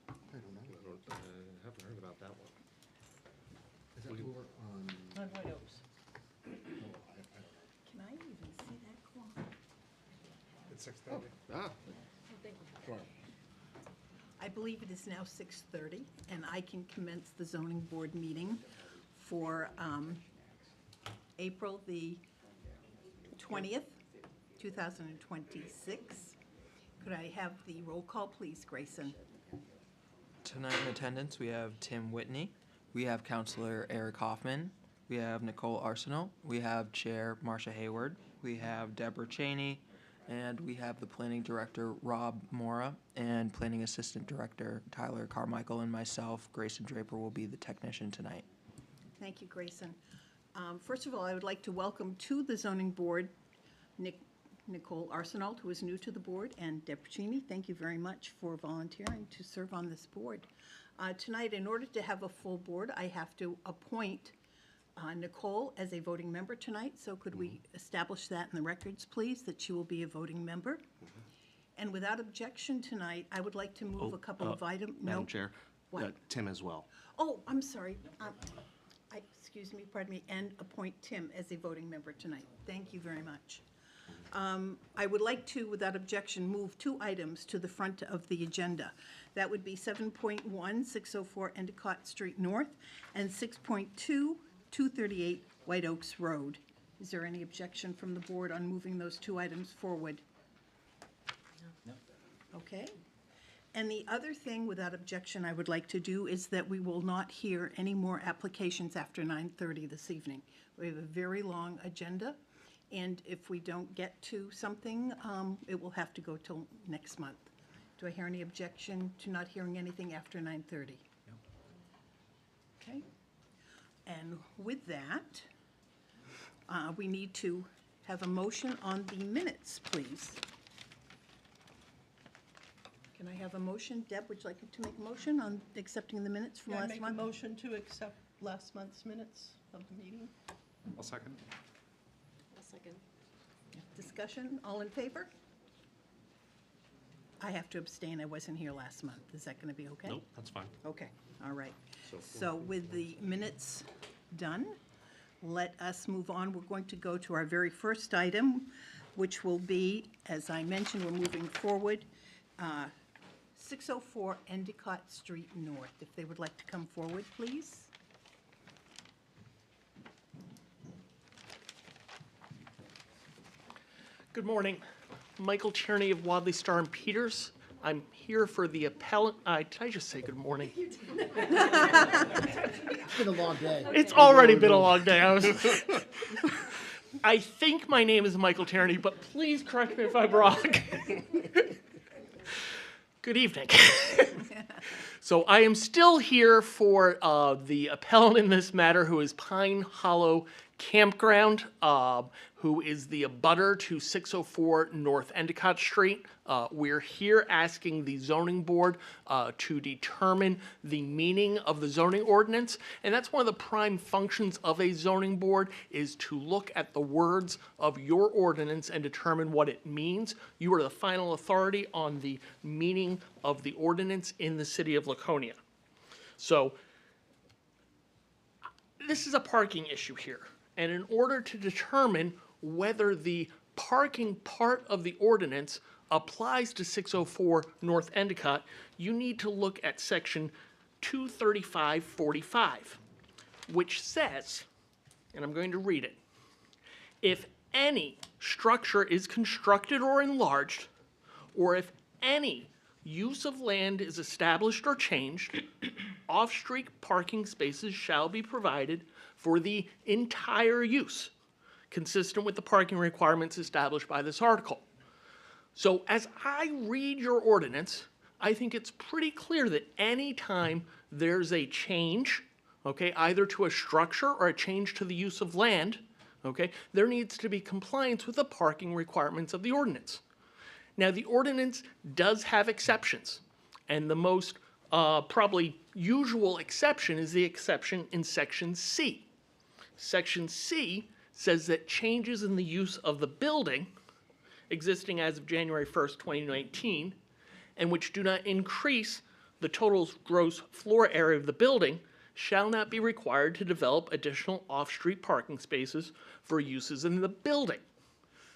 I don't know. I haven't heard about that one. Is that over on? On White Oaks. Oh, I don't know. Can I even see that clock? It's 6:30. Ah, Sure. I believe it is now 6:30, and I can commence the zoning board meeting for April the 20th, 2026. Could I have the roll call, please, Grayson? Tonight in attendance, we have Tim Whitney, we have Counselor Eric Hoffman, we have Nicole Arsenal, we have Chair Marcia Hayward, we have Deborah Cheney, and we have the Planning Director Rob Mora, and Planning Assistant Director Tyler Carmichael, and myself, Grayson Draper, will be the technician tonight. Thank you, Grayson. First of all, I would like to welcome to the zoning board Nicole Arsenault, who is new to the board, and Deborah Cheney. Thank you very much for volunteering to serve on this board. Tonight, in order to have a full board, I have to appoint Nicole as a voting member tonight. So could we establish that in the records, please, that she will be a voting member? And without objection tonight, I would like to move a couple of items. Madam Chair, What? Tim as well. Oh, I'm sorry. Excuse me, pardon me, and appoint Tim as a voting member tonight. Thank you very much. I would like to, without objection, move two items to the front of the agenda. That would be 7.1, 604 Endicott Street North, and 6.2, 238 White Oaks Road. Is there any objection from the board on moving those two items forward? No. Okay. And the other thing, without objection, I would like to do is that we will not hear any more applications after 9:30 this evening. We have a very long agenda, and if we don't get to something, it will have to go till next month. Do I hear any objection to not hearing anything after 9:30? No. Okay. And with that, we need to have a motion on the minutes, please. Can I have a motion? Deb, would you like to make a motion on accepting the minutes from Yeah, I last make a month? motion to accept last month's minutes of the meeting. I'll second. I'll second. Discussion, all in favor? I have to abstain, I wasn't here last month. Is that going to be okay? Nope, that's fine. Okay, all right. So with the minutes done, let us move on. We're going to go to our very first item, which will be, as I mentioned, we're moving forward, 604 Endicott Street North. If they would like to come forward, please. Good morning. Michael Tierney of Wadley Star and Peters. I'm here for the appellant. Did I just say good morning? It's been a long day. It's already been a long day. I think my name is Michael Tierney, but please correct me if I'm wrong. Good evening. So I am still here for the appellant in this matter, who is Pine Hollow Campground, who is the abutter to 604 North Endicott Street. We're here asking the zoning board to determine the meaning of the zoning ordinance, and that's one of the prime functions of a zoning board, is to look at the words of your ordinance and determine what it means. You are the final authority on the meaning of the ordinance in the city of Laconia. So this is a parking issue here, and in order to determine whether the parking part of the ordinance applies to 604 North Endicott, you need to look at section 23545, which says, and I'm going to read it, if any structure is constructed or enlarged, or if any use of land is established or changed, off-street parking spaces shall be provided for the entire use, consistent with the parking requirements established by this article. So as I read your ordinance, I think it's pretty clear that any time there's a change, okay, either to a structure or a change to the use of land, okay, there needs to be compliance with the parking requirements of the ordinance. Now, the ordinance does have exceptions, and the most probably usual exception is the exception in section C. Section C says that changes in the use of the building existing as of January 1st, 2019, and which do not increase the total gross floor area of the building shall not be required to develop additional off-street parking spaces for uses in the building.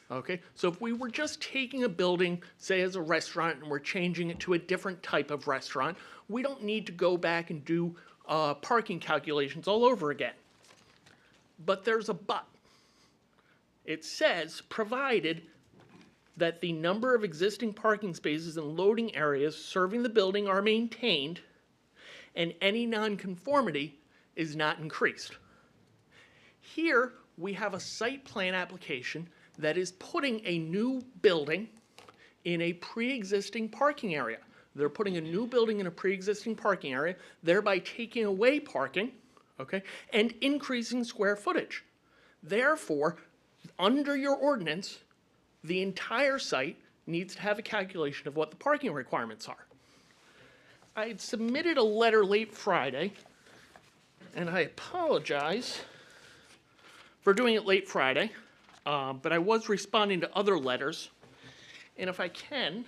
Okay, so if we were just taking a building, say as a restaurant, and we're changing it to a different type of restaurant, we don't need to go back and do parking calculations all over again. But there's a but. It says, provided that the number of existing parking spaces and loading areas serving the building are maintained and any nonconformity is not increased. Here, we have a site plan application that is putting a new building in a pre-existing parking area. They're putting a new building in a pre-existing parking area, thereby taking away parking, okay, and increasing square footage. Therefore, under your ordinance, the entire site needs to have a calculation of what the parking requirements are. I had submitted a letter late Friday, and I apologize for doing it late Friday, but I was responding to other letters, and if I can,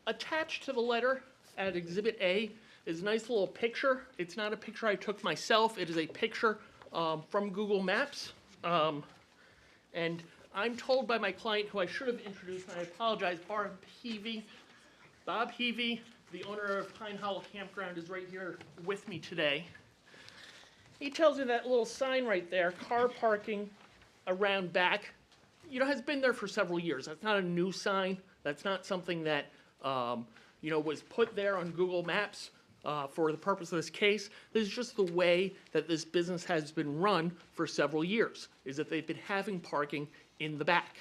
attached to the letter at Exhibit A is a nice little picture. It's not a picture I took myself. It is a picture from Google Maps. And I'm told by my client, who I should have introduced, and I apologize, Bob Heavey, the owner of Pine Hollow Campground, is right here with me today. He tells me that little sign right there, car parking around back, has been there for several years. That's not a new sign. That's not something that was put there on Google Maps for the purpose of this case. This is just the way that this business has been run for several years, is that they've been having parking in the back.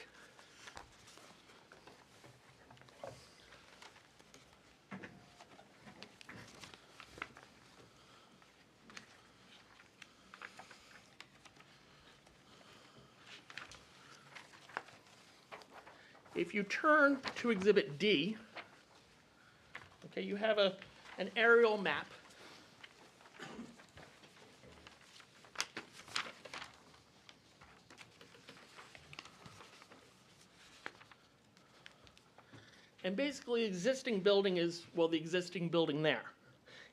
If you turn to Exhibit D, okay, you have an aerial map. And basically, existing building is, well, the existing building there.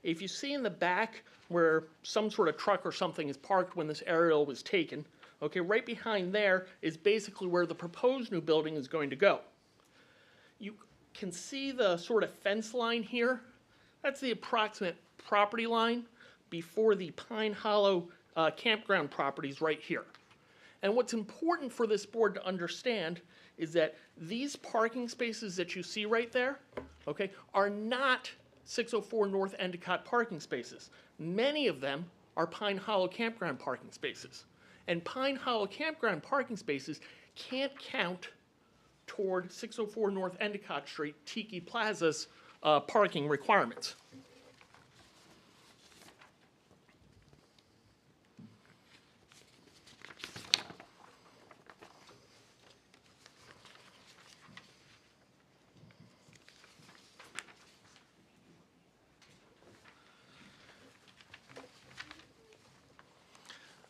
If you see in the back where some sort of truck or something is parked when this aerial was taken, okay, right behind there is basically where the proposed new building is going to go. You can see the sort of fence line here. That's the approximate property line before the Pine Hollow campground properties right here. And what's important for this board to understand is that these parking spaces that you see right there, okay, are not 604 North Endicott parking spaces. Many of them are Pine Hollow campground parking spaces. And Pine Hollow campground parking spaces can't count toward 604 North Endicott Street, Tiki Plaza's parking requirements.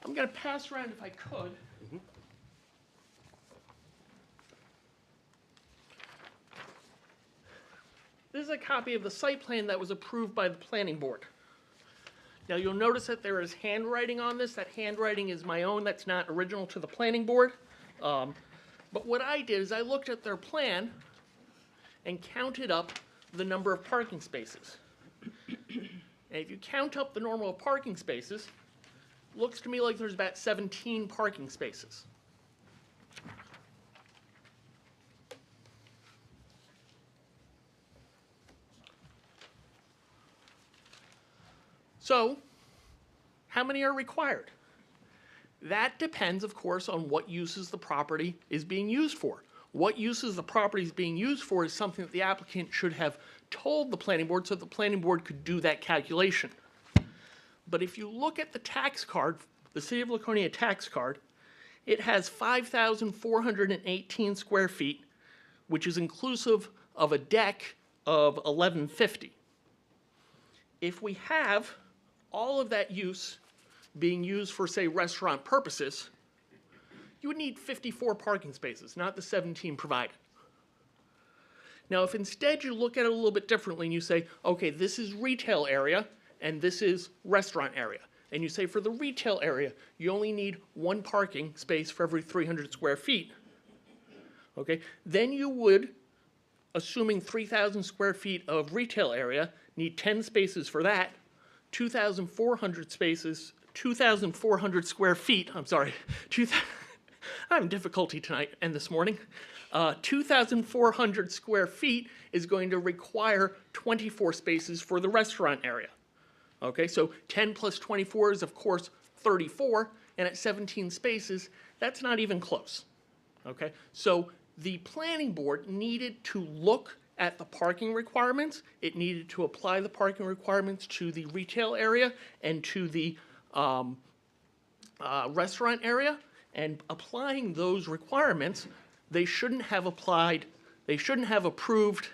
I'm going to pass around, if I could. This is a copy of the site plan that was approved by the planning board. Now you'll notice that there is handwriting on this. That handwriting is my own. That's not original to the planning board. But what I did is I looked at their plan and counted up the number of parking spaces. And if you count up the normal parking spaces, looks to me like there's about 17 parking spaces. So, how many are required? That depends, of course, on what uses the property is being used for. What uses the property is being used for is something that the applicant should have told the planning board so that the planning board could do that calculation. But if you look at the tax card, the City of Laconia tax card, it has 5,418 square feet, which is inclusive of a deck of 1150. If we have all of that use being used for, say, restaurant purposes, you would need 54 parking spaces, not the 17 provided. Now, if instead you look at it a little bit differently and you say, okay, this is retail area and this is restaurant area, and you say for the retail area, you only need 1 parking space for every 300 square feet, okay, then you would, assuming 3,000 square feet of retail area, need 10 spaces for that, 2,400 spaces, 2,400 square feet, I'm sorry, I'm having difficulty tonight and this morning. 2,400 square feet is going to require 24 spaces for the restaurant area. Okay, so 10 plus 24 is, of course, 34, and at 17 spaces, that's not even close. Okay, so the planning board needed to look at the parking requirements. It needed to apply the parking requirements to the retail area and to the restaurant area. And applying those requirements, they shouldn't have approved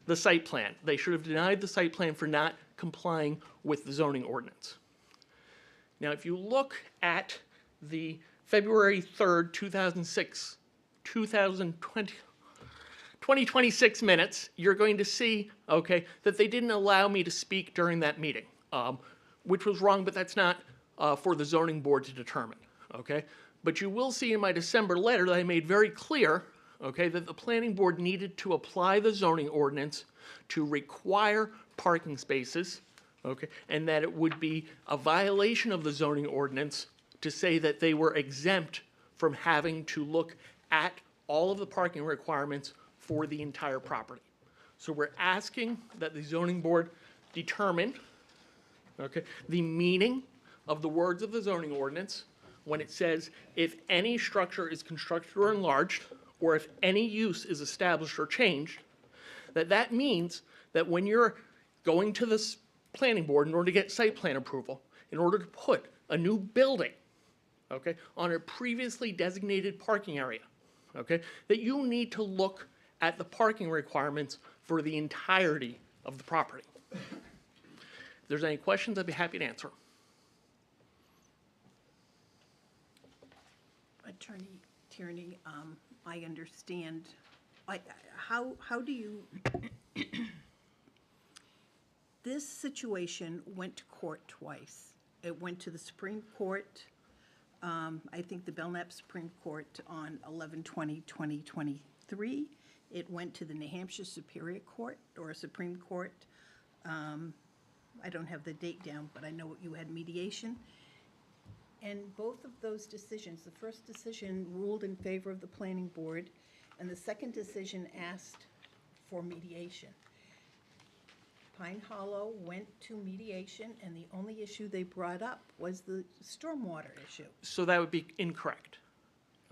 the site plan. They should have denied the site plan for not complying with the zoning ordinance. Now, if you look at the February 3rd, 2026 minutes, you're going to see, okay, that they didn't allow me to speak during that meeting, which was wrong, but that's not for the zoning board to determine, okay? But you will see in my December letter that I made very clear, okay, that the planning board needed to apply the zoning ordinance to require parking spaces, okay, and that it would be a violation of the zoning ordinance to say that they were exempt from having to look at all of the parking requirements for the entire property. So we're asking that the zoning board determine, okay, the meaning of the words of the zoning ordinance when it says, if any structure is constructed or enlarged, or if any use is established or changed, that means that when you're going to this planning board in order to get site plan approval, in order to put a new building, okay, on a previously designated parking area, okay, that you need to look at the parking requirements for the entirety of the property. If there's any questions, I'd be happy to answer. Attorney Tierney, I understand. How do you, this situation went to court twice. It went to the Supreme Court, I think the Belknap Supreme Court on 11/20/2023. It went to the New Hampshire Superior Court or Supreme Court. I don't have the date down, but I know you had mediation. And both of those decisions, the first decision ruled in favor of the planning board, and the second decision asked for mediation. Pine Hollow went to mediation, and the only issue they brought up was the stormwater issue. So that would be incorrect,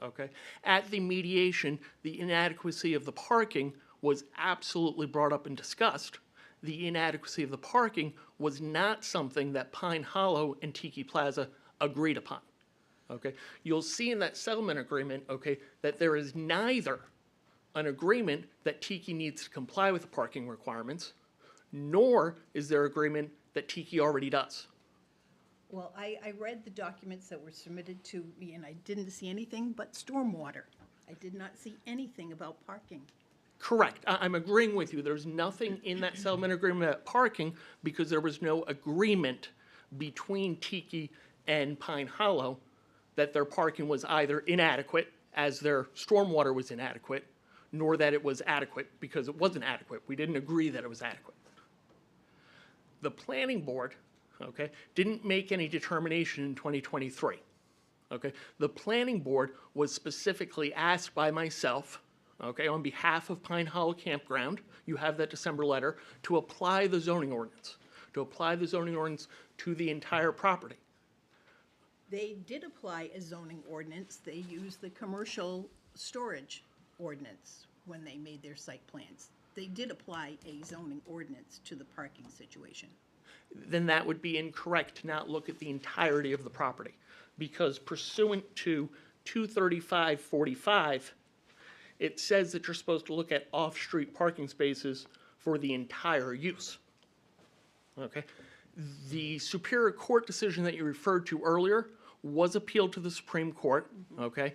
okay? At the mediation, the inadequacy of the parking was absolutely brought up and discussed. The inadequacy of the parking was not something that Pine Hollow and Tiki Plaza agreed upon, okay? You'll see in that settlement agreement, okay, that there is neither an agreement that Tiki needs to comply with the parking requirements, nor is there agreement that Tiki already does. Well, I read the documents that were submitted to me, and I didn't see anything but stormwater. I did not see anything about parking. Correct. I'm agreeing with you. There's nothing in that settlement agreement about parking because there was no agreement between Tiki and Pine Hollow that their parking was either inadequate, as their stormwater was inadequate, nor that it was adequate because it wasn't adequate. We didn't agree that it was adequate. The planning board, okay, didn't make any determination in 2023. Okay, the planning board was specifically asked by myself, okay, on behalf of Pine Hollow Campground, you have that December letter, to apply the zoning ordinance, to the entire property. They did apply a zoning ordinance. They used the commercial storage ordinance when they made their site plans. They did apply a zoning ordinance to the parking situation. Then that would be incorrect to not look at the entirety of the property. Because pursuant to 23545, it says that you're supposed to look at off-street parking spaces for the entire use. Okay? The Superior Court decision that you referred to earlier was appealed to the Supreme Court, okay?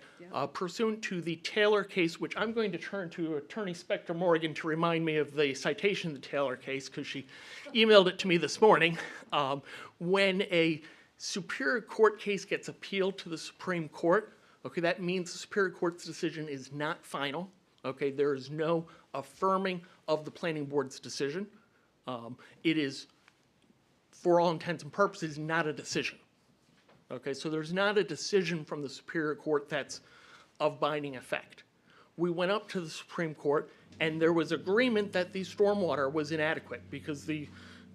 Pursuant to the Taylor case, which I'm going to turn to Attorney Spector Morgan to remind me of the citation of the Taylor case, because she emailed it to me this morning. When a Superior Court case gets appealed to the Supreme Court, okay, that means the Superior Court's decision is not final, okay? There is no affirming of the Planning Board's decision. It is, for all intents and purposes, not a decision. Okay, so there's not a decision from the Superior Court that's of binding effect. We went up to the Supreme Court, and there was agreement that the stormwater was inadequate because the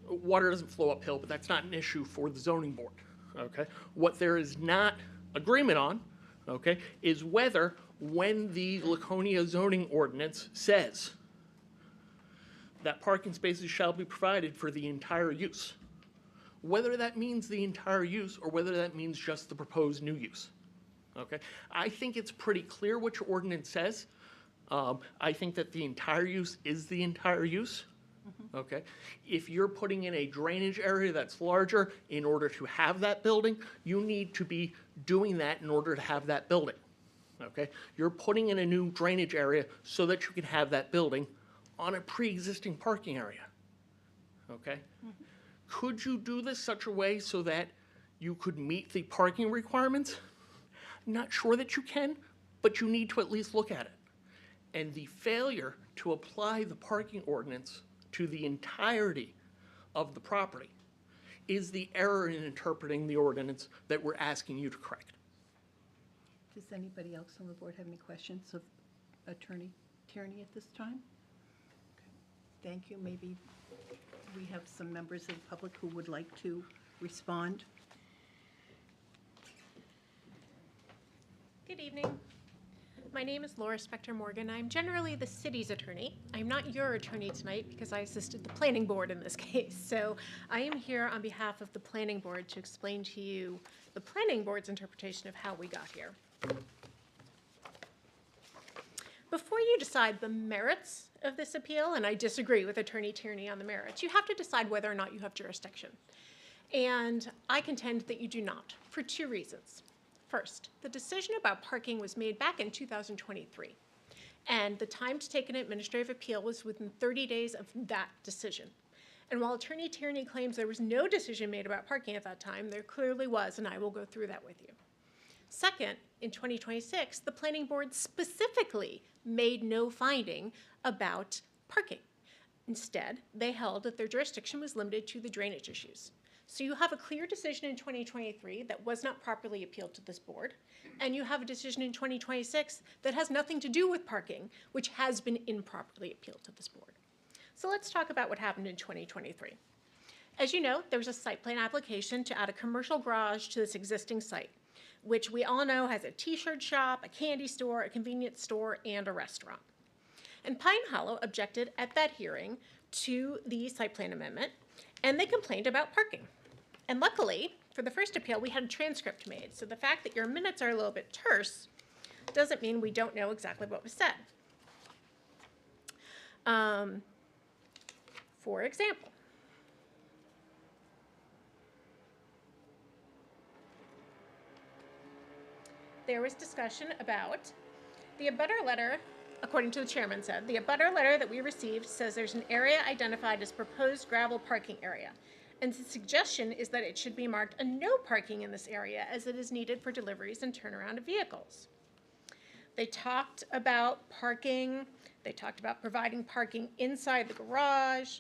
water doesn't flow uphill, but that's not an issue for the zoning board. Okay, what there is not agreement on, okay, is whether when the Laconia zoning ordinance says that parking spaces shall be provided for the entire use, whether that means the entire use or whether that means just the proposed new use. Okay, I think it's pretty clear what your ordinance says. I think that the entire use is the entire use. Okay, if you're putting in a drainage area that's larger in order to have that building, you need to be doing that in order to have that building. Okay, you're putting in a new drainage area so that you can have that building on a pre-existing parking area. Okay. Could you do this such a way so that you could meet the parking requirements? Not sure that you can, but you need to at least look at it. And the failure to apply the parking ordinance to the entirety of the property is the error in interpreting the ordinance that we're asking you to correct. Does anybody else on the board have any questions of Attorney Tierney at this time? Okay. Thank you. Maybe we have some members of the public who would like to respond. Good evening. My name is Laura Spector Morgan. I'm generally the city's attorney. I'm not your attorney tonight because I assisted the planning board in this case. So I am here on behalf of the planning board to explain to you the planning board's interpretation of how we got here. Before you decide the merits of this appeal, and I disagree with Attorney Tierney on the merits, you have to decide whether or not you have jurisdiction. And I contend that you do not, for two reasons. First, the decision about parking was made back in 2023, and the time to take an administrative appeal was within 30 days of that decision. And while Attorney Tierney claims there was no decision made about parking at that time, there clearly was, and I will go through that with you. Second, in 2026, the planning board specifically made no finding about parking. Instead, they held that their jurisdiction was limited to the drainage issues. So you have a clear decision in 2023 that was not properly appealed to this board, and you have a decision in 2026 that has nothing to do with parking, which has been improperly appealed to this board. So let's talk about what happened in 2023. As you know, there was a site plan application to add a commercial garage to this existing site, which we all know has a t-shirt shop, a candy store, a convenience store, and a restaurant. And Pine Hollow objected at that hearing to the site plan amendment, and they complained about parking. And luckily, for the first appeal, we had a transcript made, so the fact that your minutes are a little bit terse doesn't mean we don't know exactly what was said. For example, there was discussion about the abutter letter, according to the chairman said, the abutter letter that we received says there's an area identified as proposed gravel parking area. And the suggestion is that it should be marked a no parking in this area as it is needed for deliveries and turnaround of vehicles. They talked about parking. They talked about providing parking inside the garage.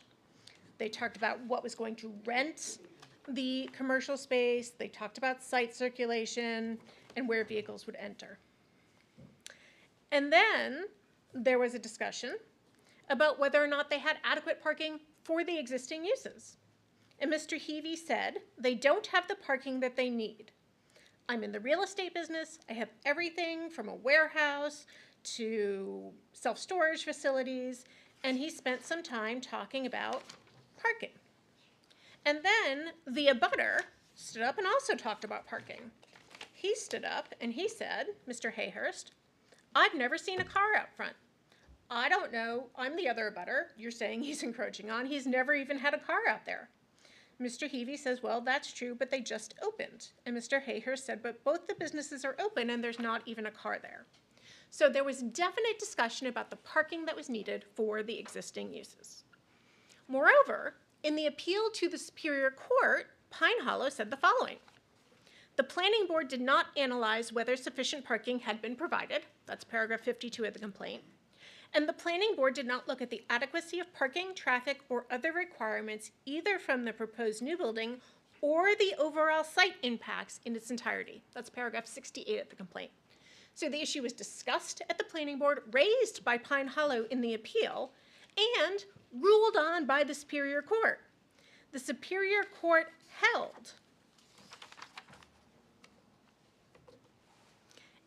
They talked about what was going to rent the commercial space. They talked about site circulation and where vehicles would enter. And then there was a discussion about whether or not they had adequate parking for the existing uses. And Mr. Heavey said, they don't have the parking that they need. I'm in the real estate business. I have everything from a warehouse to self-storage facilities. And he spent some time talking about parking. And then the abutter stood up and also talked about parking. He stood up and he said, Mr. Hayhurst, I've never seen a car out front. I don't know. I'm the other abutter. You're saying he's encroaching on. He's never even had a car out there. Mr. Heavey says, well, that's true, but they just opened. And Mr. Hayhurst said, but both the businesses are open and there's not even a car there. So there was definite discussion about the parking that was needed for the existing uses. Moreover, in the appeal to the Superior Court, Pine Hollow said the following. The planning board did not analyze whether sufficient parking had been provided. That's paragraph 52 of the complaint. And the planning board did not look at the adequacy of parking, traffic, or other requirements either from the proposed new building or the overall site impacts in its entirety. That's paragraph 68 of the complaint. So the issue was discussed at the planning board, raised by Pine Hollow in the appeal, and ruled on by the Superior Court. The Superior Court held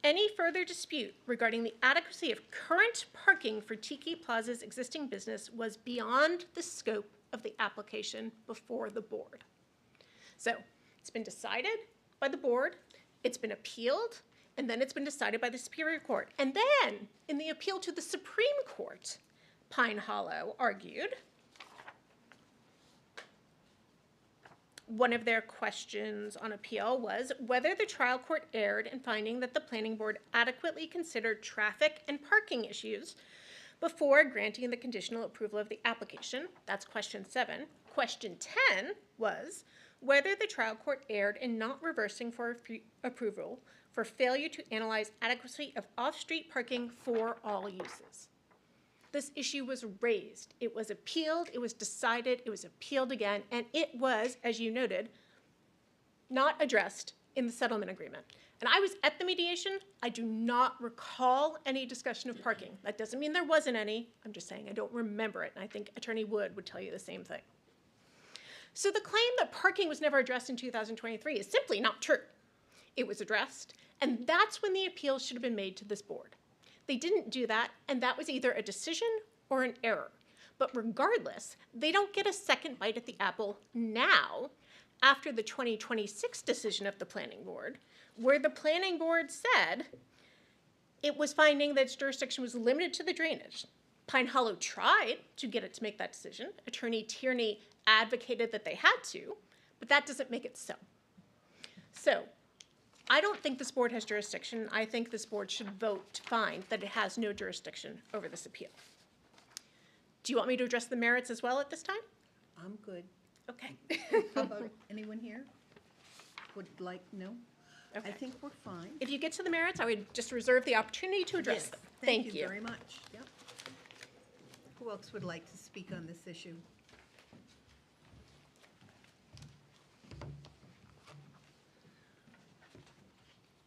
any further dispute regarding the adequacy of current parking for Tiki Plaza's existing business was beyond the scope of the application before the board. So it's been decided by the board, it's been appealed, and then it's been decided by the Superior Court. And then, in the appeal to the Supreme Court, Pine Hollow argued one of their questions on appeal was whether the trial court erred in finding that the planning board adequately considered traffic and parking issues before granting the conditional approval of the application. That's question 7. Question 10 was whether the trial court erred in not reversing for approval for failure to analyze adequacy of off-street parking for all uses. This issue was raised, it was appealed, it was decided, it was appealed again, and it was, as you noted, not addressed in the settlement agreement. And I was at the mediation. I do not recall any discussion of parking. That doesn't mean there wasn't any. I'm just saying I don't remember it, and I think Attorney Wood would tell you the same thing. So the claim that parking was never addressed in 2023 is simply not true. It was addressed, and that's when the appeal should have been made to this board. They didn't do that, and that was either a decision or an error. But regardless, they don't get a second bite at the apple now, after the 2026 decision of the planning board, where the planning board said it was finding that its jurisdiction was limited to the drainage. Pine Hollow tried to get it to make that decision. Attorney Tierney advocated that they had to, but that doesn't make it so. So, I don't think this board has jurisdiction. I think this board should vote to find that it has no jurisdiction over this appeal. Do you want me to address the merits as well at this time? I'm good. Okay. How about anyone here? Would like, no? Okay. I think we're fine. If you get to the merits, I would just reserve the opportunity to address Yes, them. thank you very much. Yep. Who else would like to speak on this issue?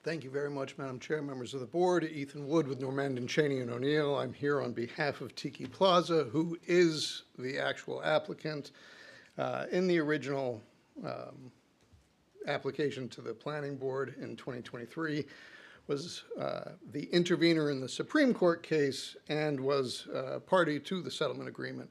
Thank you very much, Madam Chair, members of the board. Ethan Wood with Normandin, Cheney and O'Neill. I'm here on behalf of Tiki Plaza, who is the actual applicant. In the original application to the planning board in 2023 was the intervener in the Supreme Court case and was party to the settlement agreement.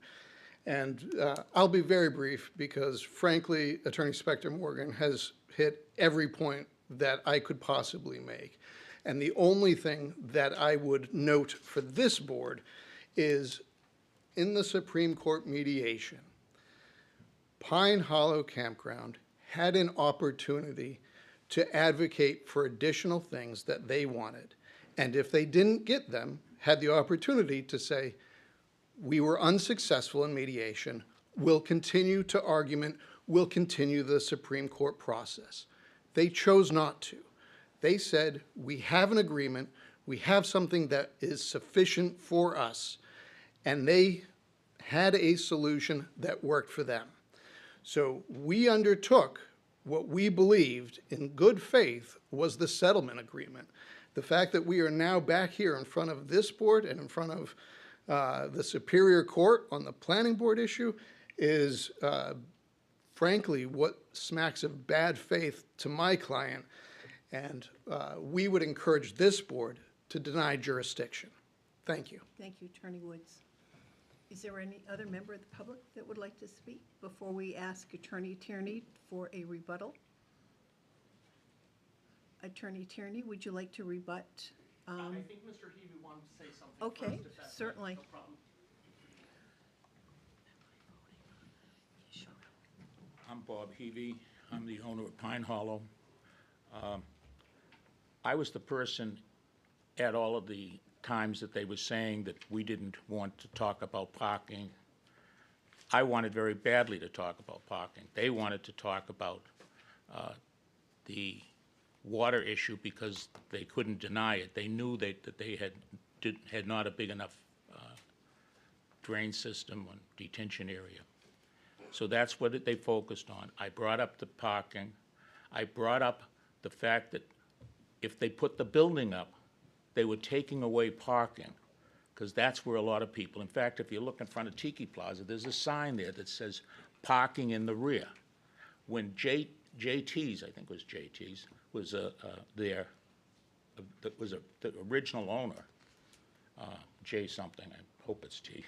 And I'll be very brief because, frankly, Attorney Spector Morgan has hit every point that I could possibly make. And the only thing that I would note for this board is in the Supreme Court mediation, Pine Hollow Campground had an opportunity to advocate for additional things that they wanted. And if they didn't get them, had the opportunity to say, we were unsuccessful in mediation, we'll continue to argument, we'll continue the Supreme Court process. They chose not to. They said, we have an agreement, we have something that is sufficient for us, and they had a solution that worked for them. So we undertook what we believed in good faith was the settlement agreement. The fact that we are now back here in front of this board and in front of the Superior Court on the planning board issue is frankly what smacks of bad faith to my client, and we would encourage this board to deny jurisdiction. Thank you. Thank you, Attorney Woods. Is there any other member of the public that would like to speak before we ask Attorney Tierney for a rebuttal? Attorney Tierney, would you like to rebut I think Mr. Heavey wanted to say something Okay, first, if that's certainly. no problem. I'm Bob Heavey. I'm the owner of Pine Hollow. I was the person at all of the times that they were saying that we didn't want to talk about parking. I wanted very badly to talk about parking. They wanted to talk about the water issue because they couldn't deny it. They knew that they had not a big enough drain system or detention area. So that's what they focused on. I brought up the parking. I brought up the fact that if they put the building up, they were taking away parking, because that's where a lot of people, in fact, if you look in front of Tiki Plaza, there's a sign there that says parking in the rear. When JT's, I think it was JT's, was there, that was the original owner, J something, I hope it's T,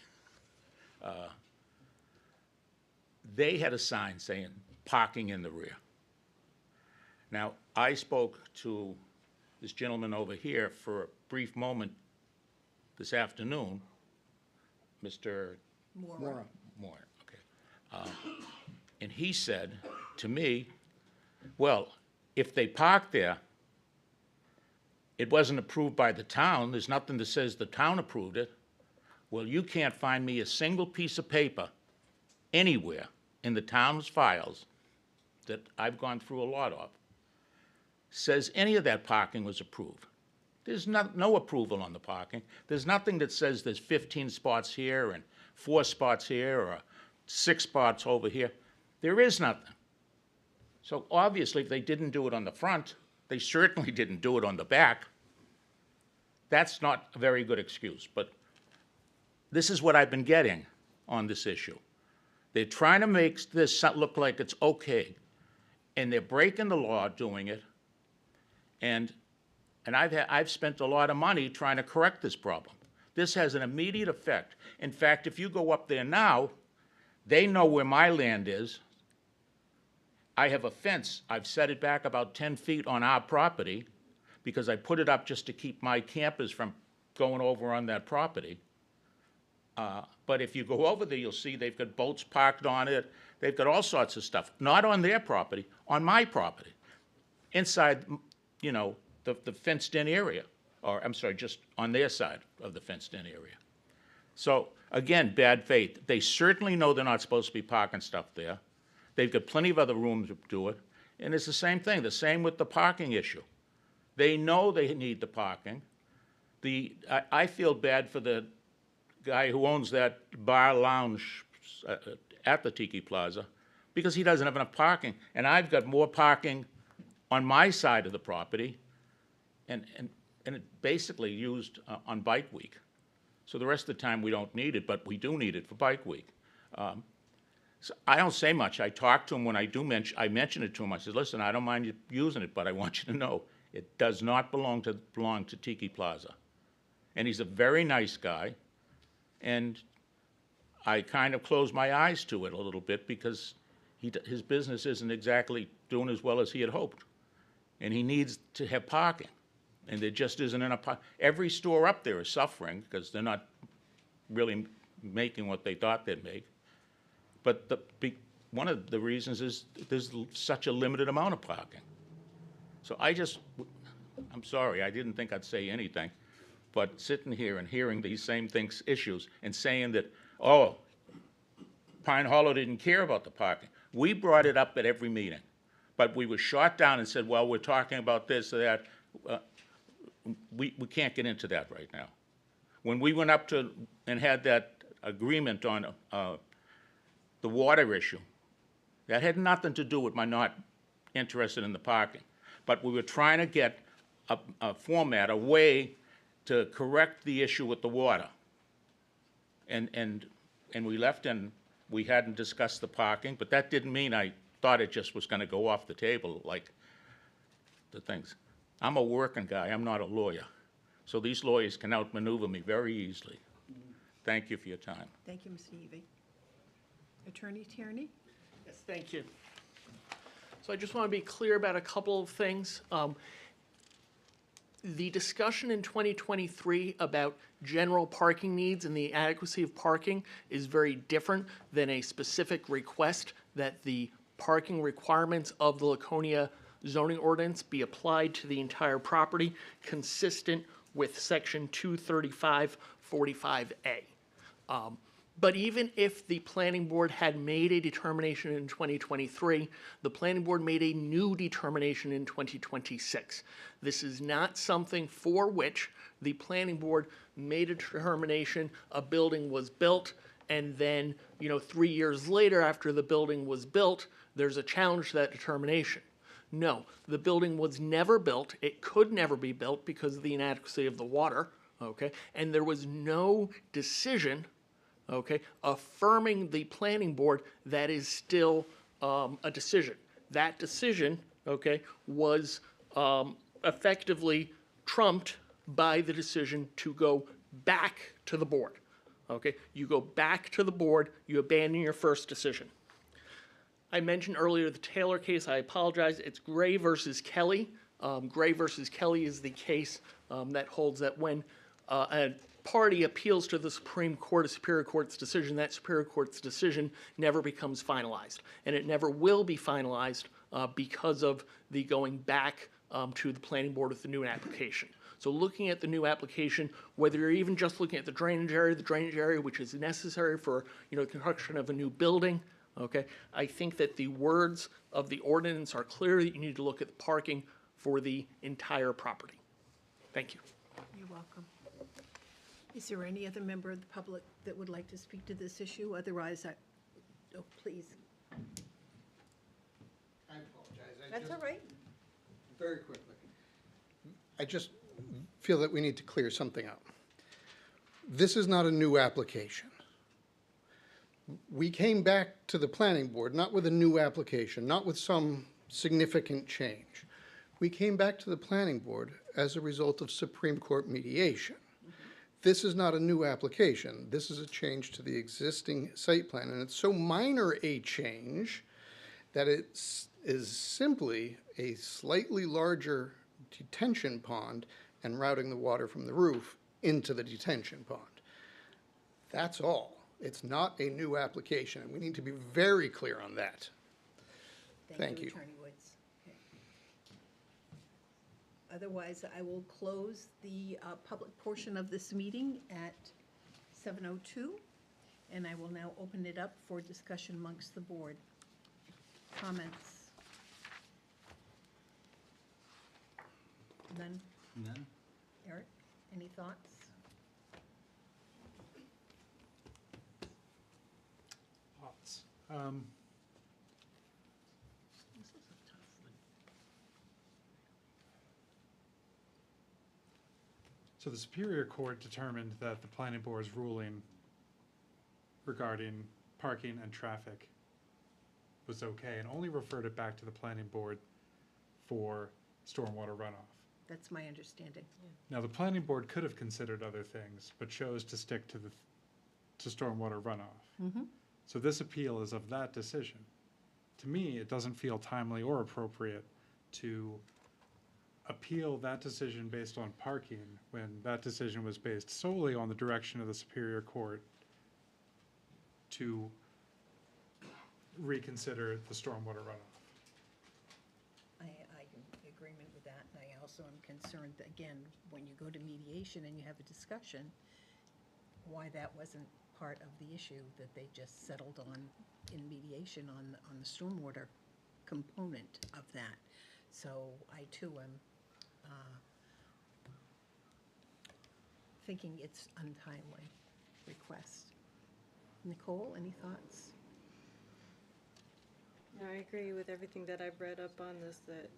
they had a sign saying parking in the rear. Now, I spoke to this gentleman over here for a brief moment this afternoon, Mr. More. Moore, okay. And he said to me, well, if they park there, it wasn't approved by the town. There's nothing that says the town approved it. Well, you can't find me a single piece of paper anywhere in the town's files that I've gone through a lot of says any of that parking was approved. There's no approval on the parking. There's nothing that says there's 15 spots here and 4 spots here or 6 spots over here. There is nothing. So obviously, if they didn't do it on the front, they certainly didn't do it on the back. That's not a very good excuse, but this is what I've been getting on this issue. They're trying to make this look like it's okay, and they're breaking the law doing it, and I've spent a lot of money trying to correct this problem. This has an immediate effect. In fact, if you go up there now, they know where my land is. I have a fence. I've set it back about 10 feet on our property because I put it up just to keep my campers from going over on that property. But if you go over there, you'll see they've got boats parked on it. They've got all sorts of stuff, not on their property, on my property, inside, you know, the fenced-in area, or I'm sorry, just on their side of the fenced-in area. So again, bad faith. They certainly know they're not supposed to be parking stuff there. They've got plenty of other rooms to do it, and it's the same thing. The same with the parking issue. They know they need the parking. I feel bad for the guy who owns that bar lounge at the Tiki Plaza because he doesn't have enough parking, and I've got more parking on my side of the property, and it basically used on Bike Week. So the rest of the time we don't need it, but we do need it for Bike Week. So I don't say much. I talk to him when I do I mention it to him. I said, listen, I don't mind you using it, but I want you to know it does not belong to Tiki Plaza. And he's a very nice guy, and I kind of close my eyes to it a little bit because his business isn't exactly doing as well as he had hoped. And he needs to have parking. And there just isn't enough parking. Every store up there is suffering because they're not really making what they thought they'd make. But one of the reasons is there's such a limited amount of parking. So I'm sorry, I didn't think I'd say anything, but sitting here and hearing these same issues and saying that, oh, Pine Hollow didn't care about the parking. We brought it up at every meeting, but we were shot down and said, well, we're talking about this or that. We can't get into that right now. When we went up and had that agreement on the water issue, that had nothing to do with my not interested in the parking. But we were trying to get a format, a way to correct the issue with the water. And we left and we hadn't discussed the parking, but that didn't mean I thought it just was going to go off the table like the things. I'm a working guy. I'm not a lawyer. So these lawyers can outmaneuver me very easily. Thank you for your time. Thank you, Mr. Heavey. Attorney Tierney? Yes, thank you. So I just want to be clear about a couple of things. The discussion in 2023 about general parking needs and the adequacy of parking is very different than a specific request that the parking requirements of the Laconia zoning ordinance be applied to the entire property, consistent with section 235-45A. But even if the planning board had made a determination in 2023, the planning board made a new determination in 2026. This is not something for which the planning board made a determination, a building was built, and then, 3 years later after the building was built, there's a challenge to that determination. No, the building was never built. It could never be built because of the inadequacy of the water, okay? And there was no decision, okay, affirming the planning board that is still a decision. That decision, okay, was effectively trumped by the decision to go back to the board, okay? You go back to the board, you abandon your first decision. I mentioned earlier the Taylor case. I apologize. It's Gray versus Kelly. Gray versus Kelly is the case that holds that when a party appeals to the Supreme Court, a Superior Court's decision, that Superior Court's decision never becomes finalized. And it never will be finalized because of the going back to the planning board with the new application. So looking at the new application, whether you're even just looking at the drainage area which is necessary for construction of a new building, okay, I think that the words of the ordinance are clear that you need to look at the parking for the entire property. Thank you. You're welcome. Is there any other member of the public that would like to speak to this issue? Otherwise, oh, please. I apologize. That's all right. Very quickly. I just feel that we need to clear something up. This is not a new application. We came back to the planning board, not with a new application, not with some significant change. We came back to the planning board as a result of Supreme Court mediation. This is not a new application. This is a change to the existing site plan, and it's so minor a change that it is simply a slightly larger detention pond and routing the water from the roof into the detention pond. That's all. It's not a new application, and we need to be very clear on that. Thank you. Attorney Woods. Okay. Otherwise, I will close the public portion of this meeting at 7:02, and I will now open it up for discussion amongst the board. Comments? None? None? Eric, any thoughts? Thoughts? So the Superior Court determined that the planning board's ruling regarding parking and traffic was okay and only referred it back to the planning board for stormwater runoff. That's my understanding. Now, the planning board could have considered other things, but chose to stick to stormwater runoff. So this appeal is of that decision. To me, it doesn't feel timely or appropriate to appeal that decision based on parking when that decision was based solely on the direction of the Superior Court to reconsider the stormwater runoff. I'm in agreement with that, and I also am concerned that, again, when you go to mediation and you have a discussion, why that wasn't part of the issue that they just settled on in mediation on the stormwater component of that. So I too am thinking it's untimely request. Nicole, any thoughts? No, I agree with everything that I've read up on this, that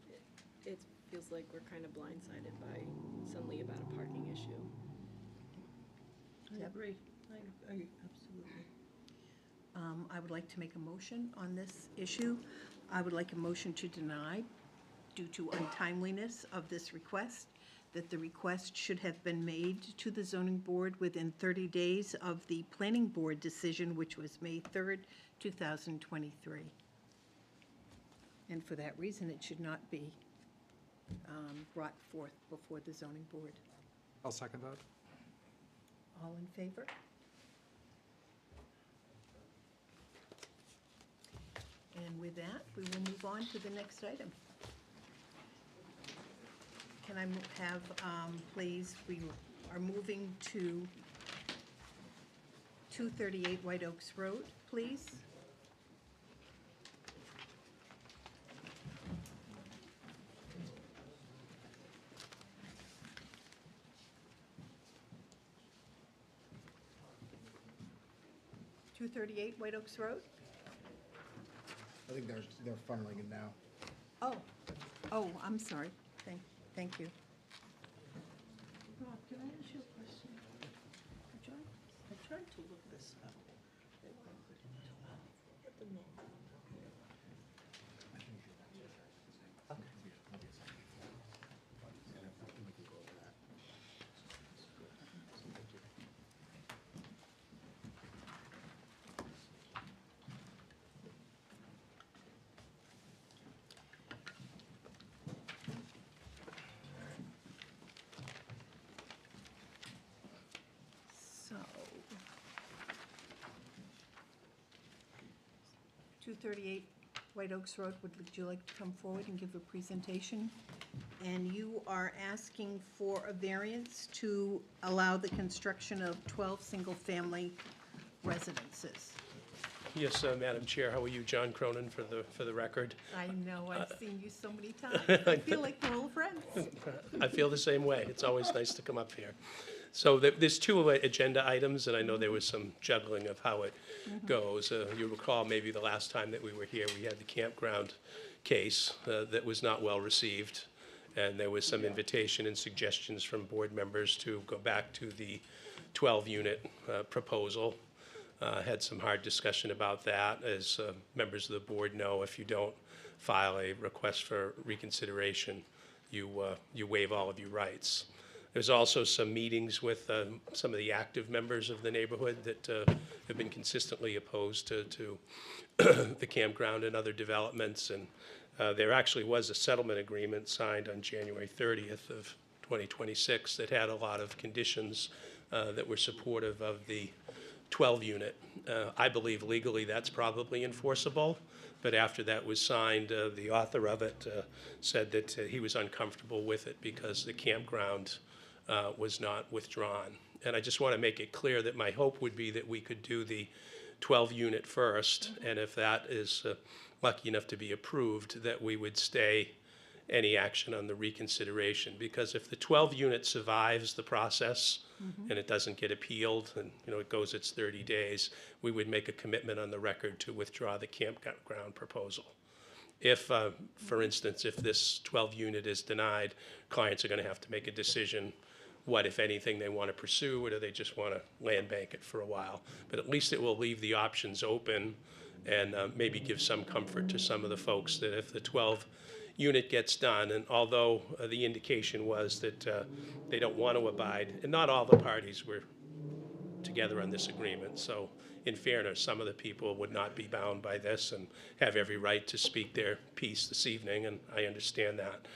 it feels like we're kind of blindsided by suddenly about a parking issue. I agree. I absolutely. I would like to make a motion on this issue. I would like a motion to deny due to untimeliness of this request, that the request should have been made to the zoning board within 30 days of the planning board decision, which was May 3rd, 2023. And for that reason, it should not be brought forth before the zoning board. I'll second that. All in favor? And with that, we will move on to the next item. Can I have, please, we are moving to 238 White Oaks Road, please. White Oaks Road? I think they're funneling it now. Oh, I'm sorry. Thank you. Rob, can I ask you a question? I tried to look this up. They won't put it at the moment. So, 238 White Oaks Road, would you like to come forward and give a presentation? And you are asking for a variance to allow the construction of 12 single-family residences. Yes, Madam Chair, how are you? John Cronin for the record. I know, I've seen you so many times. I feel like we're old friends. I feel the same way. It's always nice to come up here. So there's two agenda items, and I know there was some juggling of how it goes. You recall maybe the last time that we were here, we had the campground case that was not well received, and there was some invitation and suggestions from board members to go back to the 12-unit proposal. Had some hard discussion about that. As members of the board know, if you don't file a request for reconsideration, you waive all of your rights. There's also some meetings with some of the active members of the neighborhood that have been consistently opposed to the campground and other developments. And there actually was a settlement agreement signed on January 30th of 2026 that had a lot of conditions that were supportive of the 12-unit. I believe legally that's probably enforceable, but after that was signed, the author of it said that he was uncomfortable with it because the campground was not withdrawn. And I just want to make it clear that my hope would be that we could do the 12-unit first, and if that is lucky enough to be approved, that we would stay any action on the reconsideration. Because if the 12-unit survives the process and it doesn't get appealed and it goes its 30 days, we would make a commitment on the record to withdraw the campground proposal. If, for instance, if this 12-unit is denied, clients are going to have to make a decision what, if anything, they want to pursue, or do they just want to land bank it for a while. But at least it will leave the options open and maybe give some comfort to some of the folks that if the 12-unit gets done, and although the indication was that they don't want to abide, and not all the parties were together on this agreement, so in fairness, some of the people would not be bound by this and have every right to speak their piece this evening, and I understand that.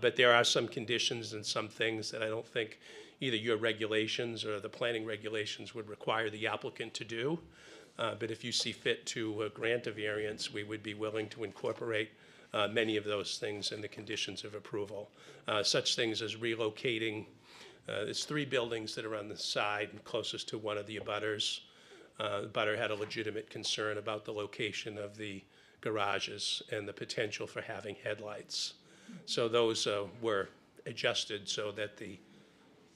But there are some conditions and some things that I don't think either your regulations or the planning regulations would require the applicant to do. But if you see fit to grant a variance, we would be willing to incorporate many of those things in the conditions of approval. Such things as relocating, there's 3 buildings that are on the side closest to one of the abutters. The abutter had a legitimate concern about the location of the garages and the potential for having headlights. So those were adjusted so that the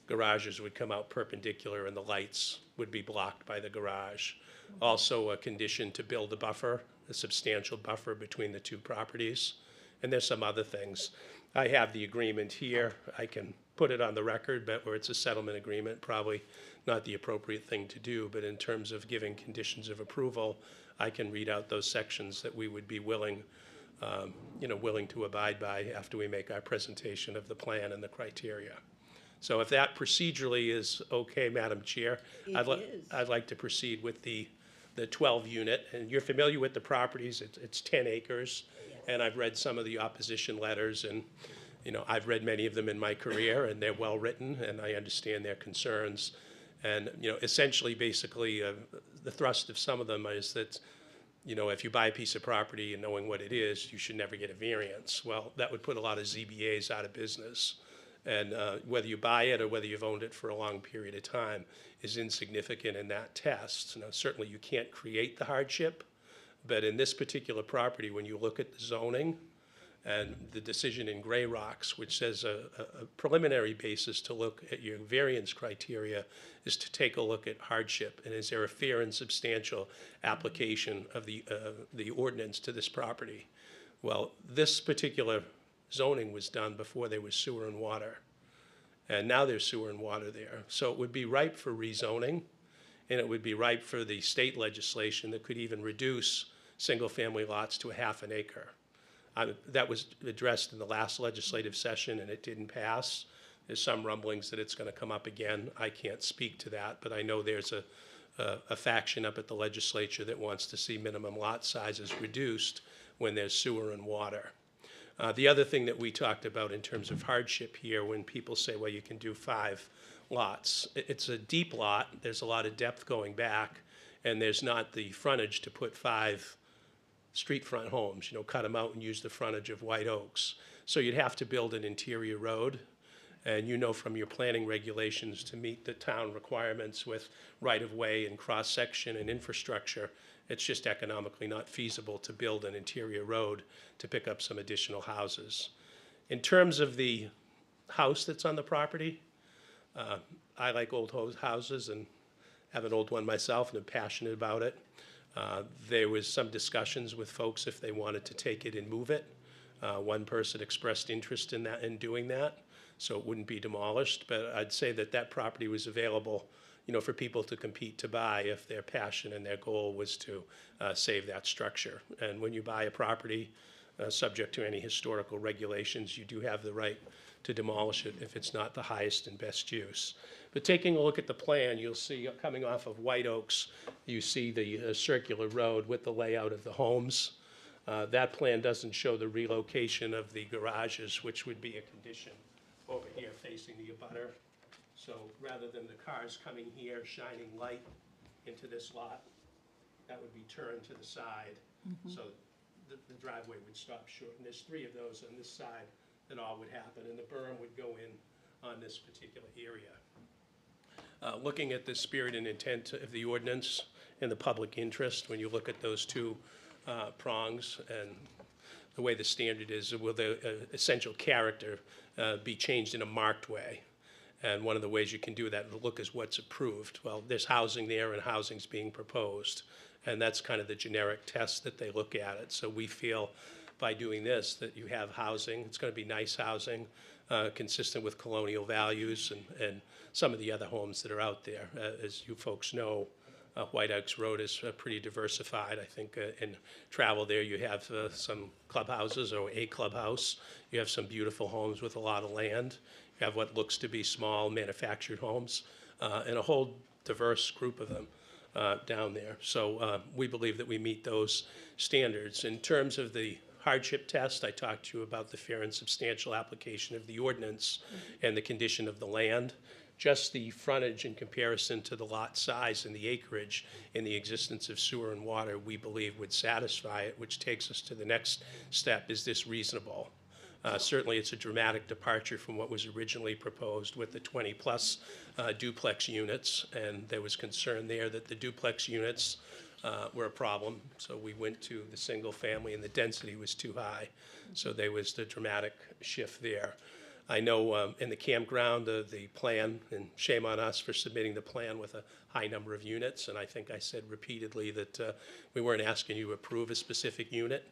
garages would come out perpendicular and the lights would be blocked by the garage. Also a condition to build a buffer, a substantial buffer between the 2 properties. And there's some other things. I have the agreement here. I can put it on the record, but where it's a settlement agreement, probably not the appropriate thing to do. But in terms of giving conditions of approval, I can read out those sections that we would be willing to abide by after we make our presentation of the plan and the criteria. So if that procedurally is okay, Madam Chair, I'd like to proceed with the 12-unit. And you're familiar with the properties. It's 10 acres. Yes. And I've read some of the opposition letters. And You know, I've read many of them in my career, and they're well-written, and I understand their concerns. And, you know, essentially, basically, the thrust of some of them is that, you know, if you buy a piece of property and knowing what it is, you should never get a variance. Well, that would put a lot of ZBAs out of business. And whether you buy it or whether you've owned it for a long period of time is insignificant in that test. Now, certainly you can't create the hardship, but in this particular property, when you look at the zoning and the decision in Gray Rocks, which says a preliminary basis to look at your variance criteria is to take a look at hardship, and is there a fair and substantial application of the ordinance to this property? Well, this particular zoning was done before there was sewer and water, and now there's sewer and water there. So it would be ripe for rezoning, and it would be ripe for the state legislation that could even reduce single-family lots to a half an acre. That was addressed in the last legislative session, and it didn't pass. There's some rumblings that it's going to come up again. I can't speak to that, but I know there's a faction up at the legislature that wants to see minimum lot sizes reduced when there's sewer and water. The other thing that we talked about in terms of hardship here, when people say, well, you can do 5 lots, it's a deep lot. There's a lot of depth going back, and there's not the frontage to put 5 street front homes, you know, cut them out and use the frontage of White Oaks. So you'd have to build an interior road. And you know from your planning regulations, to meet the town requirements with right-of-way and cross-section and infrastructure, it's just economically not feasible to build an interior road to pick up some additional houses. In terms of the house that's on the property, I like old houses and have an old one myself and am passionate about it. There was some discussions with folks if they wanted to take it and move it. One person expressed interest in that, in doing that, so it wouldn't be demolished. But I'd say that that property was available, you know, for people to compete to buy if their passion and their goal was to save that structure. And when you buy a property subject to any historical regulations, you do have the right to demolish it if it's not the highest and best use. But taking a look at the plan, you'll see coming off of White Oaks, you see the circular road with the layout of the homes. That plan doesn't show the relocation of the garages, which would be a condition over here facing the abutter. So rather than the cars coming here, shining light into this lot, that would be turned to the side. So the driveway would stop short. And there's 3 of those on this side that all would happen, and the berm would go in on this particular area. Looking at the spirit and intent of the ordinance and the public interest, when you look at those 2 prongs and the way the standard is, will the essential character be changed in a marked way? And one of the ways you can do that, look is what's approved. Well, there's housing there and housing's being proposed. And that's kind of the generic test that they look at it. So we feel by doing this that you have housing, it's going to be nice housing, consistent with colonial values and some of the other homes that are out there. As you folks know, White Oaks Road is pretty diversified. I think in travel there you have some clubhouses or a clubhouse. You have some beautiful homes with a lot of land. You have what looks to be small manufactured homes and a whole diverse group of them down there. So we believe that we meet those standards. In terms of the hardship test, I talked to you about the fair and substantial application of the ordinance and the condition of the land. Just the frontage in comparison to the lot size and the acreage and the existence of sewer and water, we believe would satisfy it, which takes us to the next step. Is this reasonable? Certainly, it's a dramatic departure from what was originally proposed with the 20-plus duplex units, and there was concern there that the duplex units were a problem. So we went to the single family, and the density was too high. So there was the dramatic shift there. I know in the campground, the plan, and shame on us for submitting the plan with a high number of units, and I think I said repeatedly that we weren't asking you to approve a specific unit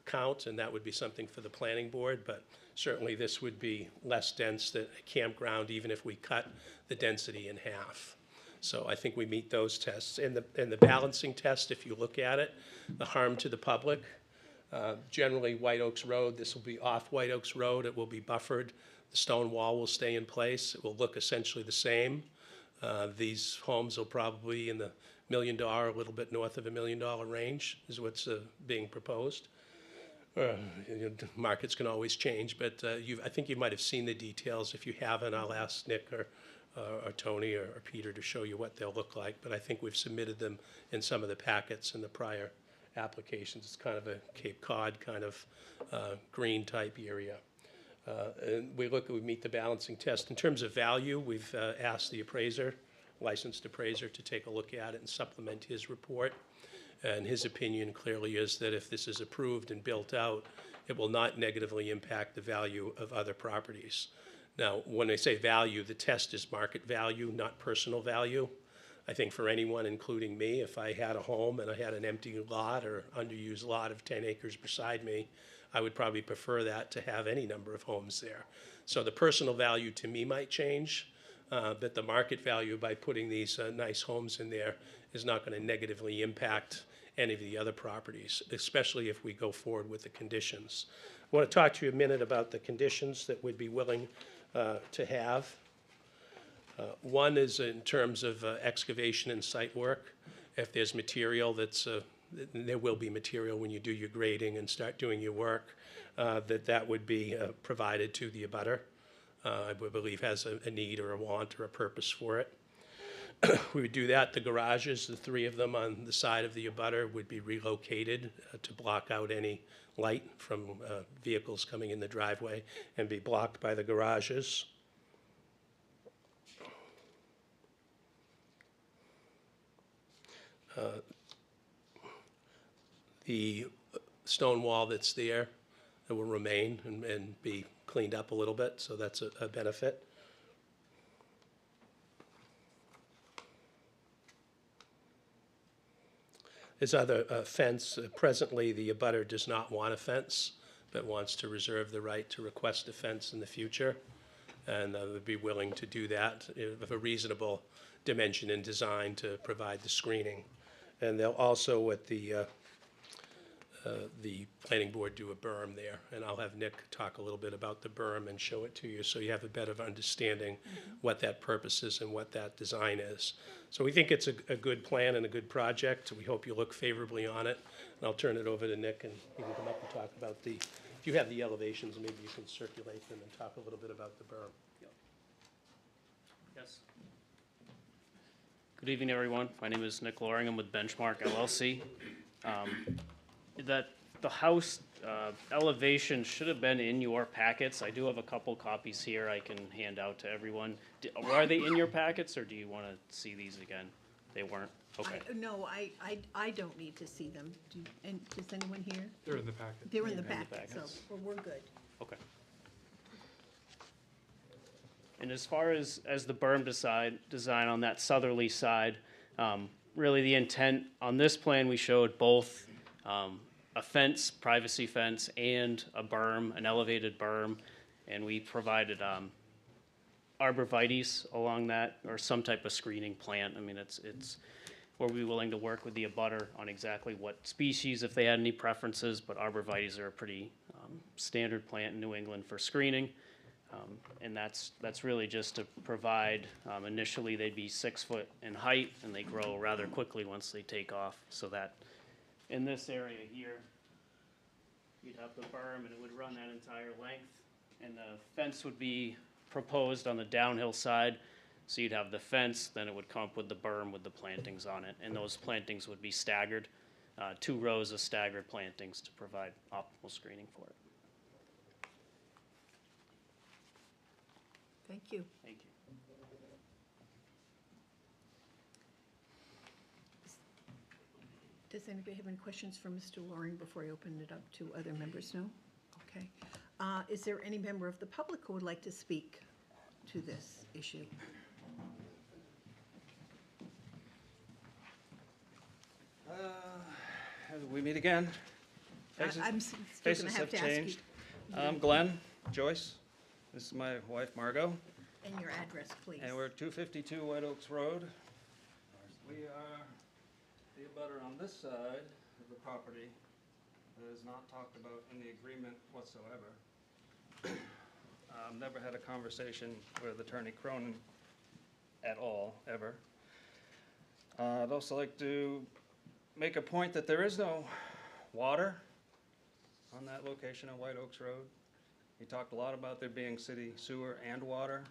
count, and that would be something for the planning board, but certainly this would be less dense than a campground, even if we cut the density in half. So I think we meet those tests. And the balancing test, if you look at it, the harm to the public, generally White Oaks Road, this will be off White Oaks Road, it will be buffered, the stone wall will stay in place, it will look essentially the same. These homes will probably in the $1 million, a little bit north of $1 million range is what's being proposed. The markets can always change, but I think you might have seen the details. If you haven't, I'll ask Nick or Tony or Peter to show you what they'll look like. But I think we've submitted them in some of the packets in the prior applications. It's kind of a Cape Cod kind of green type area. And we meet the balancing test. In terms of value, we've asked the appraiser, licensed appraiser, to take a look at it and supplement his report. And his opinion clearly is that if this is approved and built out, it will not negatively impact the value of other properties. Now, when I say value, the test is market value, not personal value. I think for anyone, including me, if I had a home and I had an empty lot or underused lot of 10 acres beside me, I would probably prefer that to have any number of homes there. So the personal value to me might change, but the market value by putting these nice homes in there is not going to negatively impact any of the other properties, especially if we go forward with the conditions. I want to talk to you a minute about the conditions that we'd be willing to have. One is in terms of excavation and site work. If there's material that's, there will be material when you do your grading and start doing your work, that would be provided to the abutter. I would believe has a need or a want or a purpose for it. We would do that. The garages, the 3 of them on the side of the abutter, would be relocated to block out any light from vehicles coming in the driveway and be blocked by the garages. The stone wall that's there, that will remain and be cleaned up a little bit, so that's a benefit. There's other fence. Presently, the abutter does not want a fence, but wants to reserve the right to request a fence in the future, and would be willing to do that of a reasonable dimension and design to provide the screening. And they'll also, at the planning board, do a berm there, and I'll have Nick talk a little bit about the berm and show it to you so you have a better understanding what that purpose is and what that design is. So we think it's a good plan and a good project. We hope you look favorably on it. And I'll turn it over to Nick, and he can come up and talk about if you have the elevations, maybe you can circulate them and talk a little bit about the berm. Yes. Good evening, everyone. My name is Nick Loring. I'm with Benchmark LLC. The house elevation should have been in your packets. I do have a couple copies here I can hand out to everyone. Are they in your packets, or do you want to see these again? They weren't? Okay. No, I don't need to see them. And does anyone here? They're in the packet. They're in the They're in the packet, so packets. we're good. Okay. And as far as the berm design on that southerly side, really the intent on this plan, we showed both a fence, privacy fence, and a berm, an elevated berm, and we provided arborvitaes along that, or some type of screening plant. I mean, we'll be willing to work with the abutter on exactly what species, if they had any preferences, but arborvitaes are a pretty standard plant in New England for screening. And that's really just to provide, initially they'd be 6 foot in height, and they grow rather quickly once they take off, so that in this area here, you'd have the berm and it would run that entire length, and the fence would be proposed on the downhill side. So you'd have the fence, then it would come up with the berm with the plantings on it, and those plantings would be staggered, 2 rows of staggered plantings to provide optimal screening for it. Thank you. Thank you. Does anybody have any questions for Mr. Loring before I open it up to other members? No? Okay. Is there any member of the public who would like to speak to this issue? We meet again. I'm still Faces going to have have to ask you. changed. I'm Glenn Joyce. This is my wife Margot, And your address, please. and we're at 252 White Oaks Road. We are the abutter on this side of the property that is not talked about in the agreement whatsoever. Never had a conversation with Attorney Cronin at all, ever. I'd also like to make a point that there is no water on on that location on White Oaks Road. He talked a lot about there being city sewer and water.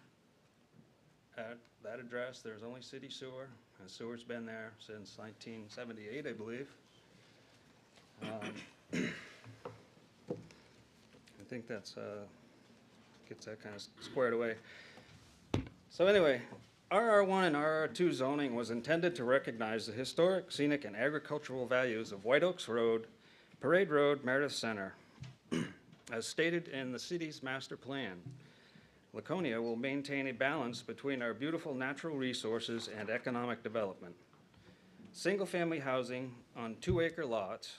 At that address, there's only city sewer, and sewer's been there since 1978, I believe. I think that's, gets that kind of squared away. So anyway, RR1 and RR2 zoning was intended to recognize the historic, scenic, and agricultural values of White Oaks Road, Parade Road, Meredith Center. As stated in the city's master plan, Laconia will maintain a balance between our beautiful natural resources and economic development. Single-family housing on 2-acre lots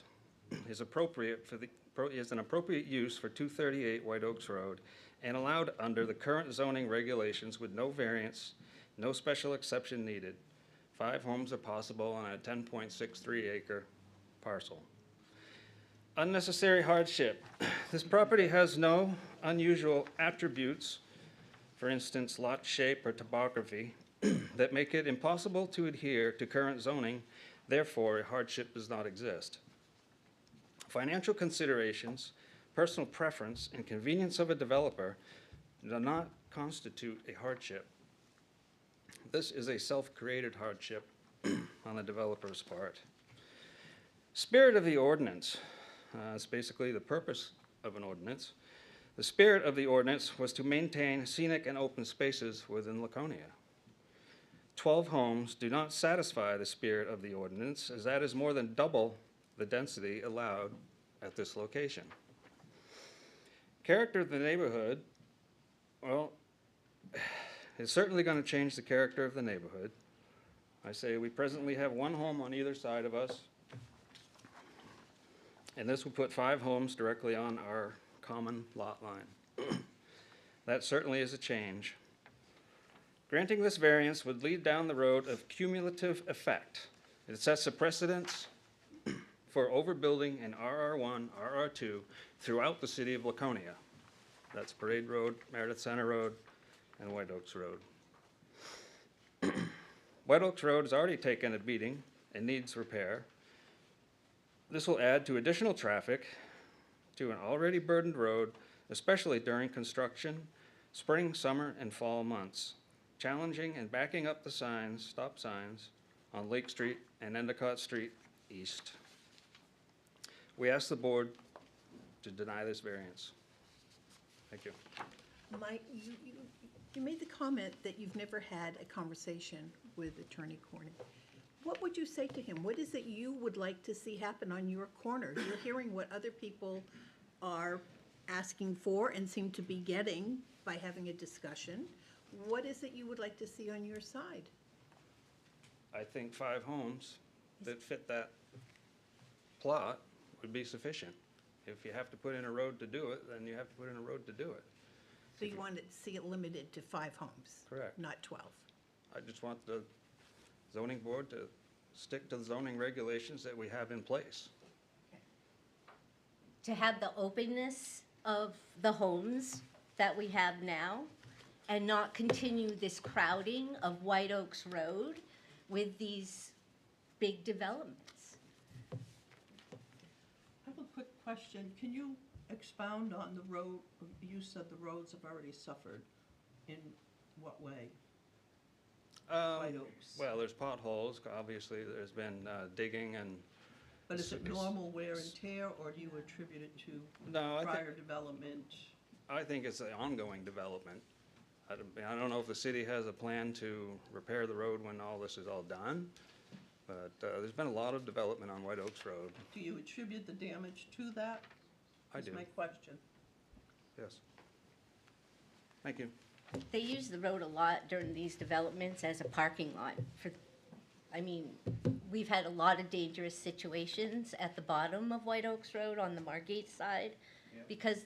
is appropriate for is an appropriate use for 238 White Oaks Road and allowed under the current zoning regulations with no variance, no special exception needed. 5 homes are possible on a 10.63 acre parcel. Unnecessary hardship. This property has no unusual attributes, for instance, lot shape or topography, that make it impossible to adhere to current zoning. Therefore, a hardship does not exist. Financial considerations, personal preference, and convenience of a developer do not constitute a hardship. This is a self-created hardship on the developer's part. Spirit of the ordinance. It's basically the purpose of an ordinance. The spirit of the ordinance was to maintain scenic and open spaces within Laconia. 12 homes do not satisfy the spirit of the ordinance, as that is more than double the density allowed at this location. Character of the neighborhood, well, it's certainly going to change the character of the neighborhood. I say we presently have 1 home on either side of us, and this will put 5 homes directly on our common lot line. That certainly is a change. Granting this variance would lead down the road of cumulative effect. It sets a precedence for overbuilding in RR1, RR2 throughout the city of Laconia. That's Parade Road, Meredith Center Road, and White Oaks Road. White Oaks Road has already taken a beating and needs repair. This will add to additional traffic to an already burdened road, especially during construction, spring, summer, and fall months, challenging and backing up the signs, stop signs, on Lake Street and Endicott Street East. We ask the board to deny this variance. Thank you. Mike, you made the comment that you've never had a conversation with Attorney Cornyn. What would you say to him? What is it you would like to see happen on your corner? You're hearing what other people are asking for and seem to be getting by having a discussion. What is it you would like to see on your side? I think 5 homes that fit that plot would be sufficient. If you have to put in a road to do it, then you have to put in a road to do it. So you want to see it limited to 5 homes? Correct. Not 12? I just want the zoning board to stick to the zoning regulations that we have in place. To have the openness of the homes that we have now and not continue this crowding of White Oaks Road with these big developments. I have a quick question. Can you expound on the road, you said the roads have already suffered. In what way? White Oaks. Well, there's potholes. Obviously, there's been digging and. But is it normal wear and tear, or do you attribute it to No, prior development? I think it's an ongoing development. I don't know if the city has a plan to repair the road when all this is all done, but there's been a lot of development on White Oaks Road. Do you attribute the damage to that? I do. That's my question. Yes. Thank you. They use the road a lot during these developments as a parking lot for, I mean, we've had a lot of dangerous situations at the bottom of White Oaks Road on the Margate side because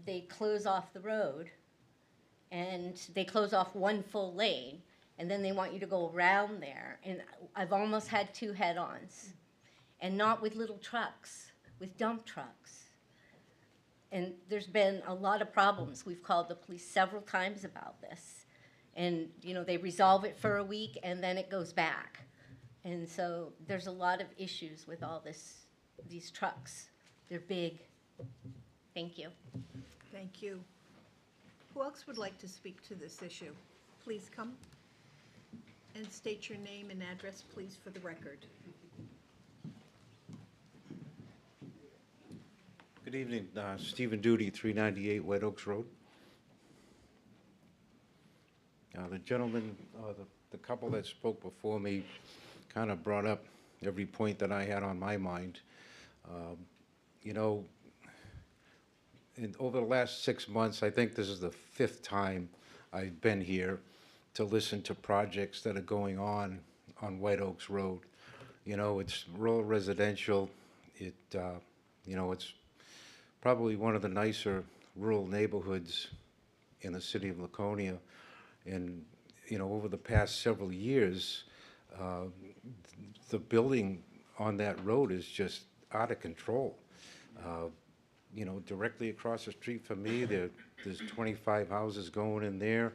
they close off the road and they close off one full lane and then they want you to go around there. And I've almost had 2 head-ons, and not with little trucks, with dump trucks. And there's been a lot of problems. We've called the police several times about this. And, you know, they resolve it for a week and then it goes back. And so there's a lot of issues with all these trucks. They're big Thank you. Thank you. Who else would like to speak to this issue? Please come and state your name and address, please, for the record. Good evening, Stephen Duty, 398 White Oaks Road. The gentleman, the couple that spoke before me kind of brought up every point that I had on my mind. You know, over the last 6 months, I think this is the 5th time I've been here to listen to projects that are going on White Oaks Road. You know, it's rural residential. You know, it's probably one of the nicer rural neighborhoods in the city of Laconia. And, you know, over the past several years, the building on that road is just out of control. You know, directly across the street from me, there's 25 houses going in there.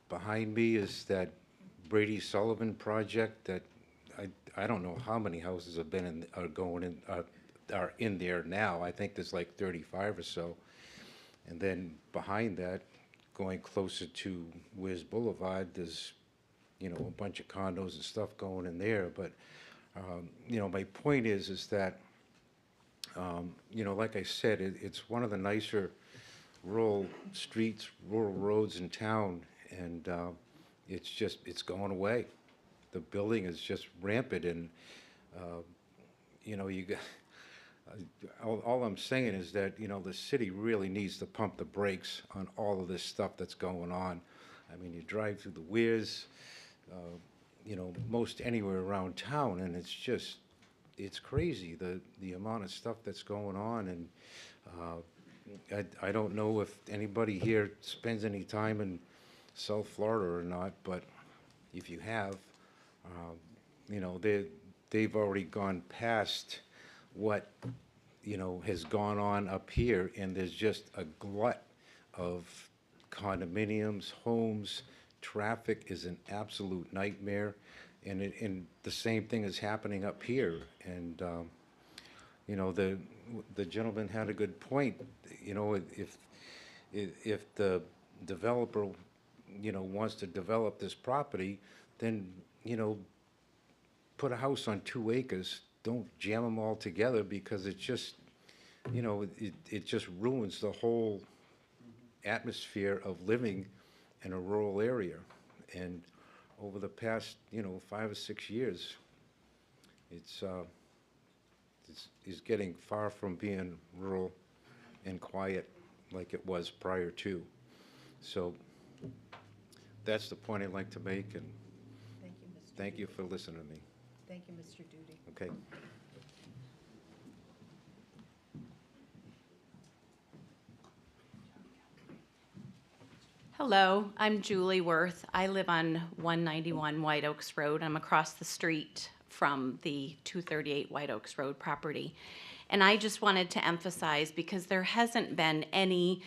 Behind me is that Brady Sullivan project that I don't know how many houses have been in, are in there now. I think there's like 35 or so. And then behind that, going closer to Weirs Boulevard, there's, you know, a bunch of condos and stuff going in there. But, you know, my point is that, you know, like I said, it's one of the nicer rural streets, rural roads in town, and it's going away. The building is just rampant, and, you know, all I'm saying is that, you know, the city really needs to pump the brakes on all of this stuff that's going on. I mean, you drive through the Weirs, you know, most anywhere around town, and it's just, it's crazy, the amount of stuff that's going on. And I don't know if anybody here spends any time in South Florida or not, but if you have, you know, they've already gone past what, you know, has gone on up here, and there's just a glut of condominiums, homes. Traffic is an absolute nightmare, and the same thing is happening up here. And you know, the gentleman had a good point. You know, if the developer, you know, wants to develop this property, then, you know, put a house on 2 acres. Don't jam them all together, because it's just, you know, it just ruins the whole atmosphere of living in a rural area. And over the past, you know, 5 or 6 years, it's getting far from being rural and quiet like it was prior to. So that's the point I'd like to make, and Thank you, Mr. thank you for listening to me. Thank you, Mr. Duty. Okay. Hello, I'm Julie Worth. I live on 191 White Oaks Road. I'm across the street from the 238 White Oaks Road property. And I just wanted to emphasize, because there hasn't been any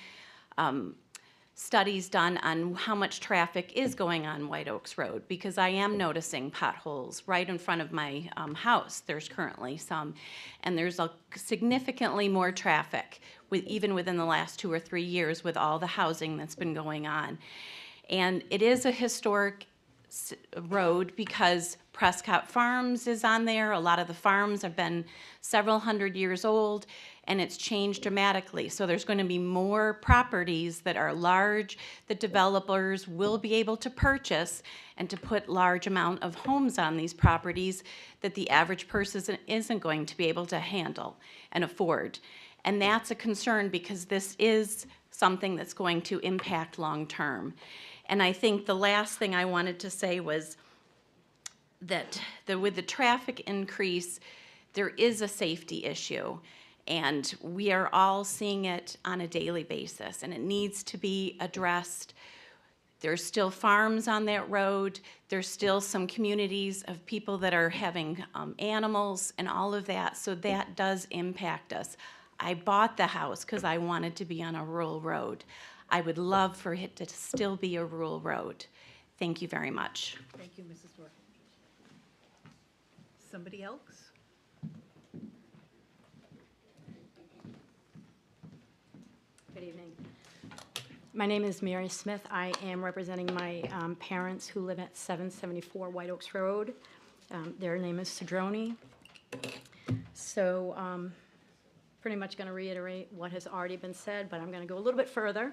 studies done on how much traffic is going on White Oaks Road, because I am noticing potholes right in front of my house. There's currently some, and there's significantly more traffic even within the last 2 or 3 years with all the housing that's been going on. And it is a historic road because Prescott Farms is on there. A lot of the farms have been several hundred years old, and it's changed dramatically. So there's going to be more properties that are large that developers will be able to purchase, and to put large amount of homes on these properties that the average person isn't going to be able to handle and afford. And that's a concern, because this is something that's going to impact long term. And I think the last thing I wanted to say was that with the traffic increase, there is a safety issue. And we are all seeing it on a daily basis, and it needs to be addressed. There's still farms on that road. There's still some communities of people that are having animals and all of that. So that does impact us. I bought the house because I wanted to be on a rural road. I would love for it to still be a rural road. Thank you very much. Thank you, Mrs. Worth. Somebody else? My name is Mary Smith. I am representing my parents who live at 774 White Oaks Road. Their name is Cedrone. So pretty much going to reiterate what has already been said, but I'm going to go a little bit further.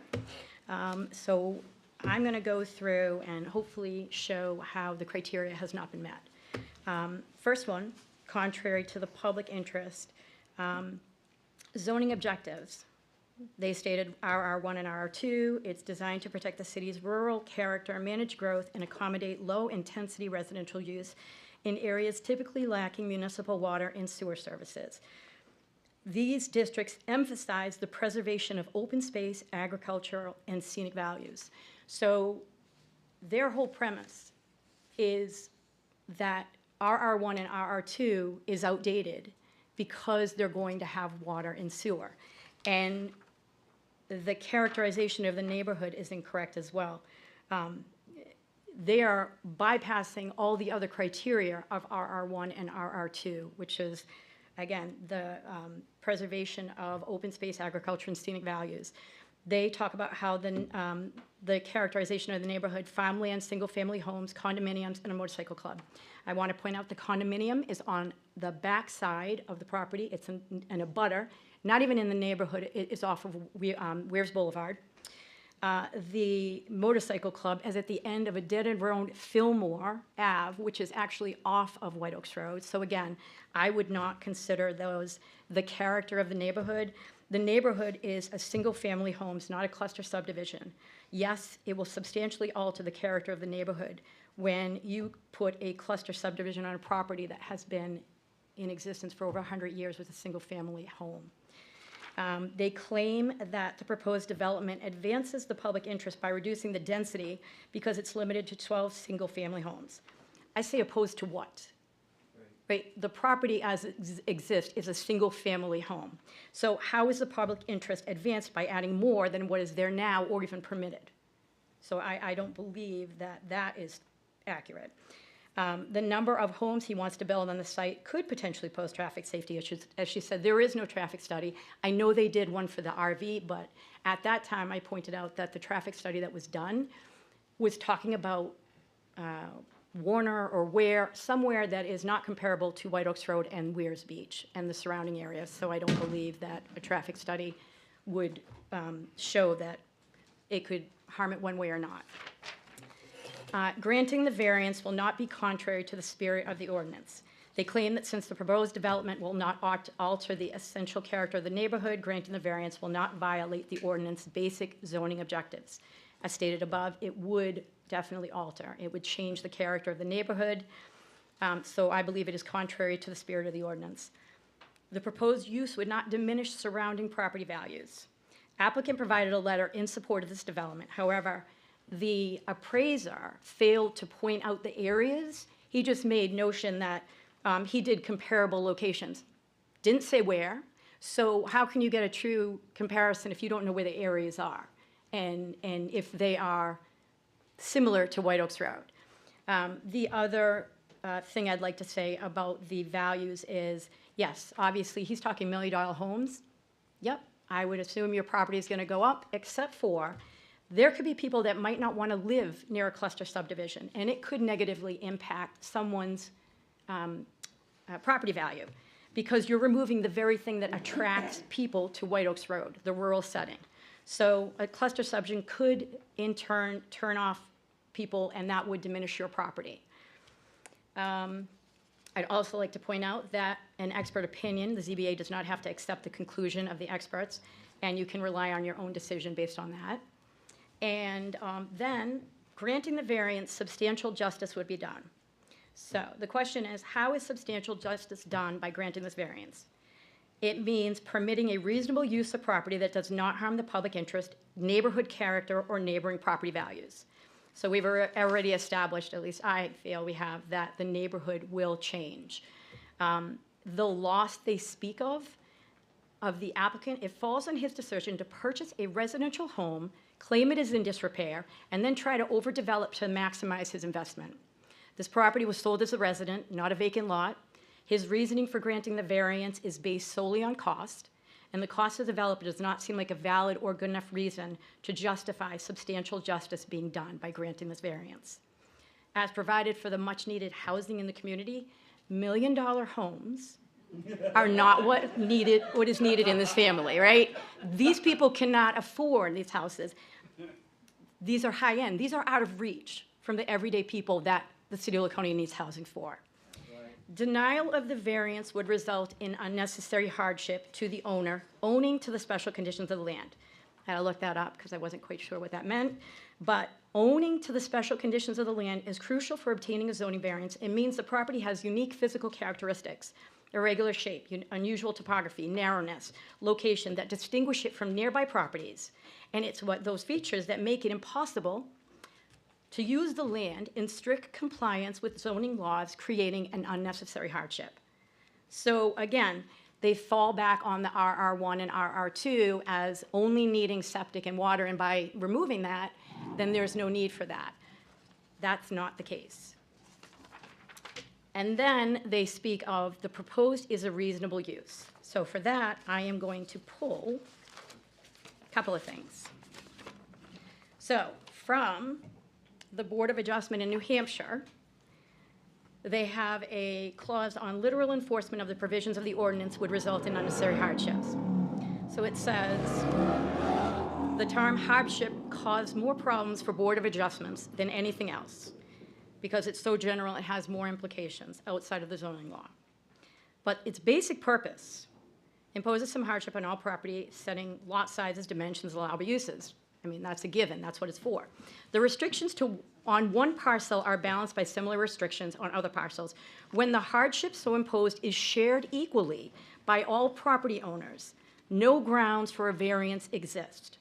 So I'm going to go through and hopefully show how the criteria has not been met. First one, contrary to the public interest, zoning objectives. They stated RR1 and RR2. It's designed to protect the city's rural character, manage growth, and accommodate low-intensity residential use in areas typically lacking municipal water and sewer services. These districts emphasize the preservation of open space, agricultural, and scenic values. So their whole premise is that RR1 and RR2 is outdated because they're going to have water and sewer. And the characterization of the neighborhood is incorrect as well. They are bypassing all the other criteria of RR1 and RR2, which is, again, the preservation of open space, agriculture, and scenic values. They talk about how the characterization of the neighborhood, farmland, single-family homes, condominiums, and a motorcycle club. I want to point out the condominium is on the back side of the property. It's in a butter, not even in the neighborhood. It is off of Weirs Boulevard. The motorcycle club is at the end of a dead-end road, Fillmore Ave, which is actually off of White Oaks Road. So again, I would not consider those the character of the neighborhood. The neighborhood is a single-family homes, not a cluster subdivision. Yes, it will substantially alter the character of the neighborhood when you put a cluster subdivision on a property that has been in existence for over 100 years with a single-family home. They claim that the proposed development advances the public interest by reducing the density because it's limited to 12 single-family homes. I say opposed to what? Right? The property as it exists is a single-family home. So how is the public interest advanced by adding more than what is there now or even permitted? So I don't believe that that is accurate. The number of homes he wants to build on the site could potentially pose traffic safety issues. As she said, there is no traffic study. I know they did one for the RV, but at that time I pointed out that the traffic study that was done was talking about Warner or Ware, somewhere that is not comparable to White Oaks Road and Weirs Beach and the surrounding areas. So I don't believe that a traffic study would show that it could harm it one way or not. Granting the variance will not be contrary to the spirit of the ordinance. They claim that since the proposed development will not alter the essential character of the neighborhood, granting the variance will not violate the ordinance's basic zoning objectives. As stated above, it would definitely alter. It would change the character of the neighborhood. So I believe it is contrary to the spirit of the ordinance. The proposed use would not diminish surrounding property values. Applicant provided a letter in support of this development. However, the appraiser failed to point out the areas. He just made notion that he did comparable locations. Didn't say where. So how can you get a true comparison if you don't know where the areas are and if they are similar to White Oaks Road? The other thing I'd like to say about the values is, yes, obviously he's talking $1 million homes. Yep, I would assume your property is going to go up, except for there could be people that might not want to live near a cluster subdivision, and it could negatively impact someone's property value because you're removing the very thing that attracts people to White Oaks Road, the rural setting. So a cluster subdivision could, in turn, turn off people, and that would diminish your property. I'd also like to point out that an expert opinion, the ZBA does not have to accept the conclusion of the experts, and you can rely on your own decision based on that. And then, granting the variance, substantial justice would be done. So the question is, how is substantial justice done by granting this variance? It means permitting a reasonable use of property that does not harm the public interest, neighborhood character, or neighboring property values. So we've already established, at least I feel we have, that the neighborhood will change. The loss they speak of the applicant, it falls on his decision to purchase a residential home, claim it is in disrepair, and then try to overdevelop to maximize his investment. This property was sold as a resident, not a vacant lot. His reasoning for granting the variance is based solely on cost. and the cost of development does not seem like a valid or good enough reason to justify substantial justice being done by granting this variance. As provided for the much-needed housing in the community, million-dollar homes are not what is needed in this family, right? These people cannot afford these houses. These are high-end. These are out of reach from the everyday people that the city of Laconia needs housing for. Denial of the variance would result in unnecessary hardship to the owner owning to the special conditions of the land. I had to look that up because I wasn't quite sure what that meant. But owning to the special conditions of the land is crucial for obtaining a zoning variance. It means the property has unique physical characteristics, irregular shape, unusual topography, narrowness, location that distinguish it from nearby properties. And it's what those features that make it impossible to use the land in strict compliance with zoning laws, creating an unnecessary hardship. So again, they fall back on the RR1 and RR2 as only needing septic and water, and by removing that, then there's no need for that. That's not the case. And then they speak of the proposed is a reasonable use. So for that, I am going to pull a couple of things. So from the Board of Adjustment in New Hampshire, they have a clause on literal enforcement of the provisions of the ordinance would result in unnecessary hardships. So it says, the term hardship caused more problems for Board of Adjustments than anything else because it's so general, it has more implications outside of the zoning law. But its basic purpose imposes some hardship on all property, setting lot sizes, dimensions, allowable uses. I mean, that's a given, that's what it's for. The restrictions on one parcel are balanced by similar restrictions on other parcels. When the hardship so imposed is shared equally by all property owners, no grounds for a variance exist.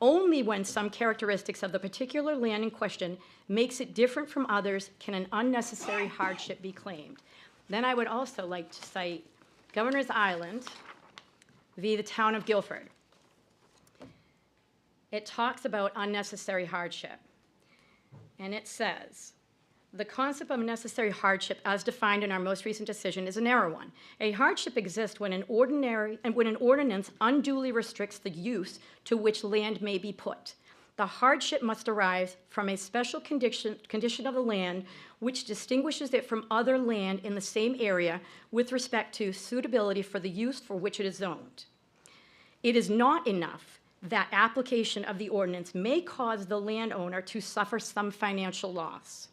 Only when some characteristics of the particular land in question makes it different from others can an unnecessary hardship be claimed. Then I would also like to cite Governor's Island v. the Town of Guilford. It talks about unnecessary hardship. And it says, the concept of necessary hardship as defined in our most recent decision is a narrow one. A hardship exists when an ordinance unduly restricts the use to which land may be put. The hardship must arise from a special condition of the land which distinguishes it from other land in the same area with respect to suitability for the use for which it is zoned. It is not enough that application of the ordinance may cause the landowner to suffer some financial loss.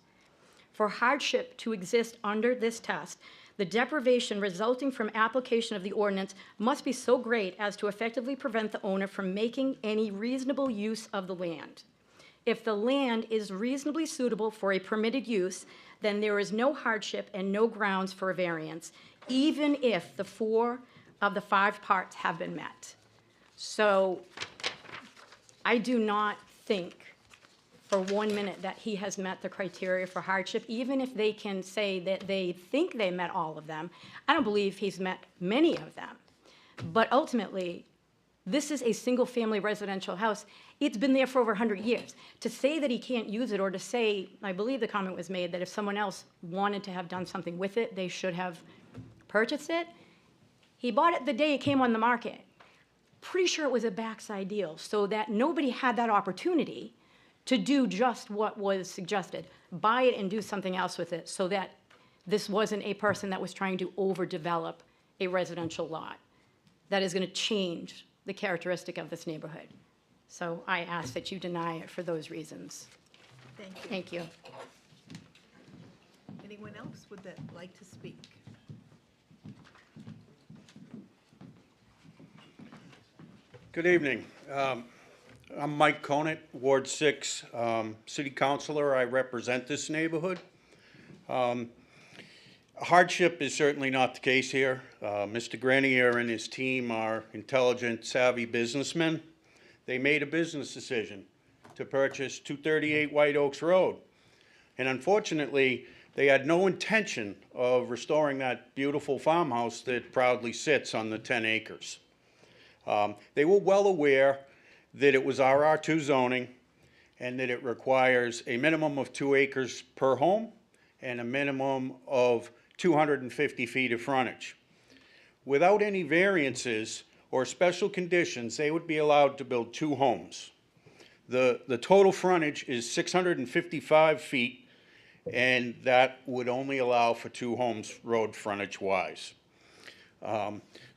For hardship to exist under this test, the deprivation resulting from application of the ordinance must be so great as to effectively prevent the owner from making any reasonable use of the land. If the land is reasonably suitable for a permitted use, then there is no hardship and no grounds for a variance, even if the 4 of the 5 parts have been met. So I do not think for 1 minute that he has met the criteria for hardship, even if they can say that they think they met all of them. I don't believe he's met many of them. But ultimately, this is a single-family residential house. It's been there for over 100 years. To say that he can't use it, or to say, I believe the comment was made that if someone else wanted to have done something with it, they should have purchased it. He bought it the day it came on the market. Pretty sure it was a backside deal, so that nobody had that opportunity to do just what was suggested. Buy it and do something else with it, so that this wasn't a person that was trying to overdevelop a residential lot that is going to change the characteristic of this neighborhood. So I ask that you deny it for those reasons. Thank you. Thank you. Anyone else would that like to speak? Good evening. I'm Mike Conant, Ward 6 City Councilor. I represent this neighborhood. Hardship is certainly not the case here. Mr. Grenier and his team are intelligent, savvy businessmen. They made a business decision to purchase 238 White Oaks Road. And unfortunately, they had no intention of restoring that beautiful farmhouse that proudly sits on the 10 acres. They were well aware that it was RR2 zoning and that it requires a minimum of 2 acres per home and a minimum of 250 feet of frontage. Without any variances or special conditions, they would be allowed to build 2 homes. The total frontage is 655 feet, and that would only allow for 2 homes road frontage-wise.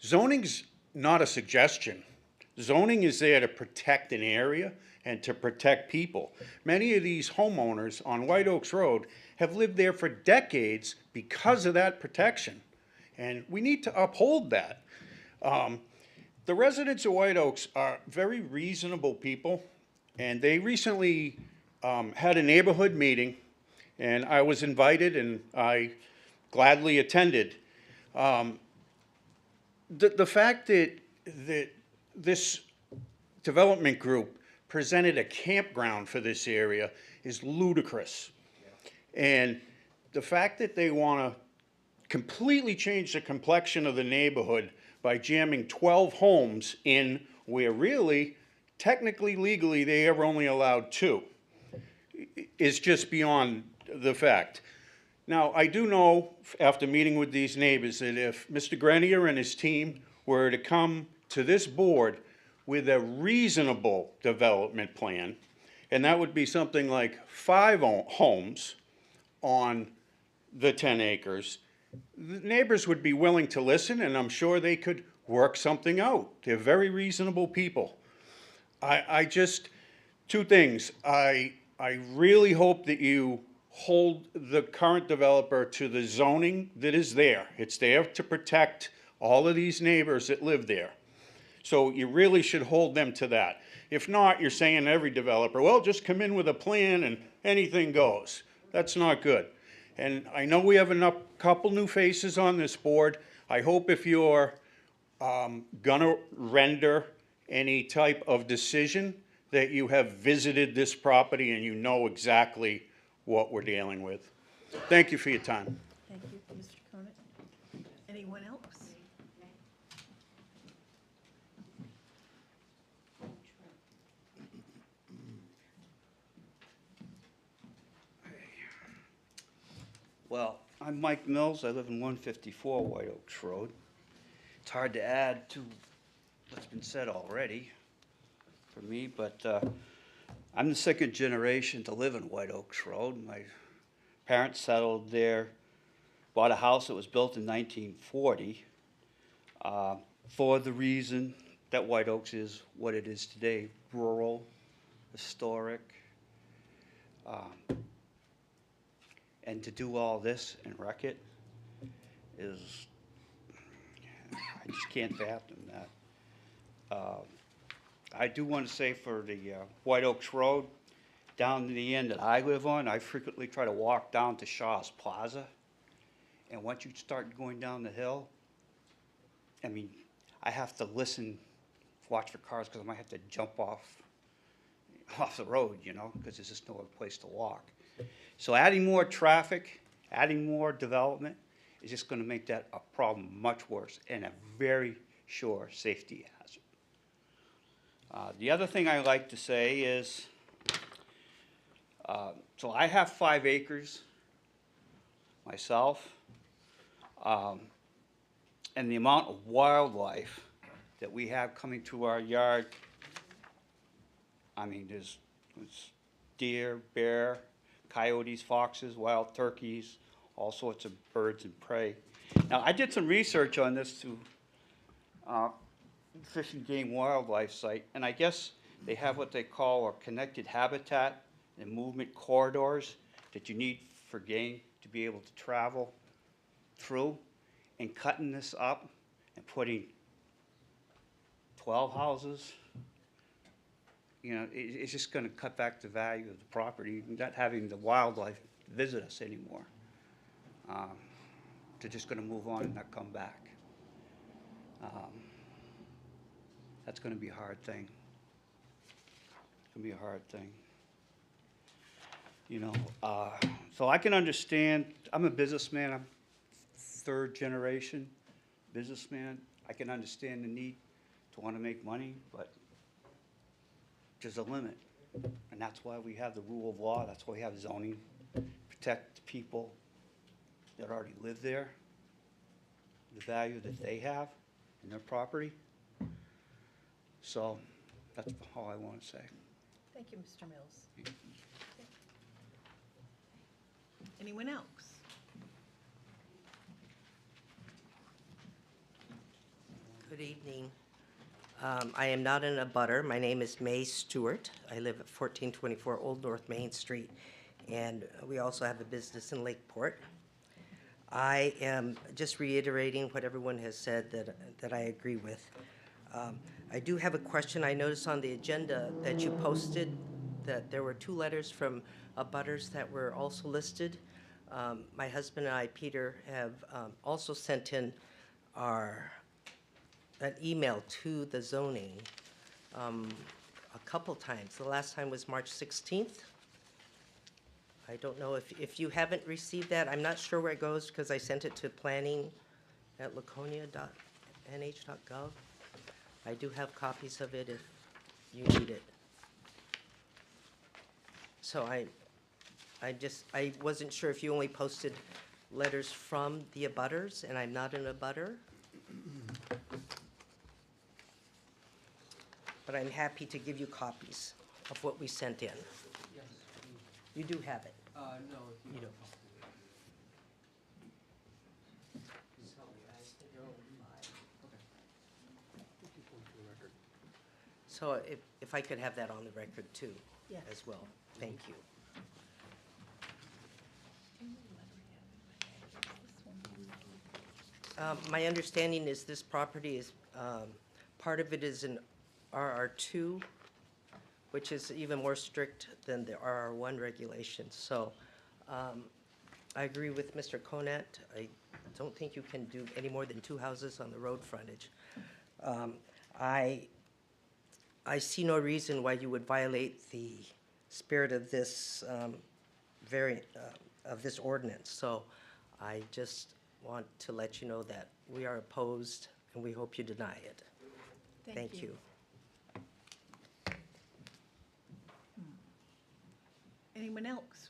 Zoning's not a suggestion. Zoning is there to protect an area and to protect people. Many of these homeowners on White Oaks Road have lived there for decades because of that protection, and we need to uphold that. The residents of White Oaks are very reasonable people, and they recently had a neighborhood meeting, and I was invited and I gladly attended. The fact that this development group presented a campground for this area is ludicrous. And the fact that they want to completely change the complexion of the neighborhood by jamming 12 homes in where really, technically, legally, they are only allowed 2 is just beyond the fact. Now, I do know, after meeting with these neighbors, that if Mr. Grenier and his team were to come to this board with a reasonable development plan, and that would be something like 5 homes on the 10 acres, the neighbors would be willing to listen, and I'm sure they could work something out. They're very reasonable people. I just, 2 things. I really hope that you hold the current developer to the zoning that is there. It's there to protect all of these neighbors that live there. So you really should hold them to that. If not, you're saying to every developer, well, just come in with a plan and anything goes. That's not good. And I know we have a couple new faces on this board. I hope if you're gonna render any type of decision that you have visited this property and you know exactly what we're dealing with. Thank you for your time. Thank you, Mr. Conant. Anyone else? Well, I'm Mike Mills. I live in 154 White Oaks Road. It's hard to add to what's been said already for me, but I'm the 2nd generation to live in White Oaks Road. My parents settled there, bought a house that was built in 1940 for the reason that White Oaks is what it is today, rural, historic. And to do all this and wreck it is, I just can't fathom that. I do want to say for the White Oaks Road, down to the end that I live on, I frequently try to walk down to Shaw's Plaza. And once you start going down the hill, I mean, I have to listen, watch for cars, because I might have to jump off the road, you know, because there's just no other place to walk. So adding more traffic, adding more development is just going to make that a problem much worse and a very sure safety hazard. The other thing I like to say is, so I have 5 acres myself, and the amount of wildlife that we have coming through our yard, I mean, there's deer, bear, coyotes, foxes, wild turkeys, all sorts of birds and prey. Now, I did some research on this through Fish and Game Wildlife site, and I guess they have what they call a connected habitat and movement corridors that you need for game to be able to travel through. And cutting this up and putting 12 houses, you know, it's just going to cut back the value of the property, not having the wildlife visit us anymore. They're just going to move on and not come back. That's going to be a hard thing. It's going to be a hard thing. You know, so I can understand, I'm a businessman, I'm 3rd generation businessman. I can understand the need to want to make money, but there's a limit. And that's why we have the rule of law, that's why we have zoning, protect the people that already live there, the value that they have in their property. So that's all I want to say. Thank you, Mr. Mills. Anyone else? Good evening. I am not in a butter. My name is May Stewart. I live at 1424 Old North Main Street, and we also have a business in Lakeport. I am just reiterating what everyone has said that I agree with. I do have a question. I noticed on the agenda that you posted that there were 2 letters from abutters that were also listed. My husband and I, Peter, have also sent in an email to the zoning a couple times. The last time was March 16th. I don't know if you haven't received that. I'm not sure where it goes because I sent it to planning@laconia.nh.gov. I do have copies of it if you need it. So I wasn't sure if you only posted letters from the abutters, and I'm not an abutter. But I'm happy to give you copies of what we sent in. Yes. You do have it. No, You don't. So if I could have that on the record too, Yes. as well. Thank you. My understanding is this property is, part of it is in RR2, which is even more strict than the RR1 regulations. So I agree with Mr. Conant. I don't think you can do any more than 2 houses on the road frontage. I see no reason why you would violate the spirit of this of this ordinance. So I just want to let you know that we are opposed and we hope you deny it. Thank you. Anyone else?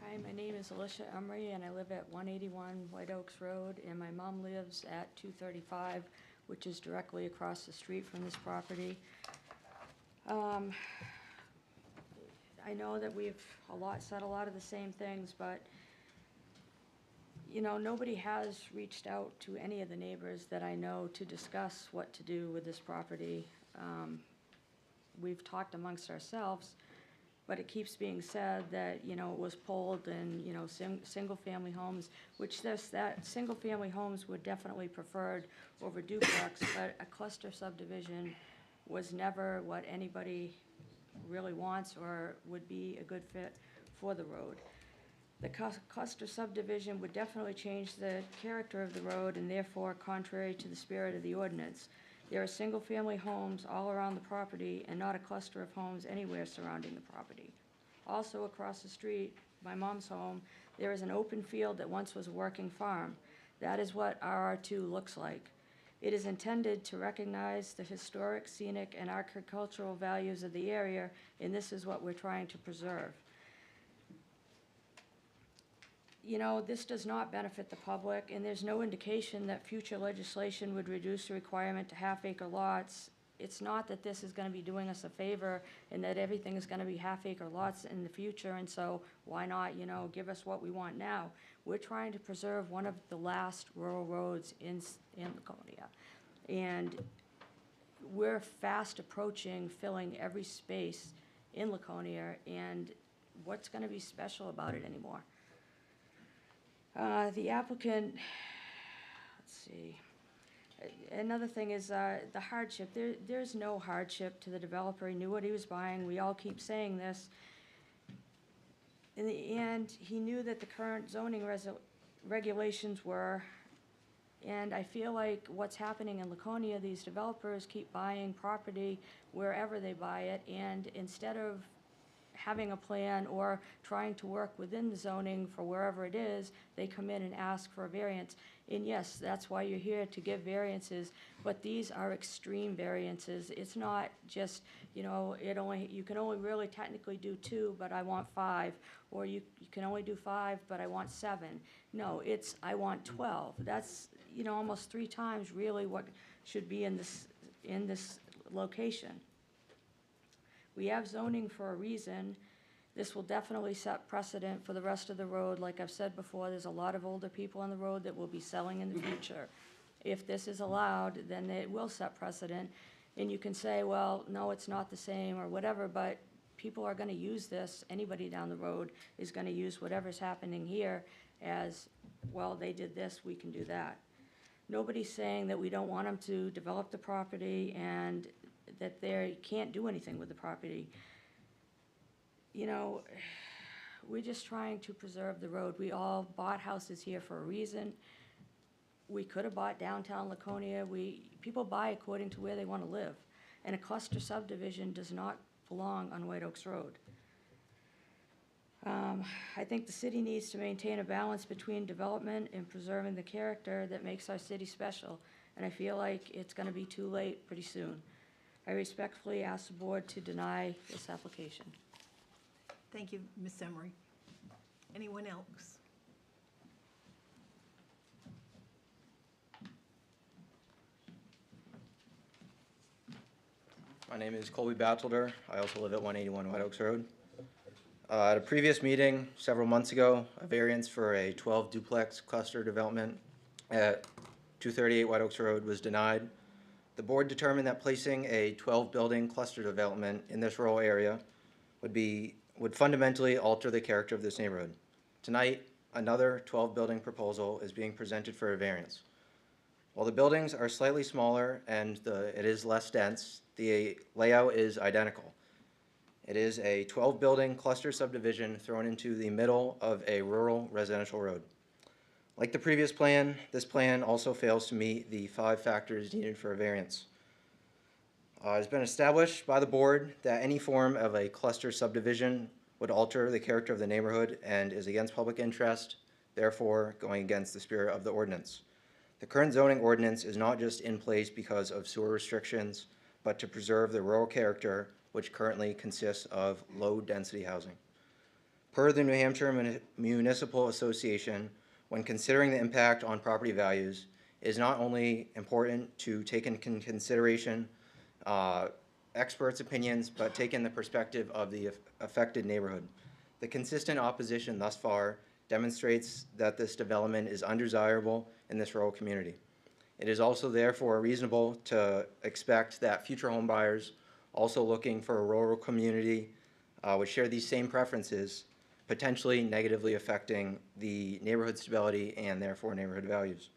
Hi, my name is Alicia Emery, and I live at 181 White Oaks Road, and my mom lives at 235, which is directly across the street from this property. I know that we've said a lot of the same things, but you know, nobody has reached out to any of the neighbors that I know to discuss what to do with this property. We've talked amongst ourselves, but it keeps being said that, you know, it was pulled and, you know, single-family homes, which that single-family homes were definitely preferred over duplex, but a cluster subdivision was never what anybody really wants or would be a good fit for the road. The cluster subdivision would definitely change the character of the road and therefore contrary to the spirit of the ordinance. There are single-family homes all around the property and not a cluster of homes anywhere surrounding the property. Also across the street, my mom's home, there is an open field that once was a working farm. That is what RR2 looks like. It is intended to recognize the historic, scenic, and agricultural values of the area, and this is what we're trying to preserve. You know, this does not benefit the public, and there's no indication that future legislation would reduce the requirement to half-acre lots. It's not that this is gonna be doing us a favor and that everything is gonna be half-acre lots in the future, and so why not, you know, give us what we want now? We're trying to preserve one of the last rural roads in Laconia. And we're fast approaching filling every space in Laconia, and what's gonna be special about it anymore? The applicant, let's see, another thing is the hardship. There's no hardship to the developer. He knew what he was buying. We all keep saying this. In the end, he knew that the current zoning regulations were, and I feel like what's happening in Laconia, these developers keep buying property wherever they buy it, and instead of having a plan or trying to work within the zoning for wherever it is, they come in and ask for a variance. And yes, that's why you're here, to give variances, but these are extreme variances. It's not just, you know, you can only really technically do 2, but I want 5, or you can only do 5, but I want 7. No, it's, I want 12. you know, almost 3 times really what should be in this location. We have zoning for a reason. This will definitely set precedent for the rest of the road. Like I've said before, there's a lot of older people on the road that will be selling in the future. If this is allowed, then it will set precedent. And you can say, well, no, it's not the same or whatever, but people are gonna use this. Anybody down the road is gonna use whatever's happening here as, well, they did this, we can do that. Nobody's saying that we don't want them to develop the property and that they can't do anything with the property. You know, we're just trying to preserve the road. We all bought houses here for a reason. We could have bought downtown Laconia. People buy according to where they want to live. And a cluster subdivision does not belong on White Oaks Road. I think the city needs to maintain a balance between development and preserving the character that makes our city special. And I feel like it's going to be too late pretty soon. I respectfully ask the board to deny this application. Thank you, Ms. Emery. Anyone else? My name is Colby Batchelder. I also live at 181 White Oaks Road. At a previous meeting several months ago, a variance for a 12 duplex cluster development at 238 White Oaks Road was denied. The board determined that placing a 12 building cluster development in this rural area would fundamentally alter the character of this neighborhood. Tonight, another 12 building proposal is being presented for a variance. While the buildings are slightly smaller and it is less dense, the layout is identical. It is a 12 building cluster subdivision thrown into the middle of a rural residential road. Like the previous plan, this plan also fails to meet the 5 factors needed for a variance. It's been established by the board that any form of a cluster subdivision would alter the character of the neighborhood and is against public interest, therefore going against the spirit of the ordinance. The current zoning ordinance is not just in place because of sewer restrictions, but to preserve the rural character, which currently consists of low-density housing. Per the New Hampshire Municipal Association, when considering the impact on property values, it is not only important to take into consideration experts' opinions, but take in the perspective of the affected neighborhood. The consistent opposition thus far demonstrates that this development is undesirable in this rural community. It is also therefore reasonable to expect that future home buyers also looking for a rural community would share these same preferences, potentially negatively affecting the neighborhood stability and therefore neighborhood values.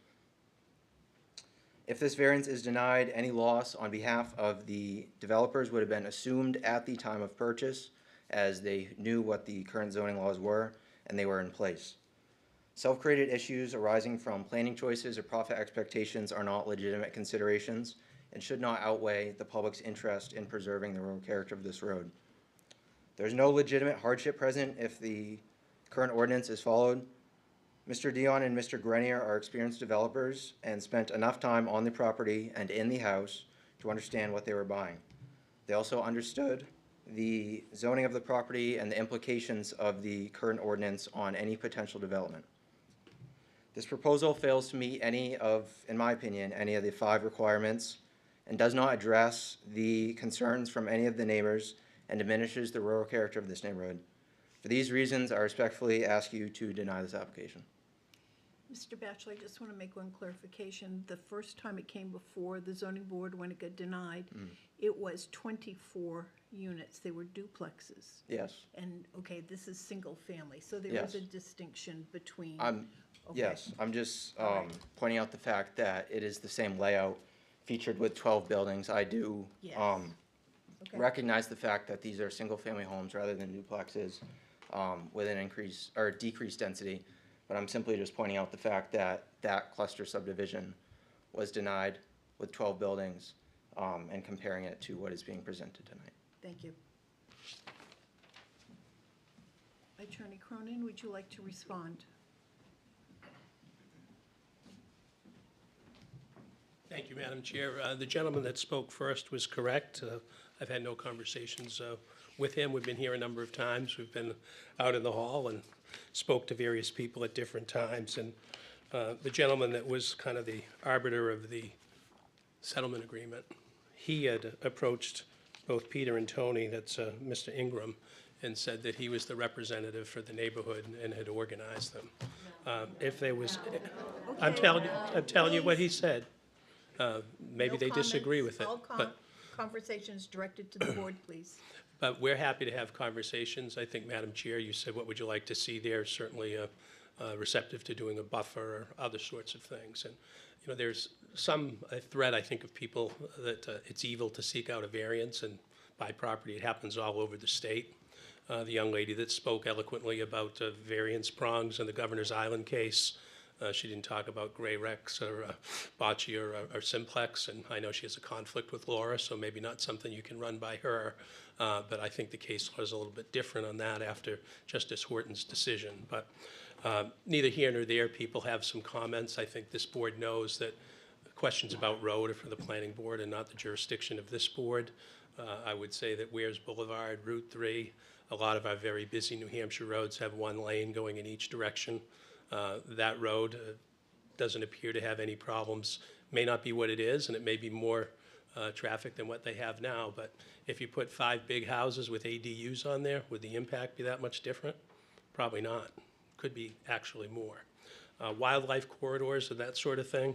If this variance is denied, any loss on behalf of the developers would have been assumed at the time of purchase, as they knew what the current zoning laws were and they were in place. Self-created issues arising from planning choices or profit expectations are not legitimate considerations and should not outweigh the public's interest in preserving the rural character of this road. There's no legitimate hardship present if the current ordinance is followed. Mr. Dion and Mr. Grenier are experienced developers and spent enough time on the property and in the house to understand what they were buying. They also understood the zoning of the property and the implications of the current ordinance on any potential development. This proposal fails to meet any of, in my opinion, any of the 5 requirements and does not address the concerns from any of the neighbors and diminishes the rural character of this neighborhood. For these reasons, I respectfully ask you to deny this application. Mr. Batchelor, I just want to make one clarification. The first time it came before the zoning board, when it got denied, it was 24 units. They were duplexes. Yes. And, okay, this is single family, so there is a distinction between. Yes, I'm just pointing out the fact that it is the same layout featured with 12 buildings. I do recognize the fact that these are single-family homes rather than duplexes with an increase or decreased density. But I'm simply just pointing out the fact that that cluster subdivision was denied with 12 buildings and comparing it to what is being presented tonight. Thank you. Attorney Cronin, would you like to respond? Thank you, Madam Chair. The gentleman that spoke first was correct. I've had no conversations with him. We've been here a number of times. We've been out in the hall and spoke to various people at different times. And the gentleman that was kind of the arbiter of the settlement agreement, he had approached both Peter and Tony, that's Mr. Ingram, and said that he was the representative for the neighborhood and had organized them. If there was, I'm telling you what he said. Maybe No they disagree comments. with it, All but, conversations directed to the board, please. but we're happy to have conversations. I think, Madam Chair, you said, what would you like to see there? Certainly receptive to doing a buffer or other sorts of things. And, you know, there's some threat, I think, of people that it's evil to seek out a variance and buy property. It happens all over the state. The young lady that spoke eloquently about variance prongs in the Governor's Island case, she didn't talk about Gray Rex or Bocce or Simplex, and I know she has a conflict with Laura, so maybe not something you can run by her. But I think the case law is a little bit different on that after Justice Horton's decision. But neither here nor there, people have some comments. I think this board knows that questions about road are for the planning board and not the jurisdiction of this board. I would say that Weirs Boulevard, Route 3, a lot of our very busy New Hampshire roads have one lane going in each direction. That road doesn't appear to have any problems. May not be what it is, and it may be more traffic than what they have now, but if you put 5 big houses with ADUs on there, would the impact be that much different? Probably not. Could be actually more. Wildlife corridors and that sort of thing,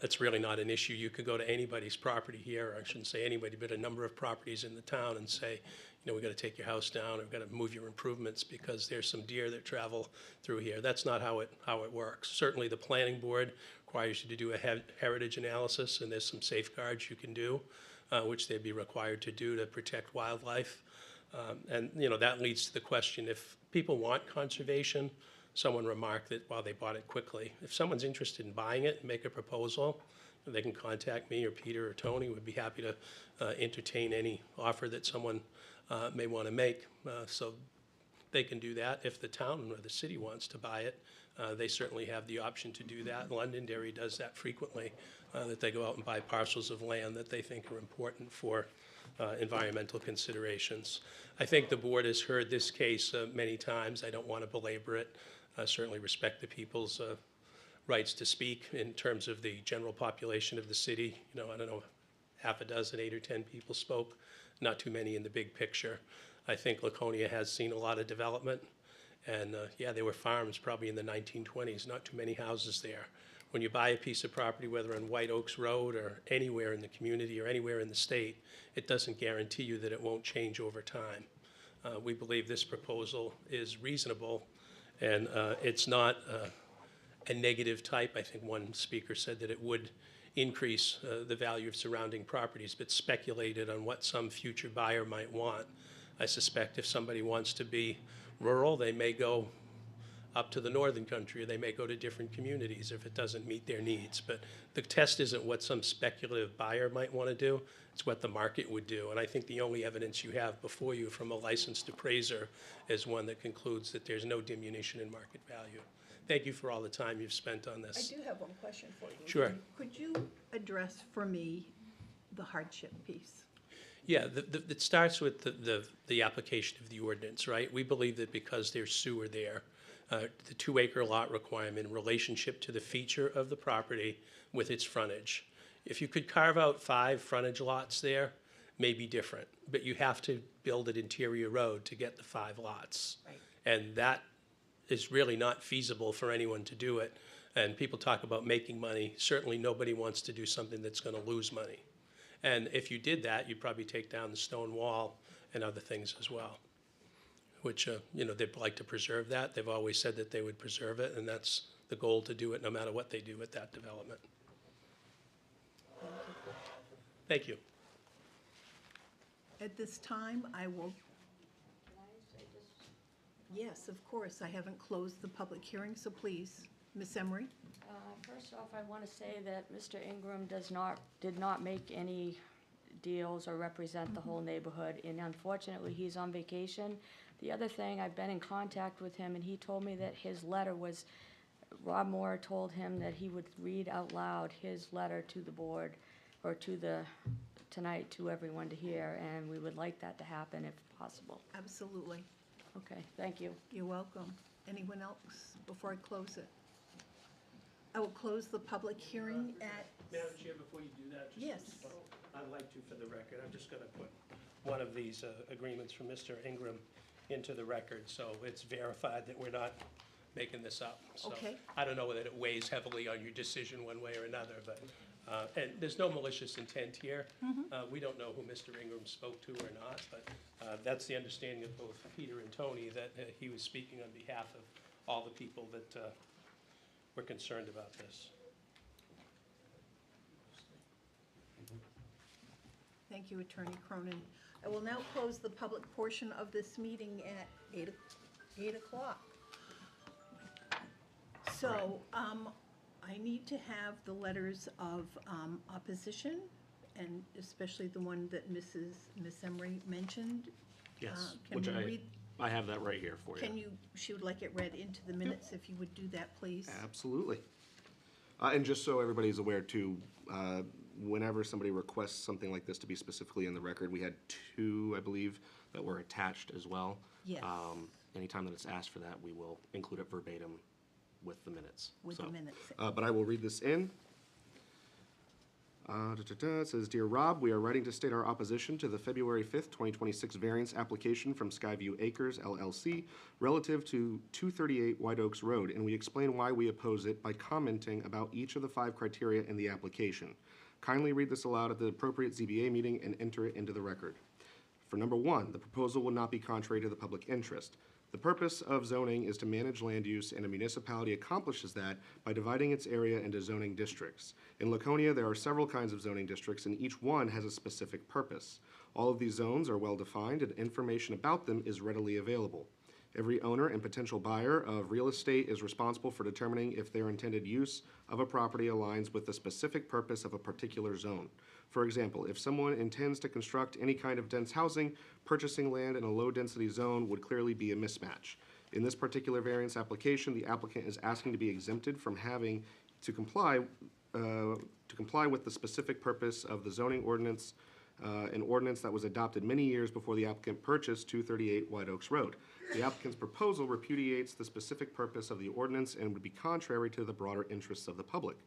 it's really not an issue. You could go to anybody's property here, or I shouldn't say anybody, but a number of properties in the town and say, you know, we got to take your house down, or we've got to move your improvements because there's some deer that travel through here. That's not how it works. Certainly the planning board requires you to do a heritage analysis, and there's some safeguards you can do, which they'd be required to do to protect wildlife. And, you know, that leads to the question, if people want conservation, someone remarked that while they bought it quickly, if someone's interested in buying it, make a proposal, they can contact me or Peter or Tony. We'd be happy to entertain any offer that someone may want to make. So they can do that. If the town or the city wants to buy it, they certainly have the option to do that. Londonderry does that frequently, that they go out and buy parcels of land that they think are important for environmental considerations. I think the board has heard this case many times. I don't want to belabor it. I certainly respect the people's rights to speak in terms of the general population of the city. You know, I don't know, half a dozen, 8 or 10 people spoke, not too many in the big picture. I think Laconia has seen a lot of development, and yeah, there were farms probably in the 1920s, not too many houses there. When you buy a piece of property, whether on White Oaks Road or anywhere in the community or anywhere in the state, it doesn't guarantee you that it won't change over time. We believe this proposal is reasonable, and it's not a negative type. I think one speaker said that it would increase the value of surrounding properties, but speculated on what some future buyer might want. I suspect if somebody wants to be rural, they may go up to the northern country, or they may go to different communities if it doesn't meet their needs. But the test isn't what some speculative buyer might want to do, it's what the market would do. And I think the only evidence you have before you from a licensed appraiser is one that concludes that there's no diminution in market value. Thank you for all the time you've spent on this. I do have one question for you. Sure. Could you address for me the hardship piece? Yeah, it starts with the application of the ordinance, right? We believe that because there's sewer there, the 2-acre lot requirement in relationship to the feature of the property with its frontage. If you could carve out 5 frontage lots there, may be different, but you have to build an interior road to get the 5 lots. Right. And that is really not feasible for anyone to do it. And people talk about making money. Certainly nobody wants to do something that's going to lose money. And if you did that, you'd probably take down the stone wall and other things as well, which, you know, they'd like to preserve that. They've always said that they would preserve it, and that's the goal, to do it no matter what they do with that development. Thank you. At this time, I will. Yes, of course. I haven't closed the public hearing, so please, Ms. Emery. First off, I want to say that Mr. Ingram did not make any deals or represent the whole neighborhood, and unfortunately, he's on vacation. The other thing, I've been in contact with him, and he told me that his letter was, Rob Moore told him that he would read out loud his letter to the board, or tonight to everyone to hear, and we would like that to happen if possible. Absolutely. Okay, thank you. You're welcome. Anyone else before I close it? I will close the public hearing at, Madam Chair, before you do that, Yes. I'd like to, for the record, I'm just going to put one of these agreements from Mr. Ingram into the record, so it's verified that we're not making this up. So Okay. I don't know that it weighs heavily on your decision one way or another, but, and there's no malicious intent here. We don't know who Mr. Ingram spoke to or not, but that's the understanding of both Peter and Tony, that he was speaking on behalf of all the people that were concerned about this. thank you, Attorney Cronin. I will now close the public portion of this meeting at 8 o'clock. So, I need to have the letters of opposition, and especially the one that Miss Emery mentioned. Yes, Can which we read? I have that right here for you. She would like it read into the minutes, if you would do that, please. Absolutely. And just so everybody's aware too, whenever somebody requests something like this to be specifically in the record, we had 2, I believe, that were attached as well. Yes. Anytime that it's asked for that, we will include it verbatim with the minutes. With the minutes. But I will read this in. It says, Dear Rob, we are writing to state our opposition to the February 5th, 2026 variance application from Skyview Acres LLC relative to 238 White Oaks Road, and we explain why we oppose it by commenting about each of the 5 criteria in the application. Kindly read this aloud at the appropriate ZBA meeting and enter it into the record. For number 1, the proposal will not be contrary to the public interest. The purpose of zoning is to manage land use, and a municipality accomplishes that by dividing its area into zoning districts. In Laconia, there are several kinds of zoning districts, and each one has a specific purpose. All of these zones are well-defined, and information about them is readily available. Every owner and potential buyer of real estate is responsible for determining if their intended use of a property aligns with the specific purpose of a particular zone. For example, if someone intends to construct any kind of dense housing, purchasing land in a low-density zone would clearly be a mismatch. In this particular variance application, the applicant is asking to be exempted from having to comply with the specific purpose of the zoning ordinance, an ordinance that was adopted many years before the applicant purchased 238 White Oaks Road. The applicant's proposal repudiates the specific purpose of the ordinance and would be contrary to the broader interests of the public.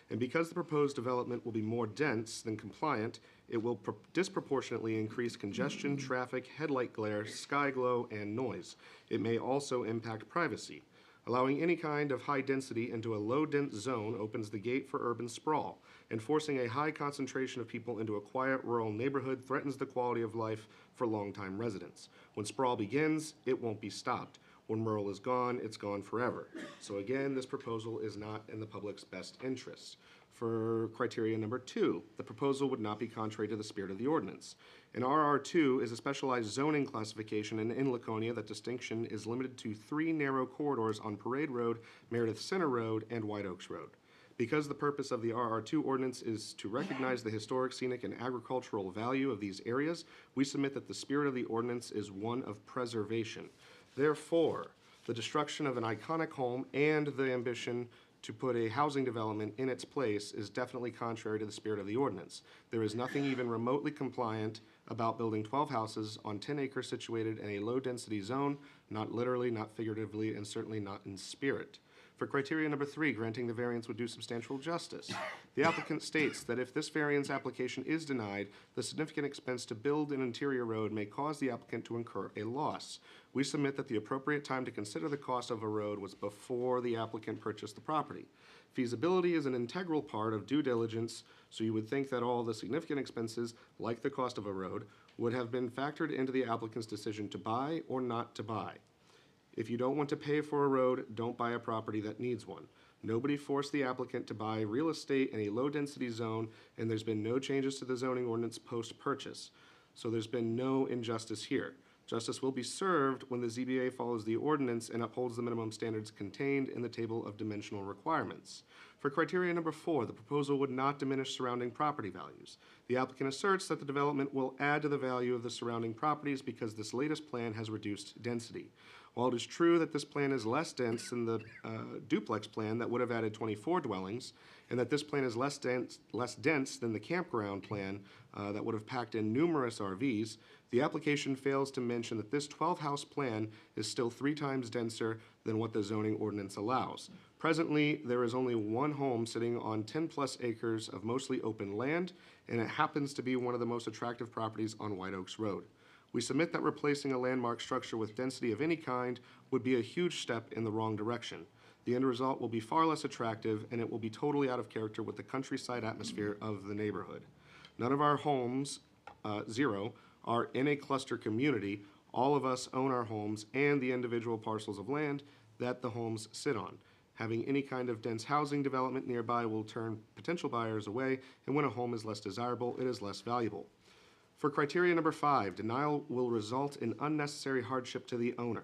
And because the proposed development will be more dense than compliant, it will disproportionately increase congestion, traffic, headlight glare, sky glow, and noise. It may also impact privacy. Allowing any kind of high density into a low-dense zone opens the gate for urban sprawl, and forcing a high concentration of people into a quiet rural neighborhood threatens the quality of life for longtime residents. When sprawl begins, it won't be stopped. When rural is gone, it's gone forever. So again, this proposal is not in the public's best interest. For criteria number 2, the proposal would not be contrary to the spirit of the ordinance. An RR2 is a specialized zoning classification, and in Laconia, that distinction is limited to 3 narrow corridors on Parade Road, Meredith Center Road, and White Oaks Road. Because the purpose of the RR2 ordinance is to recognize the historic, scenic, and agricultural value of these areas, we submit that the spirit of the ordinance is one of preservation. Therefore, the destruction of an iconic home and the ambition to put a housing development in its place is definitely contrary to the spirit of the ordinance. There is nothing even remotely compliant about building 12 houses on 10 acres situated in a low-density zone, not literally, not figuratively, and certainly not in spirit. For criteria number 3, granting the variance would do substantial justice. The applicant states that if this variance application is denied, the significant expense to build an interior road may cause the applicant to incur a loss. We submit that the appropriate time to consider the cost of a road was before the applicant purchased the property. Feasibility is an integral part of due diligence, so you would think that all the significant expenses, like the cost of a road, would have been factored into the applicant's decision to buy or not to buy. If you don't want to pay for a road, don't buy a property that needs one. Nobody forced the applicant to buy real estate in a low-density zone, and there's been no changes to the zoning ordinance post-purchase. So there's been no injustice here. Justice will be served when the ZBA follows the ordinance and upholds the minimum standards contained in the table of dimensional requirements. For criteria number 4, the proposal would not diminish surrounding property values. The applicant asserts that the development will add to the value of the surrounding properties because this latest plan has reduced density. While it is true that this plan is less dense than the duplex plan that would have added 24 dwellings, and that this plan is less dense than the campground plan that would have packed in numerous RVs, the application fails to mention that this 12-house plan is still 3 times denser than what the zoning ordinance allows. Presently, there is only one home sitting on 10-plus acres of mostly open land, and it happens to be one of the most attractive properties on White Oaks Road. We submit that replacing a landmark structure with density of any kind would be a huge step in the wrong direction. The end result will be far less attractive, and it will be totally out of character with the countryside atmosphere of the neighborhood. None of our homes, zero, are in a cluster community. All of us own our homes and the individual parcels of land that the homes sit on. Having any kind of dense housing development nearby will turn potential buyers away, and when a home is less desirable, it is less valuable. For criteria number 5, denial will result in unnecessary hardship to the owner.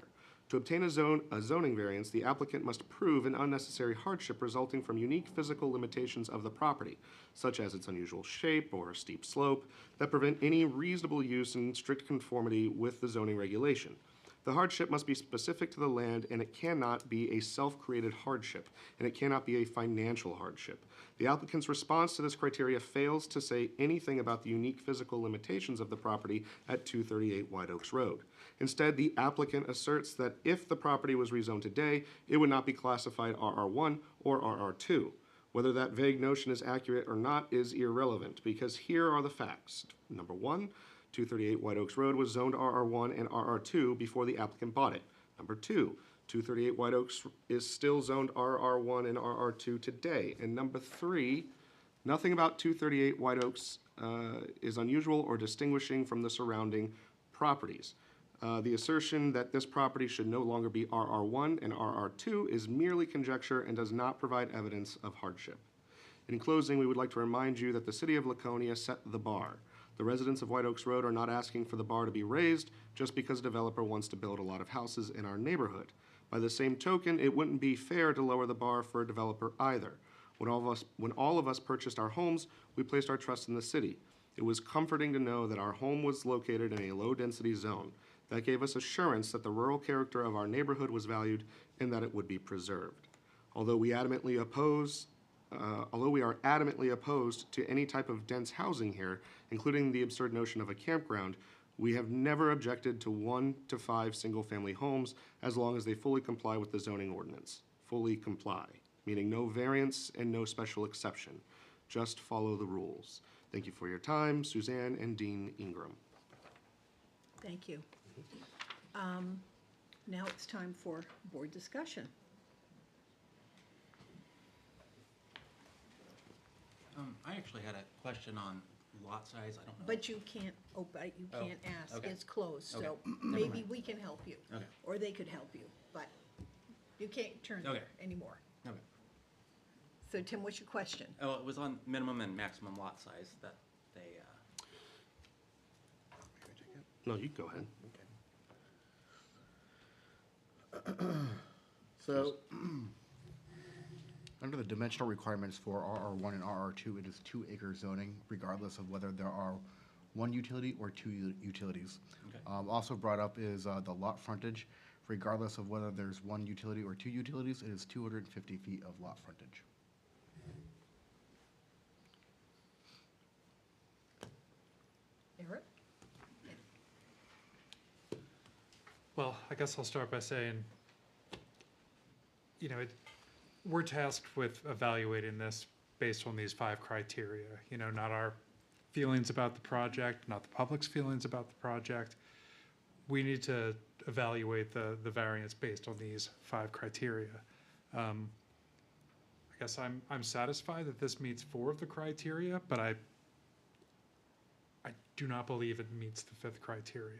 To obtain a zoning variance, the applicant must prove an unnecessary hardship resulting from unique physical limitations of the property, such as its unusual shape or steep slope, that prevent any reasonable use in strict conformity with the zoning regulation. The hardship must be specific to the land, and it cannot be a self-created hardship, and it cannot be a financial hardship. The applicant's response to this criteria fails to say anything about the unique physical limitations of the property at 238 White Oaks Road. Instead, the applicant asserts that if the property was rezoned today, it would not be classified RR1 or RR2. Whether that vague notion is accurate or not is irrelevant, because here are the facts. Number 1, 238 White Oaks Road was zoned RR1 and RR2 before the applicant bought it. Number 2, 238 White Oaks is still zoned RR1 and RR2 today. And number 3, nothing about 238 White Oaks is unusual or distinguishing from the surrounding properties. The assertion that this property should no longer be RR1 and RR2 is merely conjecture and does not provide evidence of hardship. In closing, we would like to remind you that the City of Laconia set the bar. The residents of White Oaks Road are not asking for the bar to be raised just because a developer wants to build a lot of houses in our neighborhood. By the same token, it wouldn't be fair to lower the bar for a developer either. When all of us purchased our homes, we placed our trust in the city. It was comforting to know that our home was located in a low-density zone. That gave us assurance that the rural character of our neighborhood was valued and that it would be preserved. Although we are adamantly opposed to any type of dense housing here, including the absurd notion of a campground, we have never objected to 1 to 5 single-family homes as long as they fully comply with the zoning ordinance. Fully comply, meaning no variance and no special exception. Just follow the rules. Thank you for your time, Suzanne and Dean Ingram. Thank you. Now it's time for board discussion. I actually had a question on lot size. I don't know. But you can't ask. Okay. It's closed, Okay. so Never maybe mind. we can help you. Okay. Or they could help you, but you can't turn Okay. there anymore. Okay. So Tim, what's your question? Oh, it was on minimum and maximum lot size that they, No, you go ahead. So, under the dimensional requirements for RR1 and RR2, it is 2-acre zoning, regardless of whether there are 1 utility or 2 utilities. Okay. Also brought up is the lot frontage. Regardless of whether there's 1 utility or 2 utilities, it is 250 feet of lot frontage. Eric? Well, I guess I'll start by saying, we're tasked with evaluating this based on these 5 criteria, not our feelings about the project, not the public's feelings about the project. We need to evaluate the variance based on these 5 criteria. I guess I'm satisfied that this meets 4 of the criteria, but I do not believe it meets the 5th criteria.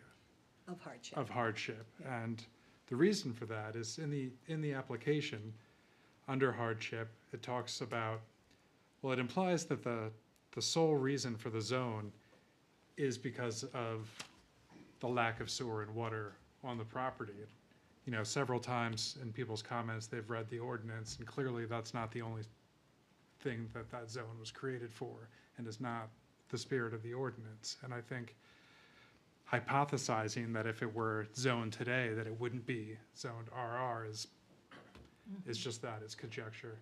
Of hardship. And the reason for that is in the application, under hardship, it talks about, well, it implies that the sole reason for the zone is because of the lack of sewer and water on the property. Several times in people's comments, they've read the ordinance, and clearly that's not the only thing that zone was created for, and is not the spirit of the ordinance. And I think hypothesizing that if it were zoned today, that it wouldn't be zoned RR is just that, it's conjecture.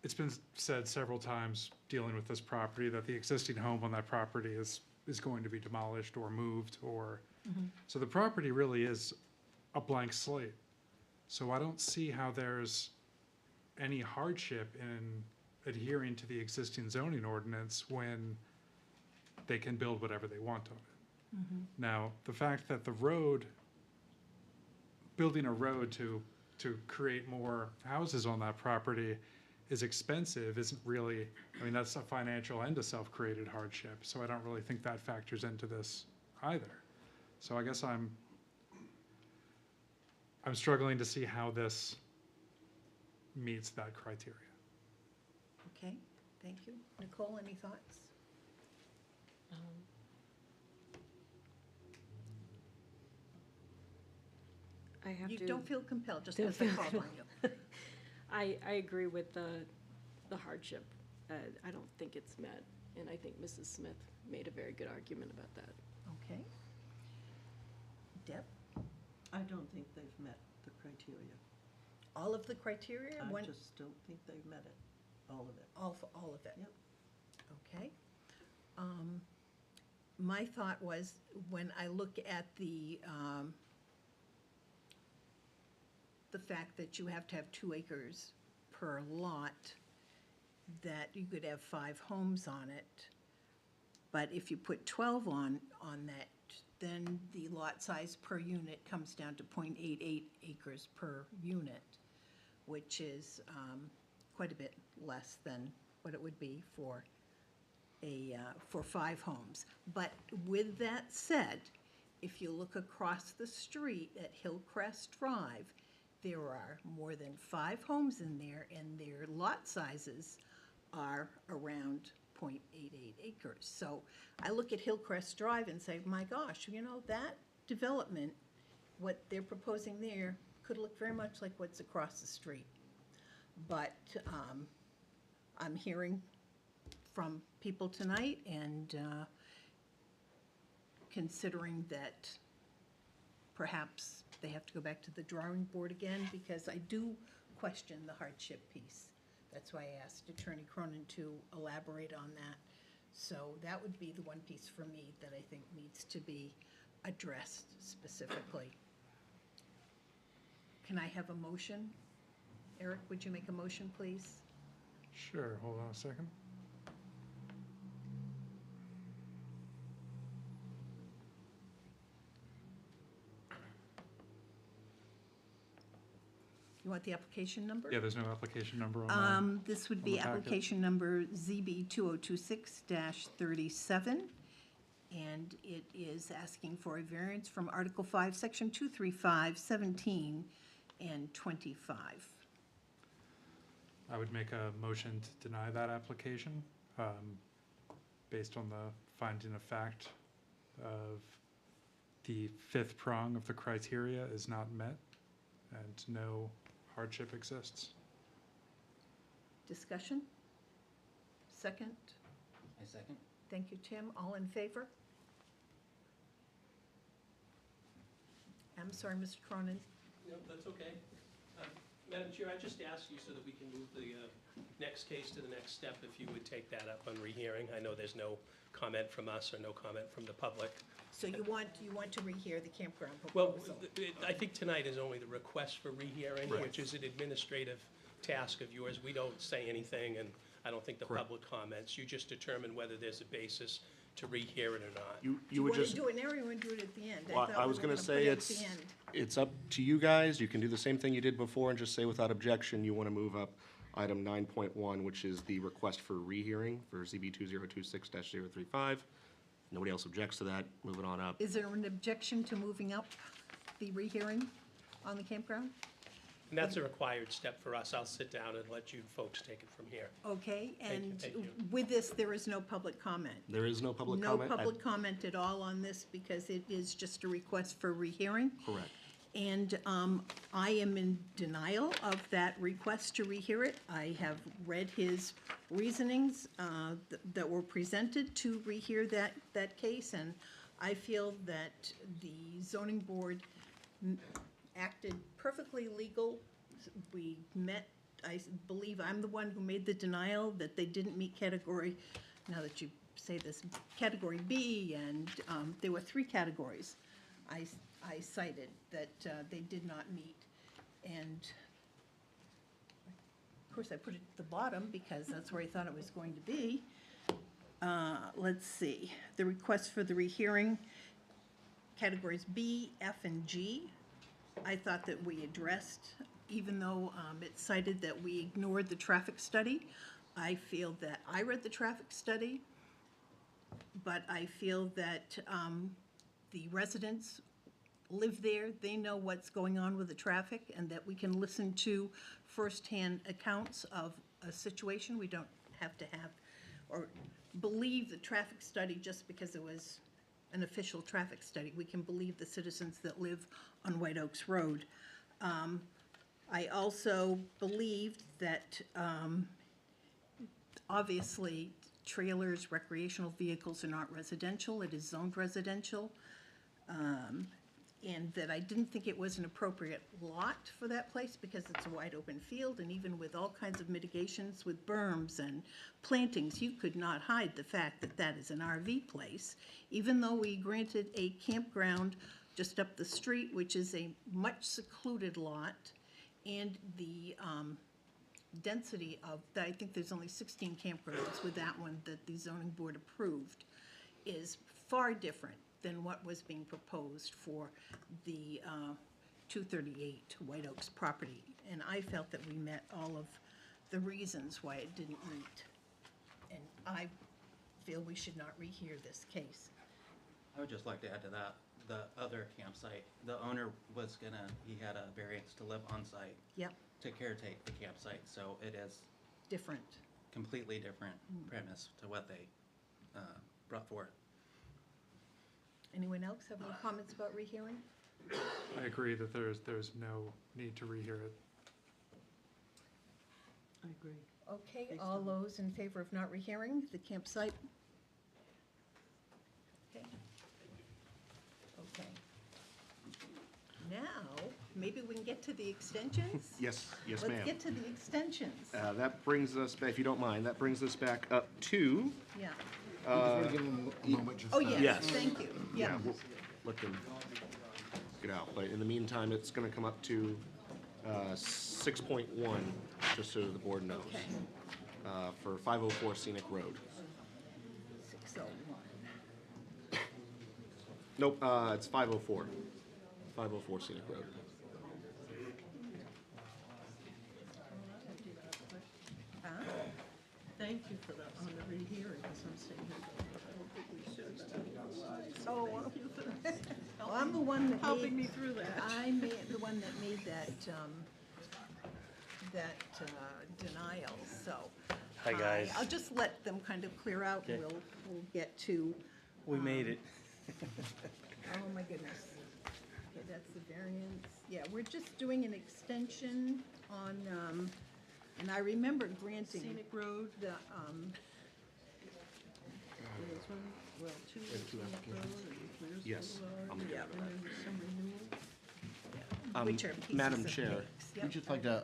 It's been said several times dealing with this property that the existing home on that property is going to be demolished or moved, or so the property really is a blank slate. So I don't see how there's any hardship in adhering to the existing zoning ordinance when they can build whatever they want on it. Now, the fact that the road, building a road to create more houses on that property is expensive isn't really, I mean, that's a financial and a self-created hardship, so I don't really think that factors into this either. So I guess I'm struggling to see how this meets that criteria. Okay, thank you. Nicole, any thoughts? I have You to. don't feel compelled, just Don't because I feel called on you. I agree with the hardship. I don't think it's met, and I think Mrs. Smith made a very good argument about that. Okay. Deb, I don't think they've met the criteria. all of the criteria? I One- just don't think they've met it, all of it. All of it? Yep. Okay. My thought was, when I look at the fact that you have to have 2 acres per lot, that you could have 5 homes on it. But if you put 12 on that, then the lot size per unit comes down to 0.88 acres per unit, which is quite a bit less than what it would be for for 5 homes. But with that said, if you look across the street at Hillcrest Drive, there are more than 5 homes in there, and their lot sizes are around 0.88 acres. So I look at Hillcrest Drive and say, my gosh, you know, that development, what they're proposing there could look very much like what's across the street. But I'm hearing from people tonight, and considering that perhaps they have to go back to the drawing board again, because I do question the hardship piece. That's why I asked Attorney Cronin to elaborate on that. So that would be the one piece for me that I think needs to be addressed specifically. Can I have a motion? Eric, would you make a motion, please? Sure, hold on a second. You want the application number? Yeah, there's no application number on This would on be the packet. application number ZB 2026-37, and it is asking for a variance from Article 5, Section 235, 17, and 25. I would make a motion to deny that application, based on the finding of fact of the 5th prong of the criteria is not met, and no hardship exists. Discussion? Second? I second. Thank you, Tim. All in favor? I'm sorry, Mr. Cronin. No, that's okay. Madam Chair, I just asked you so that we can move the next case to the next step, if you would take that up on rehearing. I know there's no comment from us or no comment from the public. So you want to rehear the campground Well, proposal? I think tonight is only the request for rehearing, Right. which is an administrative task of yours. We don't say anything, and I don't think the Correct. public comments. You just determine whether there's a basis to rehear it or not. You Do you would want just, to do it now, or you want to do it at the end? well, thought I we was were gonna put say it at the it's, end. it's up to you guys. You can do the same thing you did before and just say without objection, you want to move up item 9.1, which is the request for rehearing for ZB 2026-035. Nobody else objects to that. Move it on up. Is there an objection to moving up the rehearing on the campground? And that's a required step for us. I'll sit down and let you folks take it from here. Okay, Thank you, and thank you. with this, there is no public comment? There is no public comment? No public comment at all on this, because it is just a request for rehearing? Correct. And I am in denial of that request to rehear it. I have read his reasonings that were presented to rehear that case, and I feel that the zoning board acted perfectly legal. We met, I believe I'm the one who made the denial that they didn't meet category, now that you say this, category B, and there were 3 categories I cited that they did not meet. And of course, I put it at the bottom because that's where I thought it was going to be. Let's see, the request for the rehearing, categories B, F, and G. I thought that we addressed, even though it cited that we ignored the traffic study. I feel that I read the traffic study, but I feel that the residents live there, they know what's going on with the traffic, and that we can listen to firsthand accounts of a situation. We don't have to have, or believe the traffic study just because it was an official traffic study. We can believe the citizens that live on White Oaks Road. I also believed that, obviously, trailers, recreational vehicles are not residential. It is zoned residential. And that I didn't think it was an appropriate lot for that place because it's a wide open field, and even with all kinds of mitigations with berms and plantings, you could not hide the fact that that is an RV place, even though we granted a campground just up the street, which is a much secluded lot, and the density of, I think there's only 16 campgrounds with that one that the zoning board approved, is far different than what was being proposed for the 238 White Oaks property. And I felt that we met all of the reasons why it didn't meet. And I feel we should not rehear this case. I would just like to add to that, the other campsite, the owner was he had a variance to live on site. Yep. To caretake the campsite, so it is Different. completely different premise to what they brought forth. Anyone else have any comments about rehearing? I agree that there's no need to rehear it. I agree. Okay, all those in favor of not rehearing the campsite? Okay. Okay. Now, maybe we can get to the extensions? Yes, yes, ma'am. Let's get to the extensions. That brings us, if you don't mind, that brings us back up to. Yeah. Give them a moment just Oh, to- yes, thank you. Yeah. We'll let them get out. But in the meantime, it's going to come up to 6.1, just so the board knows, Okay. for 504 Scenic Road. 601. Nope, it's 504. 504 Scenic Road. Thank you for that on the rehearing, because I'm sitting here going, I don't think we should, but Oh, well, I'm the one that helping made- me through that. I'm the one that made that, denial, so. Hi, guys. I'll just let them kind of clear out, and Okay. we'll get to, We made it. oh my goodness. Okay, that's the variance. Yeah, we're just doing an extension on, and I remember granting. Scenic Road. The, There's one, well, two have two Scenic Road and Clears Yes, Boulevard, I'll make and it then there's some renewal. which are pieces Madam of Chair. cakes. Yep. We'd just like to,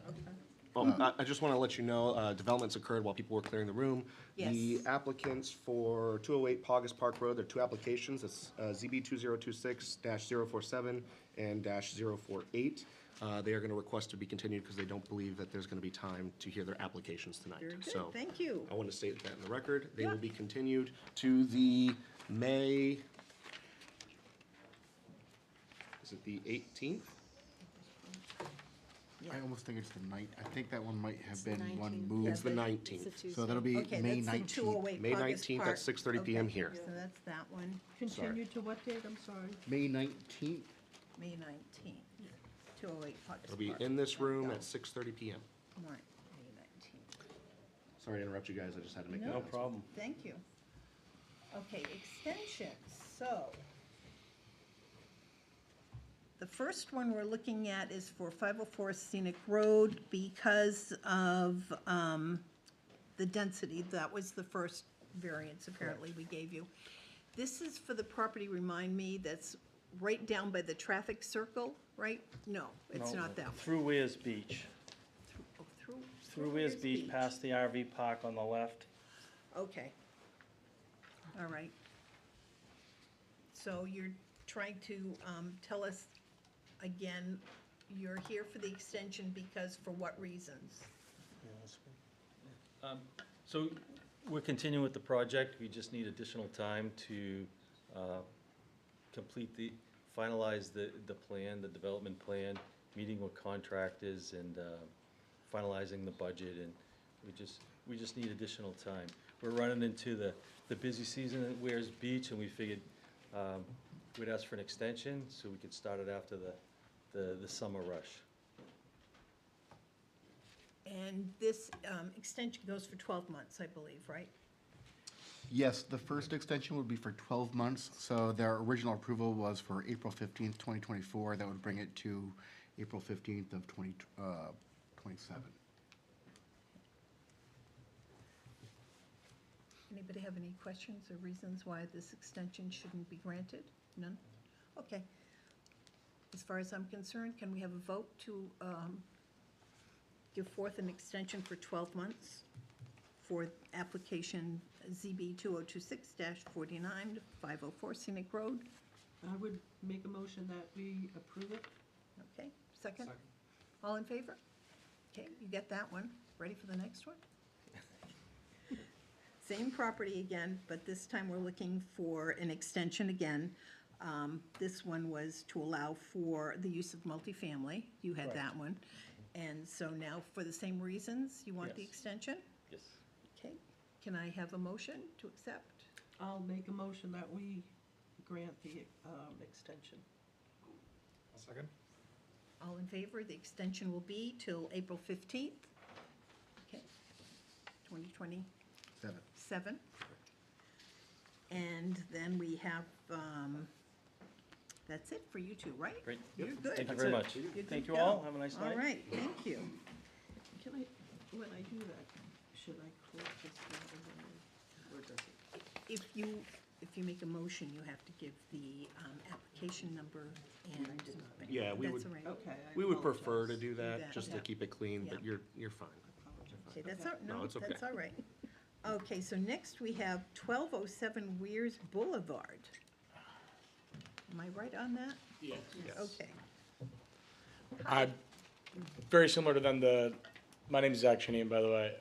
I just want to let you know, developments occurred while people were clearing the room. The Yes. applicants for 208 Paugus Park Road, there are two applications. It's ZB 2026-047 and -048. They are going to request to be continued because they don't believe that there's going to be time to hear their applications tonight. Very good, So thank you. I want to state that in the record. They will Yeah. be continued to the May, is it the 18th? I almost think it's the night, I think that one might have It's the been one 19th. moved. It's the Yeah, 19th. So that'll be Okay, May that's the 19th. 208 May Paugus 19th at Park. 6:30 p.m. Okay, here. So that's that one, Continue to what date, I'm sorry? May 19th. May 19th, 208 Paugus It'll be Park. in this room at 6:30 p.m. Right, May 19th. Sorry to interrupt you guys, I just had to make that No. No announcement. problem. Thank you. Okay, extensions, so. The first one we're looking at is for 504 Scenic Road because of the density. That was the first variance apparently we gave you. This is for the property, remind me, that's right down by the traffic circle, right? No, it's No, not that one. Through Weir's Beach. Oh, Through. Through Weir's Beach, past the RV park on the left. Okay. All right. So you're trying to tell us again you're here for the extension because, for what reasons? So we're continuing with the project. We just need additional time to finalize the plan, the development plan, meeting with contractors and finalizing the budget, and we just need additional time. We're running into the busy season at Wares Beach, and we figured we'd ask for an extension so we could start it after the summer rush. And this extension goes for 12 months, I believe, right? Yes, the first extension would be for 12 months. So their original approval was for April 15th, 2024. That would bring it to April 15th of 2027. Anybody have any questions or reasons why this extension shouldn't be granted? None? Okay. As far as I'm concerned, can we have a vote to give forth an extension for 12 months for application ZB 2026-49, 504 Scenic Road? I would make a motion that we approve it. Okay, second? All in favor? Okay, you get that one. Ready for the next one? Same property again, but this time we're looking for an extension again. This one was to allow for the use of multifamily. You had that one. And so now, for the same reasons, you want the Yes. extension? Yes. Okay, can I have a motion to accept? I'll make a motion that we grant the extension. Second. All in favor? The extension will be till April 15th. Okay, 2027. And then we have, that's it for you two, right? Great. You're good. Thank you very much. You're good Thank to you go. all. Have a nice night. All right, thank you. Can I, when I do that, should I quote this one, or does it? If you make a motion, you have to give the application number and. Yeah, we That's would, all right. Okay, I we would prefer to apologize. do that, that, just to yeah. keep it clean, but Yeah. you're fine. Okay, that's all, No, no, it's okay. that's all right. Okay, so next we have 1207 Weirs Boulevard. Am I right on that? Yes. Okay. Very similar to them, my name is Zach Chinian, by the way.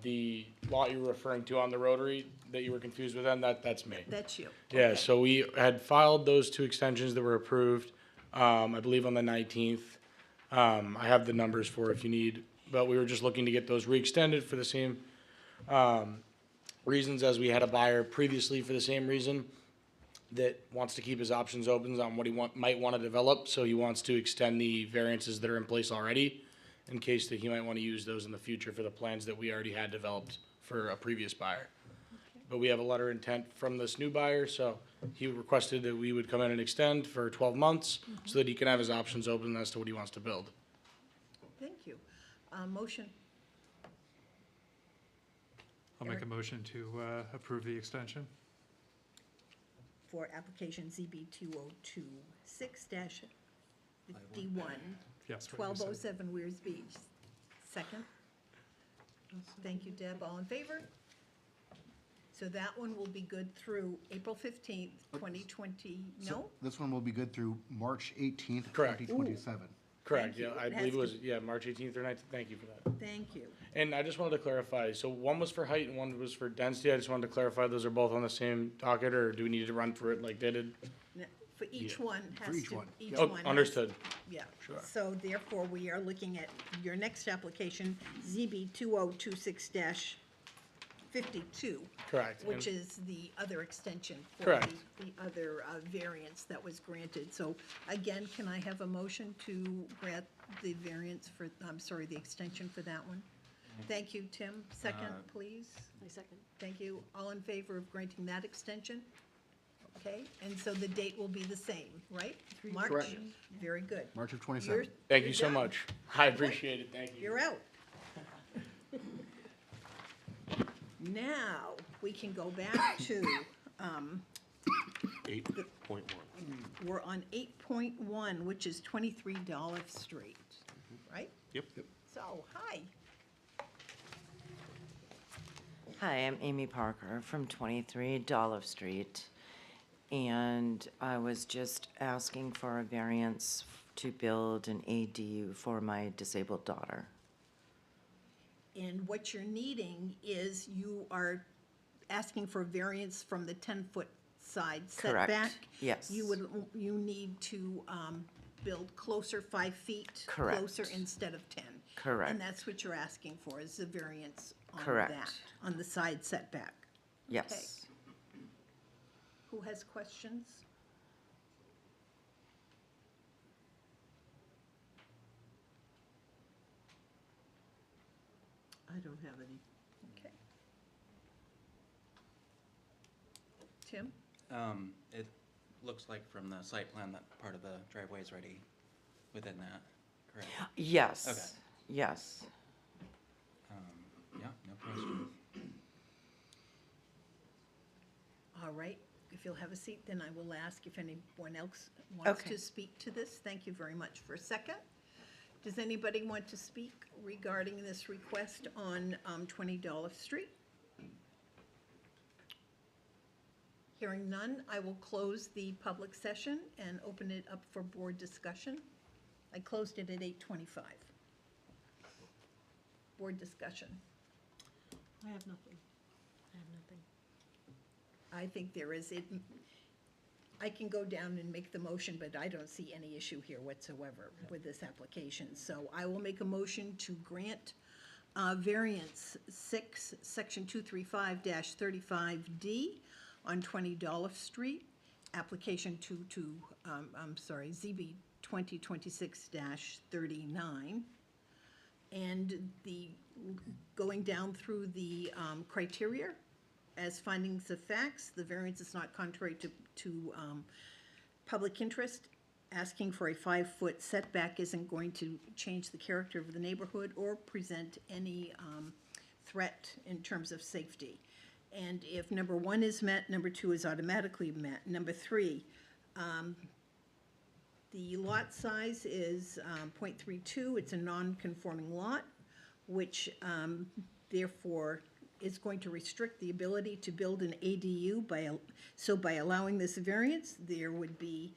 The lot you were referring to on the Rotary that you were confused with, then that's me. That's you. Yeah, Okay. so we had filed those two extensions that were approved, I believe on the 19th. I have the numbers for if you need, but we were just looking to get those re-extended for the same reasons as we had a buyer previously for the same reason that wants to keep his options open on what he might want to develop. So he wants to extend the variances that are in place already in case that he might want to use those in the future for the plans that we already had developed for a previous buyer. But we have a letter of intent from this new buyer, so he requested that we would come in and extend for 12 months so that he can have his options open as to what he wants to build. Thank you. Motion, I'll make a motion to approve the extension. for application ZB 2026-51, Yes. what you said. 1207 Weirs Beach. Second? Thank you, Deb. All in favor? So that one will be good through April 15th, 2020, So no? this one will be good through March 18th, Correct. 2027. Correct, Thank you. yeah, I It believe it has was, yeah, March 18th or 19th, thank you for that. Thank you. And I just wanted to clarify, so one was for height and one was for density, I just wanted to clarify, those are both on the same docket, or do we need to run through it like they did? Now, for each Yeah. one For has each to, one. each Oh, one has- understood. Yeah. Sure. So therefore, we are looking at your next application, ZB 2026-52. Correct. Which And- is the other extension for Correct. the other variance that was granted. So again, can I have a motion to grant the variance for, I'm sorry, the extension for that one? Thank you, Tim. Second, please. I second. Thank you. All in favor of granting that extension? Okay, and so the date will be the same, right? March? Correct. Very good. March of You're- 27. Thank you're you so done. much. I appreciate it, thank you. You're out. Now, we can go back to, 8.1. we're on 8.1, which is 23 Dolph Street, right? Yep. So, hi. Hi, I'm Amy Parker from 23 Dolph Street, and I was just asking for a variance to build an ADU for my disabled daughter. And what you're needing is you are asking for a variance from the 10-foot side Correct. setback. Yes. You need to build closer 5 feet. Correct. Closer instead of 10. Correct. And that's what you're asking for, is the variance on Correct. that, on the side setback. Yes. Okay. Who has questions? I don't have any. Okay. Tim? It looks like from the site plan that part of the driveway is already within that, correct? Yes. Okay. Yes. Yeah, no question. All right, if you'll have a seat, then I will ask if anyone else wants Okay. to speak to this. Thank you very much for a second. Does anybody want to speak regarding this request on 20 Dolph Street? Hearing none, I will close the public session and open it up for board discussion. I closed it at 8:25. Board discussion. I have nothing. I have nothing. I think there is, I can go down and make the motion, but I don't see any issue here whatsoever with this application. So I will make a motion to grant variance 6, section 235-35D on 20 Dolph Street, application ZB 2026-39. And going down through the criteria, as findings of facts, the variance is not contrary to public interest. Asking for a 5-foot setback isn't going to change the character of the neighborhood or present any threat in terms of safety. And if number 1 is met, number 2 is automatically met. Number 3, the lot size is .32. It's a non-conforming lot, which therefore is going to restrict the ability to build an ADU so by allowing this variance, there would be,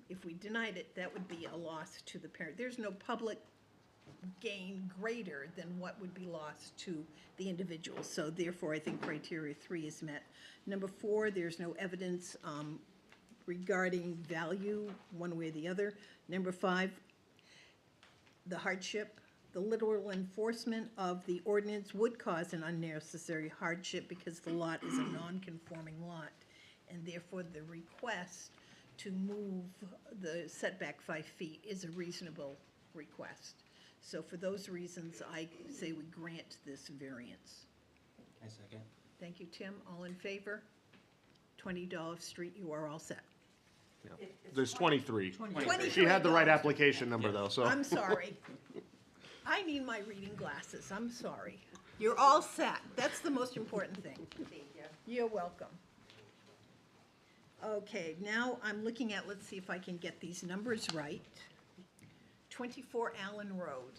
if we denied it, that would be a loss to the parent. There's no public gain greater than what would be lost to the individual. So therefore, I think criteria 3 is met. Number 4, there's no evidence regarding value one way or the other. Number 5, the hardship. The literal enforcement of the ordinance would cause an unnecessary hardship because the lot is a non-conforming lot, and therefore the request to move the setback 5 feet is a reasonable request. So for those reasons, I say we grant this variance. I second. Thank you, Tim. All in favor? 20 Dolph Street, you are all set. There's 23. 23. She had the right application number, though, so. I'm sorry. I need my reading glasses, I'm sorry. You're all set, that's the most important thing. Thank you. You're welcome. Okay, now I'm looking at, let's see if I can get these numbers right. 24 Allen Road.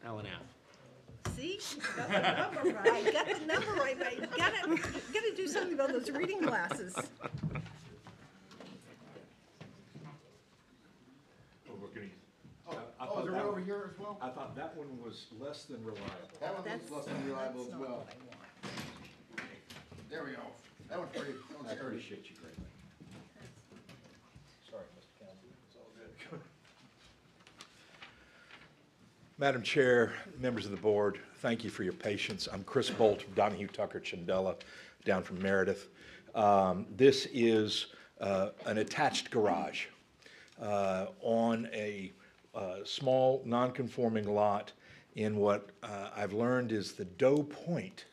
Allen Ave. See? Got the number right. I got the number right, but you gotta do something about those reading glasses. Oh, they're over here as well? I thought that one was less than reliable. That one looks less than reliable as well. There we go. That one's pretty, that one's I sturdy. appreciate you greatly. Sorry, Mr. Kennedy, it's all good. Madam Chair, members of the board, thank you for your patience. I'm Chris Bolt from Donahue Tucker Chandela, down from Meredith. This is an attached garage on a small, non-conforming lot in what I've learned is the Doe Point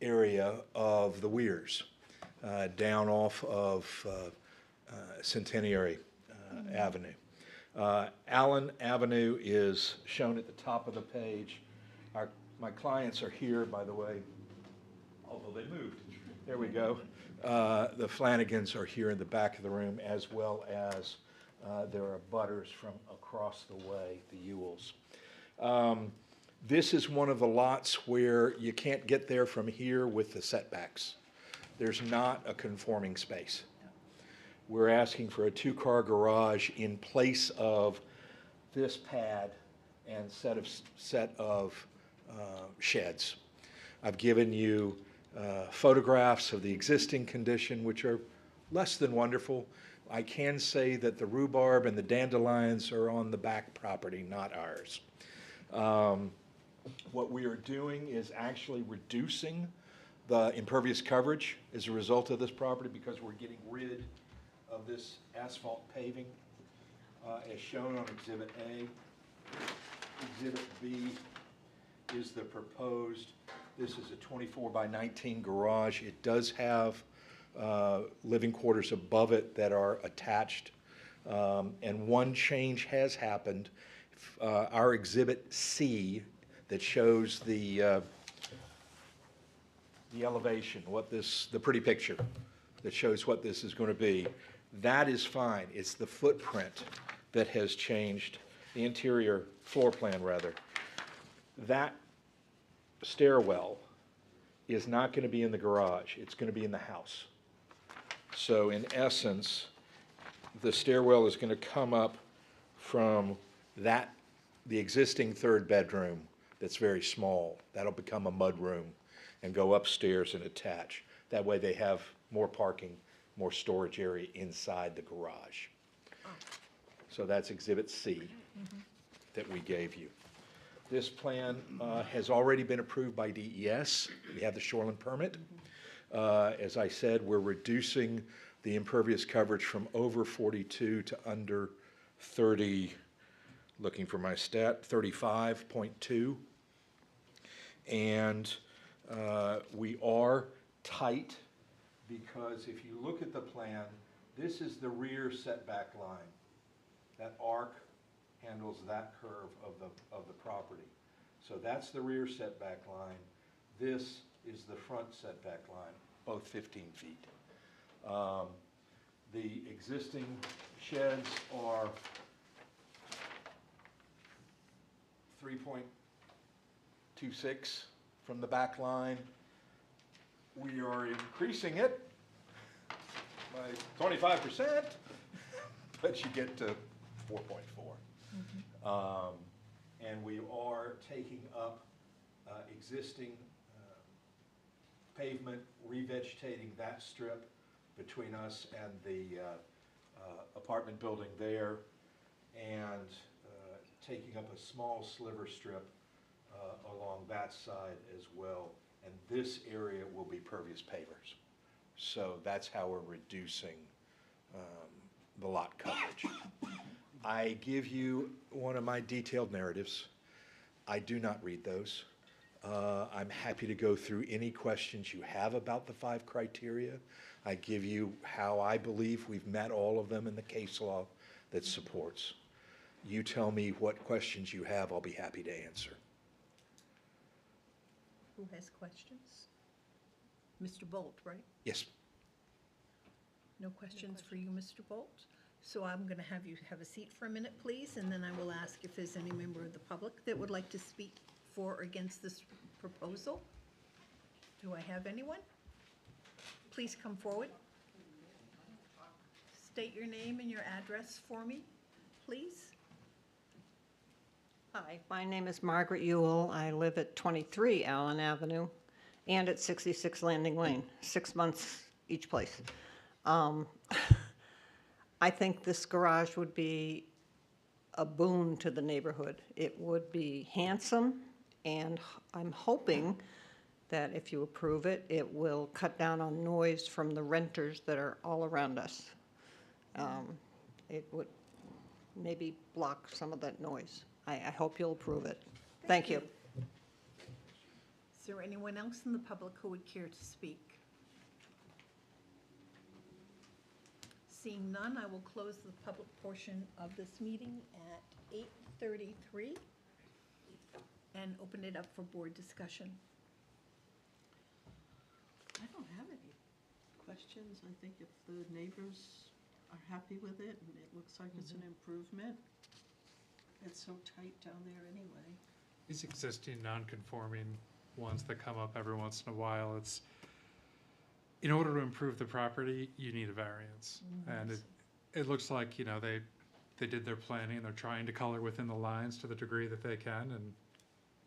area of the Weirs, down off of Centenary Avenue. Allen Avenue is shown at the top of the page. My clients are here, by the way, although they moved. There we go. The Flanagans are here in the back of the room, as well as there are butters from across the way, the Ewells. This is one of the lots where you can't get there from here with the setbacks. There's not a conforming space. we're asking for a two-car garage in place of this pad and set of sheds. I've given you photographs of the existing condition, which are less than wonderful. I can say that the rhubarb and the dandelions are on the back property, not ours. What we are doing is actually reducing the impervious coverage as a result of this property because we're getting rid of this asphalt paving, as shown on Exhibit A. Exhibit B is the proposed, this is a 24 by 19 garage. It does have living quarters above it that are attached. And one change has happened. Our Exhibit C that shows the elevation, the pretty picture that shows what this is going to be, that is fine. It's the footprint that has changed, the interior floor plan rather. That stairwell is not going to be in the garage. It's going to be in the house. So in essence, the stairwell is going to come up from the existing third bedroom that's very small. That'll become a mud room and go upstairs and attach. That way they have more parking, more storage area inside the garage. So that's Exhibit C that we gave you. This plan has already been approved by DES. We have the shoreline permit. As I said, we're reducing the impervious coverage from over 42 to under 30, looking for my stat, 35.2. And we are tight because if you look at the plan, this is the rear setback line. That arc handles that curve of the property. So that's the rear setback line. This is the front setback line, both 15 feet. The existing sheds are 3.26 from the back line. We are increasing it by 25%, but you get to 4.4. And we are taking up existing pavement, revegetating that strip between us and the apartment building there, and taking up a small sliver strip along that side as well. And this area will be pervious pavers. So that's how we're reducing the lot coverage. I give you one of my detailed narratives. I do not read those. I'm happy to go through any questions you have about the 5 criteria. I give you how I believe we've met all of them in the case law that supports. You tell me what questions you have, I'll be happy to answer. Who has questions? Mr. Bolt, right? Yes. No questions for you, Mr. Bolt? So I'm going to have you have a seat for a minute, please, and then I will ask if there's any member of the public that would like to speak for or against this proposal. Do I have anyone? Please come forward. State your name and your address for me, please. Hi, my name is Margaret Ewell. I live at 23 Allen Avenue and at 66 Landing Lane, 6 months each place. I think this garage would be a boon to the neighborhood. It would be handsome, and I'm hoping that if you approve it, it will cut down on noise from the renters that are all around us. It would maybe block some of that noise. I hope you'll approve it. Thank you. Is there anyone else in the public who would care to speak? Seeing none, I will close the public portion of this meeting at 8:33 and open it up for board discussion. I don't have any questions. I think if the neighbors are happy with it, and it looks like it's an improvement. It's so tight down there anyway. These existing non-conforming ones that come up every once in a while, in order to improve the property, you need a variance. And it looks like, you know, they did their planning and they're trying to color within the lines to the degree that they can, and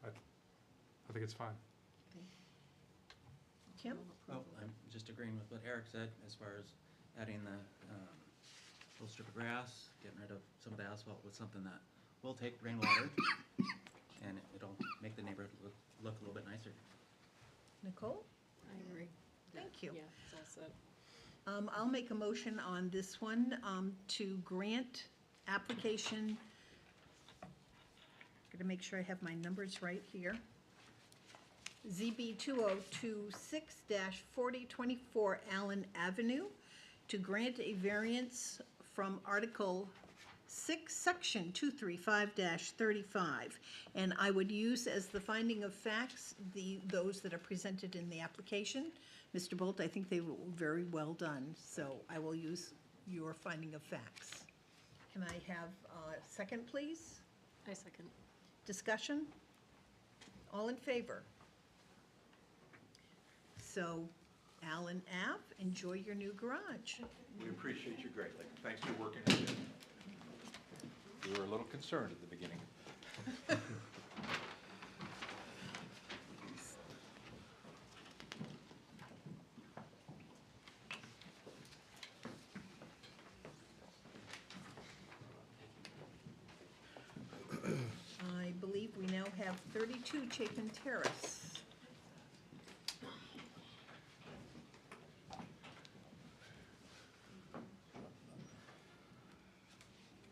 I think it's fine. Kim? Oh, I'm just agreeing with what Eric said as far as adding the little strip of grass, getting rid of some of the asphalt with something that will take rainwater, and it'll make the neighborhood look a little bit nicer. Nicole? I agree. Thank you. Yeah, it's all set. I'll make a motion on this one to grant application. Gotta make sure I have my numbers right here. ZB 2026-4024 Allen Avenue to grant a variance from Article 6, Section 235-35. And I would use as the finding of facts those that are presented in the application. Mr. Bolt, I think they were very well done, so I will use your finding of facts. Can I have a second, please? I second. Discussion? All in favor? So, Allen Ave, enjoy your new garage. We appreciate you greatly. Thanks for working with it. We were a little concerned at the beginning. I believe we now have 32 Chapin Terrace.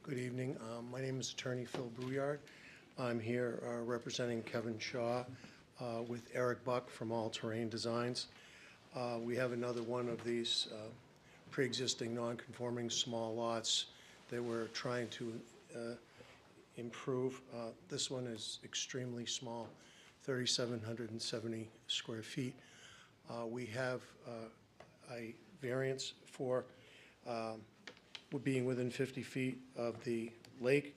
Good evening. My name is Attorney Phil Brouillard. I'm here representing Kevin Shaw with Eric Buck from All Terrain Designs. We have another one of these pre-existing non-conforming small lots that we're trying to improve. This one is extremely small, 3,770 square feet. We have a variance for being within 50 feet of the lake.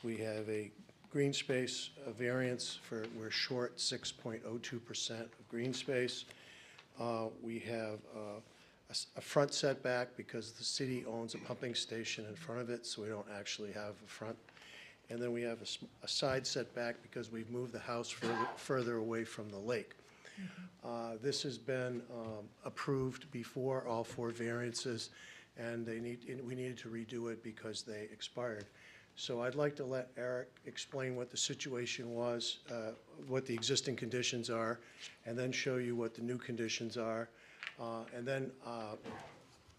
We have a green space variance for, we're short 6.02% of green space. We have a front setback because the city owns a pumping station in front of it, so we don't actually have a front. And then we have a side setback because we've moved the house further away from the lake. This has been approved before, all 4 variances, and we needed to redo it because they expired. So I'd like to let Eric explain what the situation was, what the existing conditions are, and then show you what the new conditions are. And then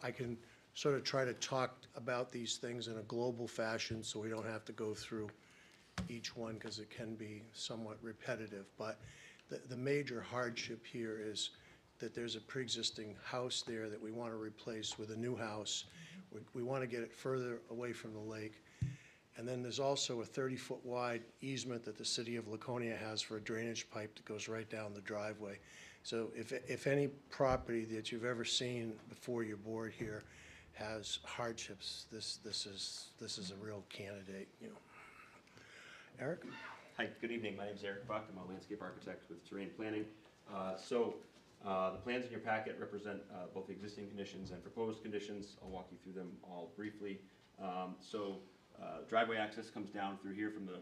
I can sort of try to talk about these things in a global fashion so we don't have to go through each one because it can be somewhat repetitive. But the major hardship here is that there's a pre-existing house there that we want to replace with a new house. We want to get it further away from the lake. And then there's also a 30-foot wide easement that the city of Laconia has for a drainage pipe that goes right down the driveway. So if any property that you've ever seen before your board here has hardships, this is a real candidate, you know. Eric? Hi, good evening. My name is Eric Buck. I'm a landscape architect with Terrain Planning. The plans in your packet represent both the existing conditions and proposed conditions. I'll walk you through them all briefly. Driveway access comes down through here from the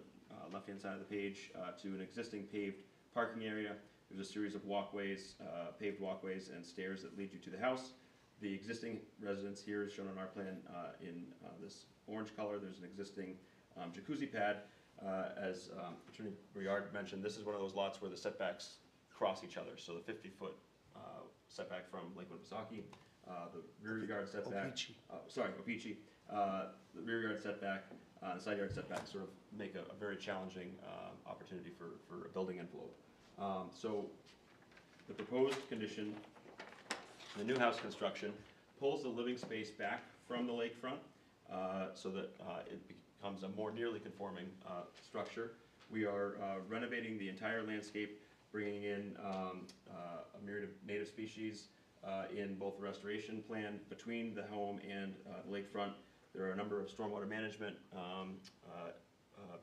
left-hand side of the page to an existing paved parking area. There's a series of walkways, paved walkways and stairs that lead you to the house. The existing residence here is shown on our plan in this orange color. There's an existing jacuzzi pad. As Attorney Brouillard mentioned, this is one of those lots where the setbacks cross each other. So the 50-foot setback from Lakewood Misaki, the rear yard setback. Opeechee. The rear yard setback, the side yard setback sort of make a very challenging opportunity for a building envelope. So the proposed condition, the new house construction, pulls the living space back from the lakefront so that it becomes a more nearly conforming structure. We are renovating the entire landscape, bringing in a myriad of native species in both the restoration plan between the home and the lakefront. There are a number of stormwater management,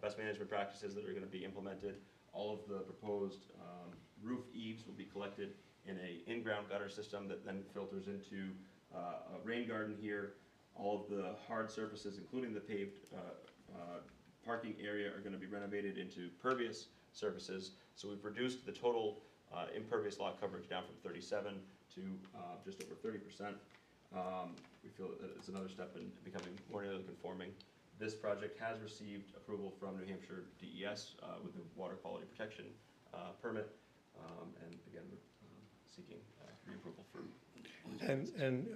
best management practices that are going to be implemented. All of the proposed roof eaves will be collected in a in-ground gutter system that then filters into a rain garden here. All of the hard surfaces, including the paved parking area, are going to be renovated into pervious surfaces. So we've reduced the total impervious lot coverage down from 37 to just over 30%. We feel that it's another step in becoming more nearly conforming. This project has received approval from New Hampshire DES with the water quality protection permit, and again, we're seeking reapproval for. And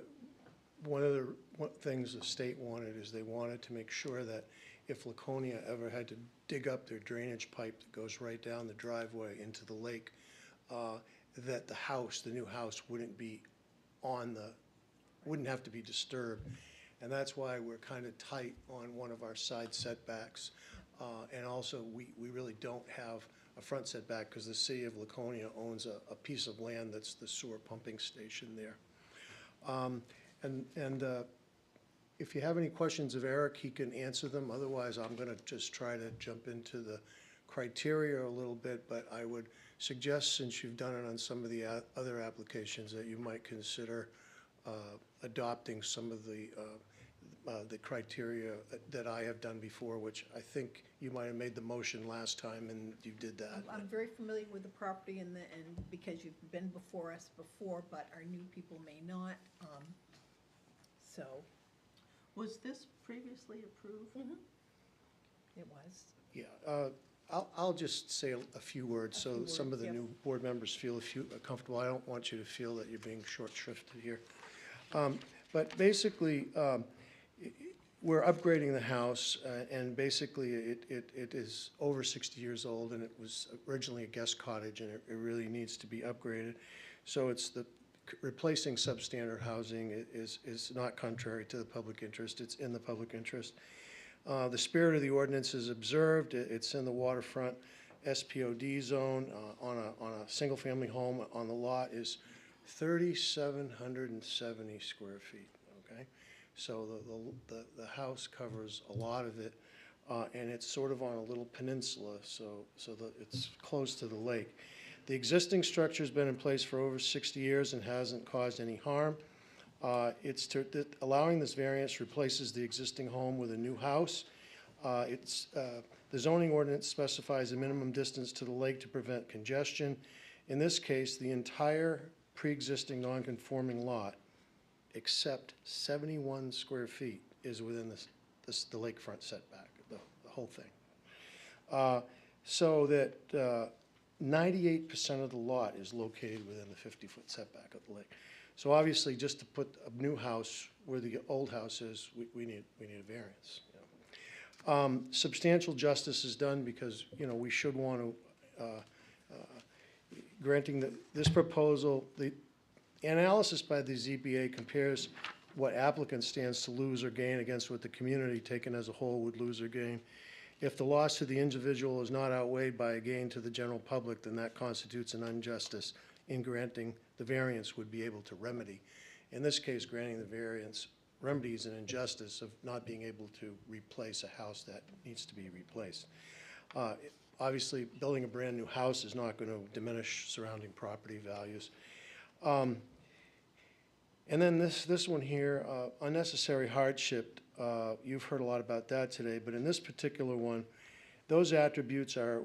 one of the things the state wanted is they wanted to make sure that if Laconia ever had to dig up their drainage pipe that goes right down the driveway into the lake, that the new house wouldn't be wouldn't have to be disturbed. And that's why we're kind of tight on one of our side setbacks. And also, we really don't have a front setback because the city of Laconia owns a piece of land that's the sewer pumping station there. If you have any questions of Eric, he can answer them. Otherwise, I'm going to just try to jump into the criteria a little bit, but I would suggest, since you've done it on some of the other applications, that you might consider adopting some of the criteria that I have done before, which I think you might have made the motion last time and you did that. I'm very familiar with the property and because you've been before us before, but our new people may not. So. Was this previously approved? Mm-hmm. It was. Yeah, I'll just say a few words so some of the new board members feel comfortable. I don't want you to feel that you're being short shrifted here. But basically, we're upgrading the house, and basically it is over 60 years old, and it was originally a guest cottage, and it really needs to be upgraded. So it's replacing substandard housing is not contrary to the public interest. It's in the public interest. The spirit of the ordinance is observed. It's in the waterfront SPOD zone on a single-family home on the lot is 3,770 square feet, okay? So the house covers a lot of it, and it's sort of on a little peninsula, so that it's close to the lake. The existing structure's been in place for over 60 years and hasn't caused any harm. Allowing this variance replaces the existing home with a new house. The zoning ordinance specifies a minimum distance to the lake to prevent congestion. In this case, the entire pre-existing non-conforming lot, except 71 square feet, is within the lakefront setback, the whole thing. So that 98% of the lot is located within the 50-foot setback of the lake. So obviously, just to put a new house where the old house is, we need a variance. You know. Substantial justice is done because we should want to granting this proposal. The analysis by the ZBA compares what applicant stands to lose or gain against what the community taken as a whole would lose or gain. If the loss to the individual is not outweighed by a gain to the general public, then that constitutes an injustice in granting the variance would be able to remedy. In this case, granting the variance remedies an injustice of not being able to replace a house that needs to be replaced. Obviously, building a brand new house is not going to diminish surrounding property values. And then this one here, unnecessary hardship. You've heard a lot about that today, but in this particular one, those attributes are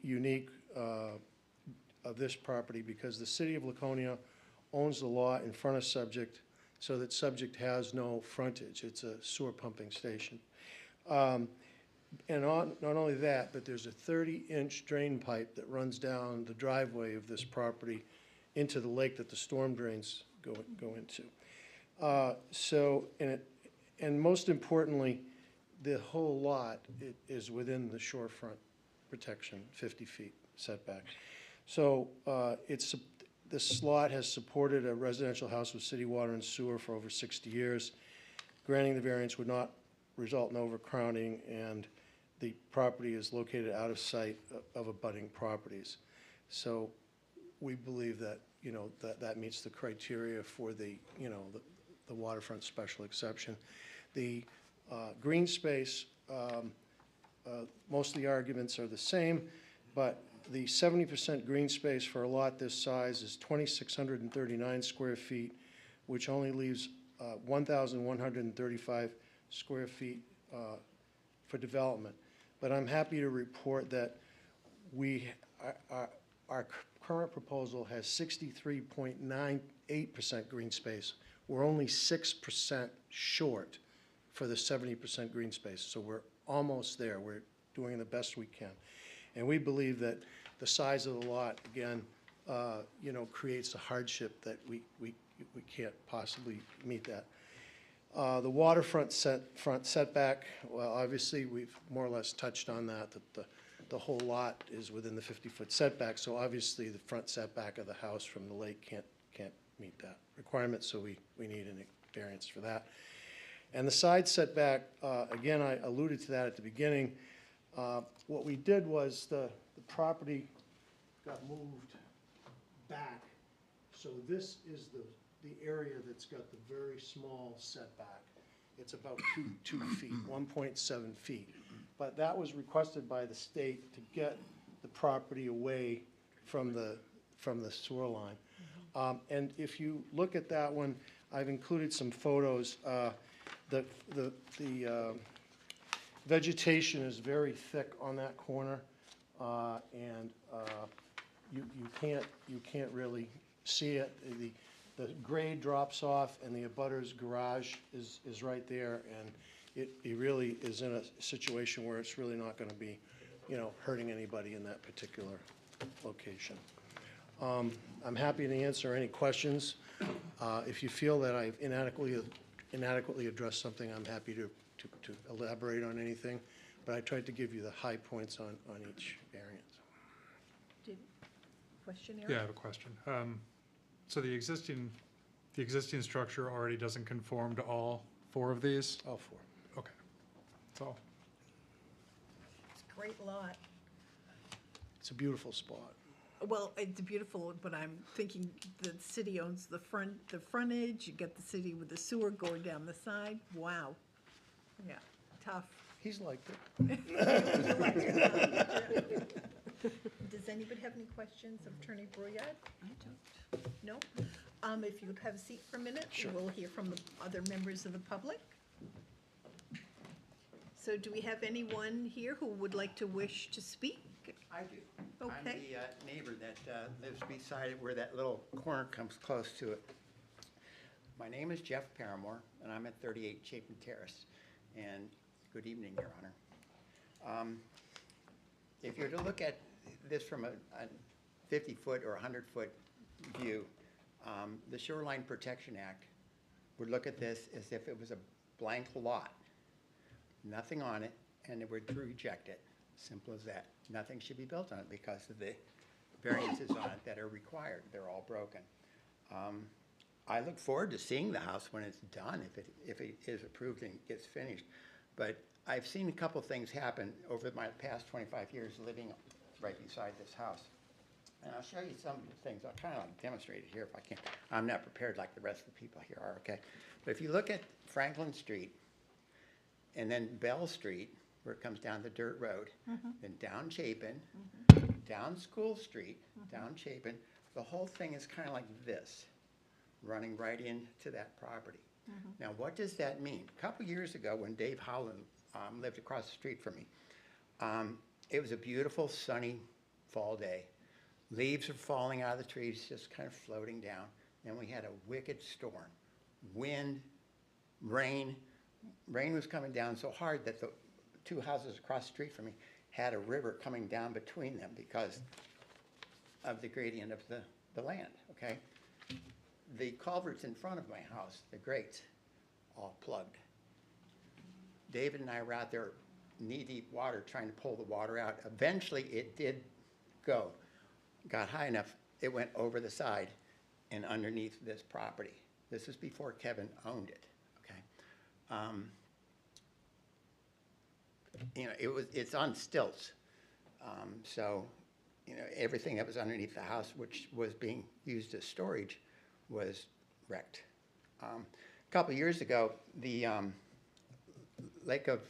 unique of this property because the city of Laconia owns the lot in front of subject, so that subject has no frontage. It's a sewer pumping station. And not only that, but there's a 30-inch drain pipe that runs down the driveway of this property into the lake that the storm drains go into. And most importantly, the whole lot is within the shorefront protection, 50 feet setback. So this lot has supported a residential house with city water and sewer for over 60 years. Granting the variance would not result in overcrowding, and the property is located out of sight of abutting properties. So we believe that that meets the criteria for the waterfront special exception. The green space, most of the arguments are the same, but The 70% green space for a lot this size is 2,639 square feet, which only leaves 1,135 square feet for development. But I'm happy to report that our current proposal has 63.98% green space. We're only 6% short for the 70% green space, so we're almost there. We're doing the best we can. And we believe that the size of the lot, again, you know, creates a hardship that we can't possibly meet that. The waterfront front setback, well, obviously, we've more or less touched on that the whole lot is within the 50-foot setback, so obviously the front setback of the house from the lake can't meet that requirement, so we need a variance for that. And the side setback, again, I alluded to that at the beginning. What we did was the property got moved back, so this is the area that's got the very small setback. It's about 2 feet, 1.7 feet. But that was requested by the state to get the property away from the sewer line. And if you look at that one, I've included some photos. The vegetation is very thick on that corner, and you can't really see it. The grade drops off, and the abutter's garage is right there, and it really is in a situation where it's really not going to be, you know, hurting anybody in that particular location. I'm happy to answer any questions. If you feel that I've inadequately addressed something, I'm happy to elaborate on anything, but I tried to give you the high points on each variance. Question, Eric? Yeah, I have a question. So the existing structure already doesn't conform to all 4 of these? All 4. Okay, that's all. It's a great lot. It's a beautiful spot. Well, it's beautiful, but I'm thinking the city owns the frontage, you get the city with the sewer going down the side. Wow. Yeah, tough. He's liked it. Does anybody have any questions of Attorney Brouillard? I don't. No? If you would have a seat for a minute, Sure. we'll hear from the other members of the public. So do we have anyone here who would like to wish to speak? I do. Okay. I'm the neighbor that lives beside it where that little corner comes close to it. My name is Jeff Paramore, and I'm at 38 Chapin Terrace. And good evening, Your Honor. If you're to look at this from a 50-foot or 100-foot view, the Shoreline Protection Act would look at this as if it was a blank lot, nothing on it, and it would reject it. Simple as that. Nothing should be built on it because of the variances on it that are required. They're all broken. I look forward to seeing the house when it's done, if it is approved and gets finished. But I've seen a couple things happen over my past 25 years living right beside this house. And I'll show you some of the things. I'll kind of demonstrate it here if I can. I'm not prepared like the rest of the people here are, okay? But if you look at Franklin Street and then Bell Street, where it comes down the dirt road, then down Chapin, down School Street, down Chapin, the whole thing is kind of like this, running right into that property. Now, what does that mean? A couple years ago, when Dave Howland lived across the street from me, it was a beautiful, sunny fall day. Leaves are falling out of the trees, just kind of floating down. Then we had a wicked storm. Wind, rain. Rain was coming down so hard that the 2 houses across the street from me had a river coming down between them because of the gradient of the land, okay? The culverts in front of my house, the grates, all plugged. David and I were out there knee-deep water trying to pull the water out. Eventually, it did go. Got high enough, it went over the side and underneath this property. This is before Kevin owned it, okay? You know, it's on stilts. So, you know, everything that was underneath the house, which was being used as storage, was wrecked. A couple of years ago, the Lake of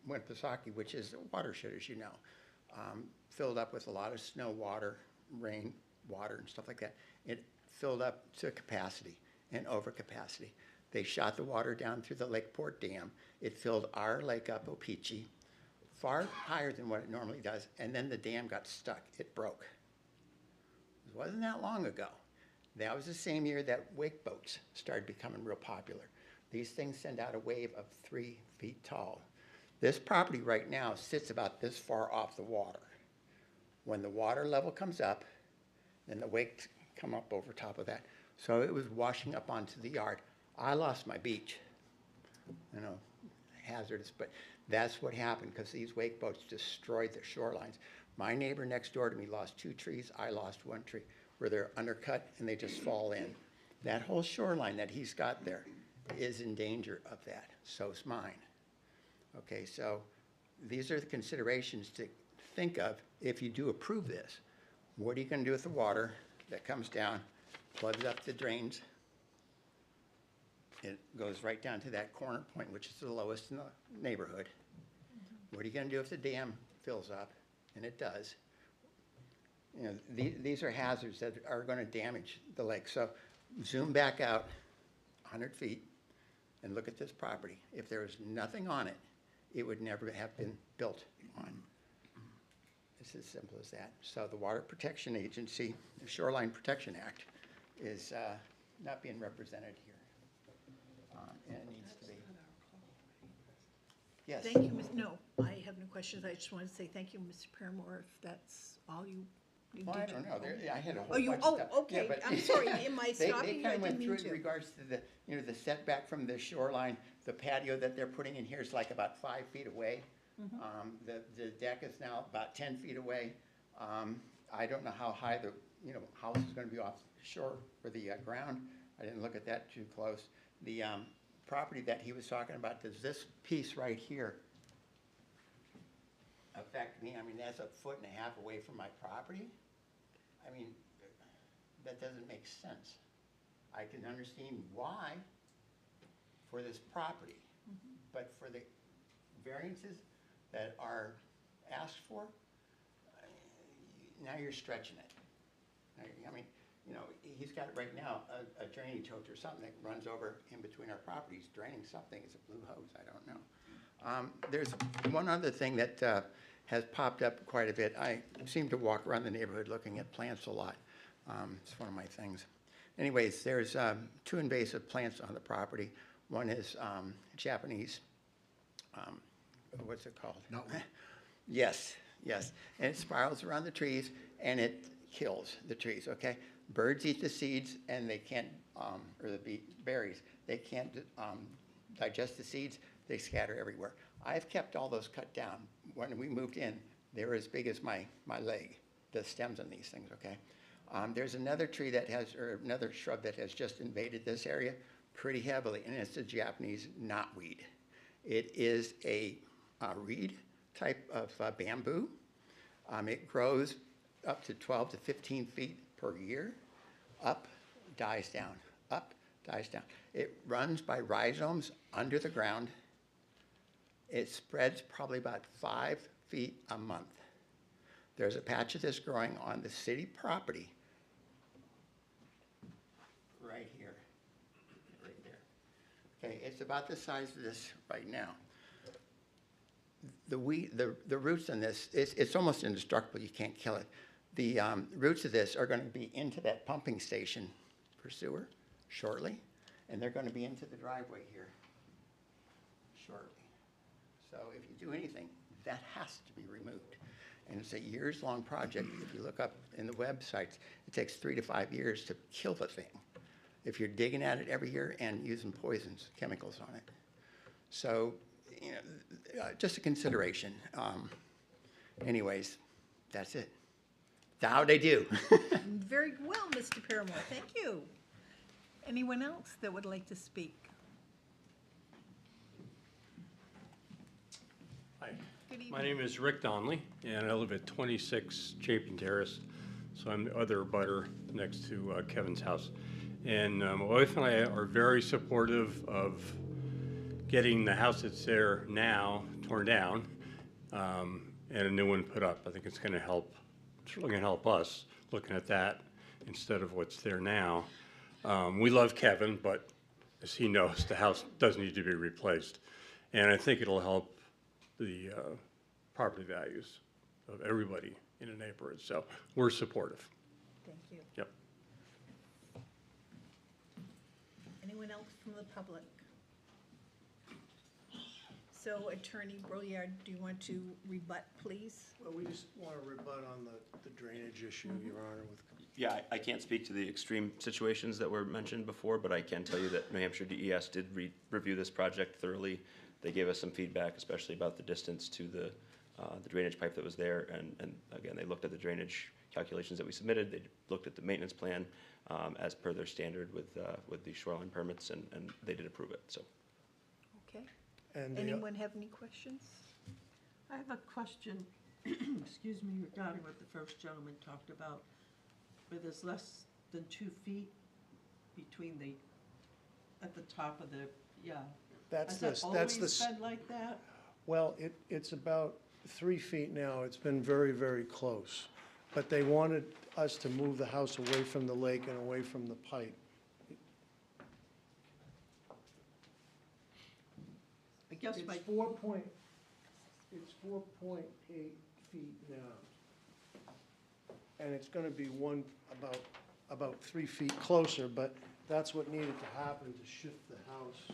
Winnipesaukee, which is a watershed, as you know, filled up with a lot of snow water, rain water and stuff like that. It filled up to capacity and over capacity. They shot the water down through the Lakeport Dam. It filled our lake up, Opeechee, far higher than what it normally does, and then the dam got stuck. It broke. It wasn't that long ago. That was the same year that wake boats started becoming real popular. These things send out a wave of 3 feet tall. This property right now sits about this far off the water. When the water level comes up, then the wakes come up over top of that. So it was washing up onto the yard. I lost my beach. You know, hazardous, but that's what happened because these wake boats destroyed the shorelines. My neighbor next door to me lost 2 trees. I lost 1 tree where they're undercut and they just fall in. That whole shoreline that he's got there is in danger of that. So's mine. Okay, so these are the considerations to think of if you do approve this. What are you going to do with the water that comes down, plugs up the drains? It goes right down to that corner point, which is the lowest in the neighborhood. What are you going to do if the dam fills up? And it does. You know, these are hazards that are going to damage the lake. So zoom back out 100 feet and look at this property. If there was nothing on it, it would never have been built on. It's as simple as that. So the Water Protection Agency, the Shoreline Protection Act, is not being represented here. And it needs to be. Yes. Thank you, no, I have no questions. I just wanted to say thank you, Mr. Paramore, if that's all you Well, I don't know. I had a whole Oh, you, bunch of stuff. okay, Yeah, but I'm sorry, am I They stopping you? kind I of went didn't through mean it in to. regards to the, you know, the setback from the shoreline. The patio that they're putting in here is like about 5 feet away. The deck is now about 10 feet away. I don't know how high the, you know, house is going to be off the shore or the ground. I didn't look at that too close. The property that he was talking about, does this piece right here affect me? I mean, that's 1.5 feet away from my property. I mean, that doesn't make sense. I can understand why for this property, but for the variances that are asked for, now you're stretching it. I mean, you know, he's got right now a drainage hose or something that runs over in between our properties, draining something. It's a blue hose, I don't know. There's one other thing that has popped up quite a bit. I seem to walk around the neighborhood looking at plants a lot. It's one of my things. Anyways, there's 2 invasive plants on the property. One is Japanese, what's it called? Knotweed. Yes, yes. And it spirals around the trees and it kills the trees, okay? Birds eat the seeds and they can't, or the berries, they can't digest the seeds. They scatter everywhere. I've kept all those cut down. When we moved in, they were as big as my leg, the stems on these things, okay? There's another tree that has, or another shrub that has just invaded this area pretty heavily, and it's the Japanese knotweed. It is a reed type of bamboo. It grows up to 12 to 15 feet per year. Up, dies down. Up, dies down. It runs by rhizomes under the ground. It spreads probably about 5 feet a month. There's a patch of this growing on the city property right here, right there. Okay, it's about the size of this right now. The roots in this, it's almost indestructible. You can't kill it. The roots of this are going to be into that pumping station for sewer shortly, and they're going to be into the driveway here shortly. So if you do anything, that has to be removed. And it's a years-long project. If you look up in the websites, it takes 3 to 5 years to kill the thing if you're digging at it every year and using poisons, chemicals on it. So, you know, just a consideration. Anyways, that's it. How'd I do? Very well, Mr. Paramore, thank you. Anyone else that would like to speak? Hi, Good evening. my name is Rick Donnelly, and I live at 26 Chapin Terrace. So I'm the other butter next to Kevin's house. And my wife and I are very supportive of getting the house that's there now torn down. and a new one put up. I think it's gonna help, it's really gonna help us, looking at that instead of what's there now. We love Kevin, but as he knows, the house does need to be replaced. And I think it'll help the property values of everybody in the neighborhood, so we're supportive. Thank you. Yep. Anyone else from the public? So Attorney Brouillard, do you want to rebut, please? Well, we just want to rebut on the drainage issue, Your Honor, with Yeah, I can't speak to the extreme situations that were mentioned before, but I can tell you that New Hampshire DES did review this project thoroughly. They gave us some feedback, especially about the distance to the drainage pipe that was there. And again, they looked at the drainage calculations that we submitted. They looked at the maintenance plan as per their standard with the shoreline permits, and they did approve it, so. Okay. And Anyone have any questions? I have a question, excuse me, regarding what the first gentleman talked about, where there's less than 2 feet between at the top of the, yeah. That's Has that always been like that? Well, it's about 3 feet now. It's been very, very close. But they wanted us to move the house away from the lake and away from the pipe. I guess It's my, 4.8 feet now. And it's gonna be about 3 feet closer, but that's what needed to happen to shift the house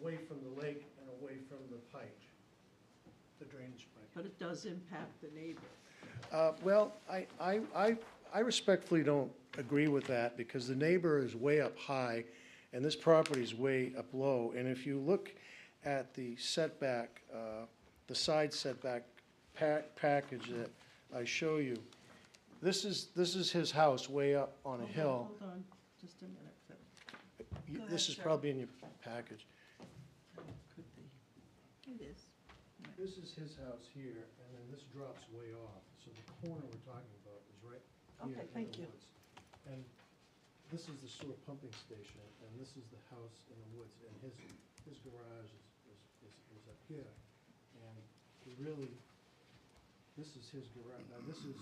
away from the lake and away from the pipe, the drainage pipe. but it does impact the neighbor. Well, I respectfully don't agree with that, because the neighbor is way up high, and this property is way up low. And if you look at the setback, the side setback package that I show you, this is his house way up on a hill. Hold on, just a minute. Go This ahead, is sir. probably in your package. Could be. It is. This is his house here, and then this drops way off. So the corner we're talking about is right here Okay, in thank the you. woods. And this is the sewer pumping station, and this is the house in the woods, and his garage is up here. And he really, this is his garage. Now, this is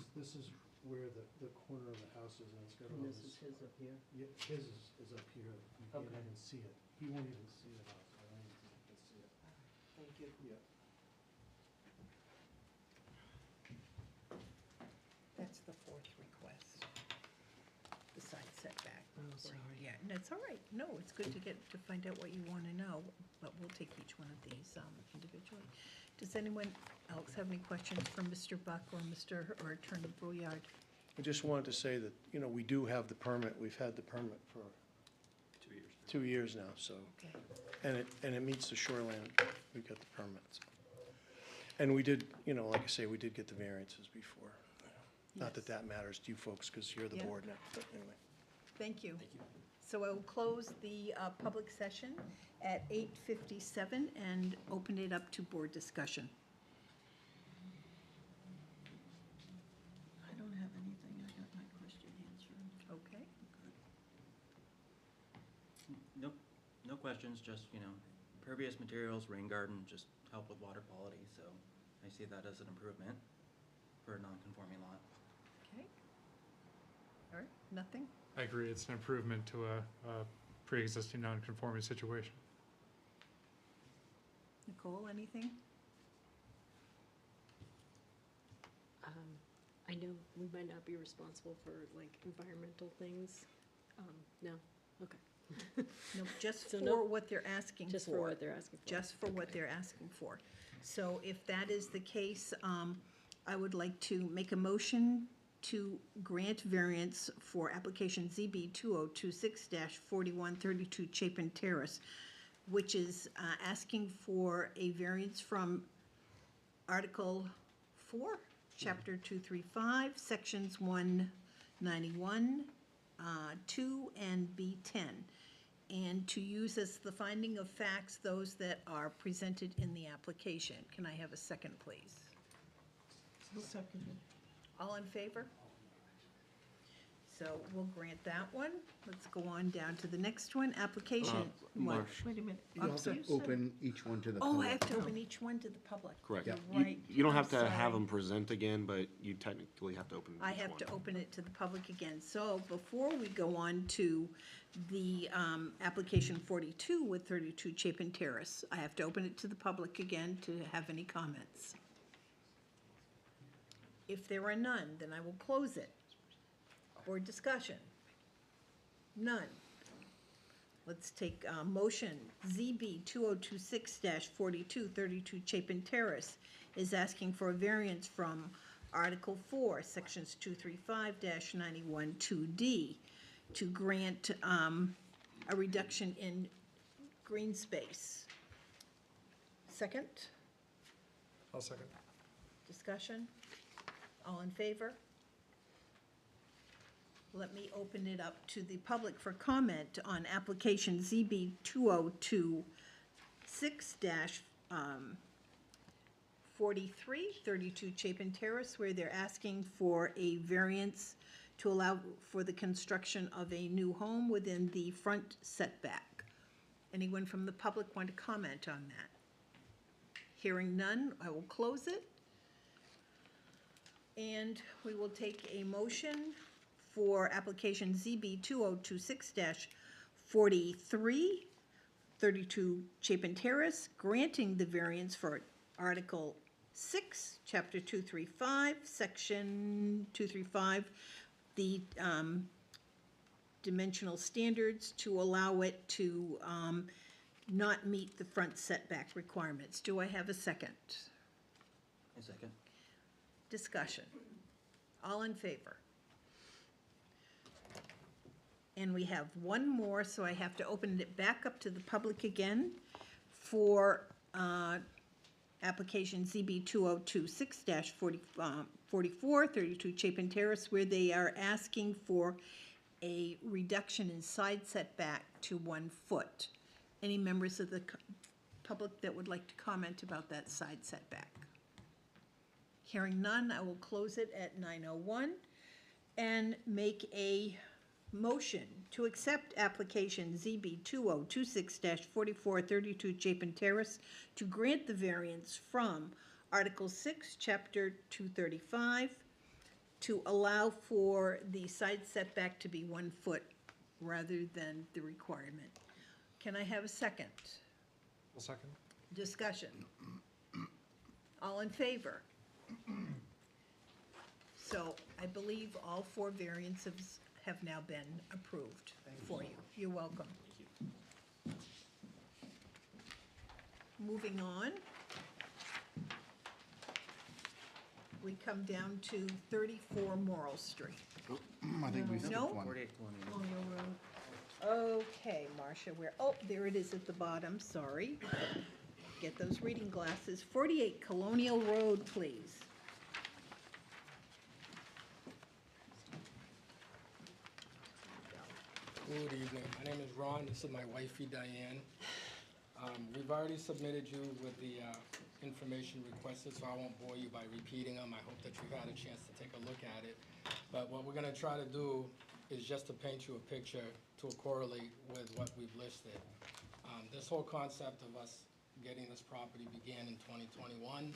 where the corner of the house is, and it's got all And this. this is his up here? Yeah, his is up here. You can't Okay. even see it. He won't even see the house. I don't even think he can see it. Thank you. Yeah. That's the fourth request. The side setback. Oh, sorry. Yeah, and it's all right. No, it's good to find out what you want to know, but we'll take each one of these individually. Does anyone else have any questions for Mr. Buck or Attorney Brouillard? I just wanted to say that, we do have the permit. We've had the permit for 2 years. 2 years now, so. Okay. And it meets the shoreline. We got the permit, so. And we did, like I say, we did get the variances before. Not that that matters to you folks, because you're the Yeah. board now, but anyway. Thank you. So I will close the public session at 8:57 and open it up to board discussion. I don't have anything, I got my question answered. Okay. No questions, just, pervious materials, rain garden, just help with water quality, so I see that as an improvement for a non-conforming lot. Okay. All right, nothing? I agree, it's an improvement to a pre-existing non-conforming situation. Nicole, anything? I know we might not be responsible for like environmental things. No, okay. No, just So for no- what they're asking for. Just for what they're asking for. Just for what they're asking for. So if that is the case, I would like to make a motion to grant variance for application ZB 2026-4132 Chapin Terrace, which is asking for a variance from Article 4, Chapter 235, Sections 191, 2, and B10, and to use as the finding of facts those that are presented in the application. Can I have a second, please? Seconded. All in favor? So we'll grant that one. Let's go on down to the next one, application. What? Marsh. Wait a minute. You have to You said- open each one to the Oh, public. I have to open each one to the public. Correct. You're You- right. You don't I'm have to have sorry. them present again, but you technically have to open each one. I have to open it to the public again. So before we go on to the application 42 with 32 Chapin Terrace, I have to open it to the public again to have any comments. If there are none, then I will close it for discussion. None. Let's take motion. ZB 2026-42, 32 Chapin Terrace is asking for a variance from Article 4, Sections 235-91 2D to grant a reduction in green space. Second? I'll second. Discussion? All in favor? Let me open it up to the public for comment on application ZB 2026-43, 32 Chapin Terrace, where they're asking for a variance to allow for the construction of a new home within the front setback. Anyone from the public want to comment on that? Hearing none, I will close it. And we will take a motion for application ZB 2026-43, 32 Chapin Terrace, granting the variance for Article 6, Chapter 235, Section 235, the dimensional standards to allow it to not meet the front setback requirements. Do I have a second? A second. Discussion. All in favor? And we have one more, so I have to open it back up to the public again for application ZB 2026-44, 32 Chapin Terrace, where they are asking for a reduction in side setback to 1 foot. Any members of the public that would like to comment about that side setback? Hearing none, I will close it at 9:01 and make a motion to accept application ZB 2026-44, 32 Chapin Terrace to grant the variance from Article 6, Chapter 235, to allow for the side setback to be 1 foot rather than the requirement. Can I have a second? I'll second. Discussion. All in favor? So I believe all 4 variances have now been approved for you. You're welcome. Moving on. We come down to 34 Morrill Street. I think we skipped No? one. 48 Colonial. Colonial Road. Okay, Marcia, where, oh, there it is at the bottom, sorry. Get those reading glasses. 48 Colonial Road, please. Good evening. My name is Ron. This is my wifey, Diane. We've already submitted you with the information requested, so I won't bore you by repeating them. I hope that you've had a chance to take a look at it. But what we're going to try to do is just to paint you a picture to correlate with what we've listed. This whole concept of us getting this property began in 2021.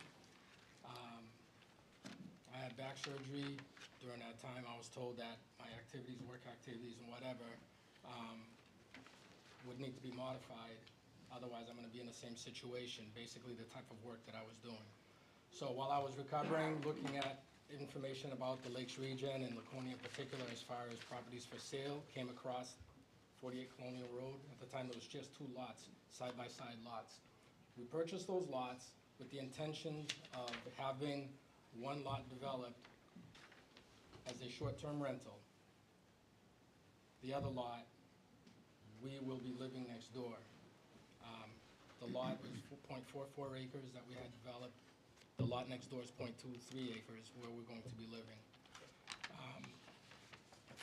I had back surgery. During that time, I was told that my activities, work activities and whatever, would need to be modified. Otherwise, I'm going to be in the same situation, basically the type of work that I was doing. So while I was recovering, looking at information about the Lakes region and Laconia in particular as far as properties for sale, came across 48 Colonial Road. At the time, there was just 2 lots, side-by-side lots. We purchased those lots with the intention of having 1 lot developed as a short-term rental. The other lot, we will be living next door. The lot was 4.44 acres that we had developed. The lot next door is 0.23 acres where we're going to be living.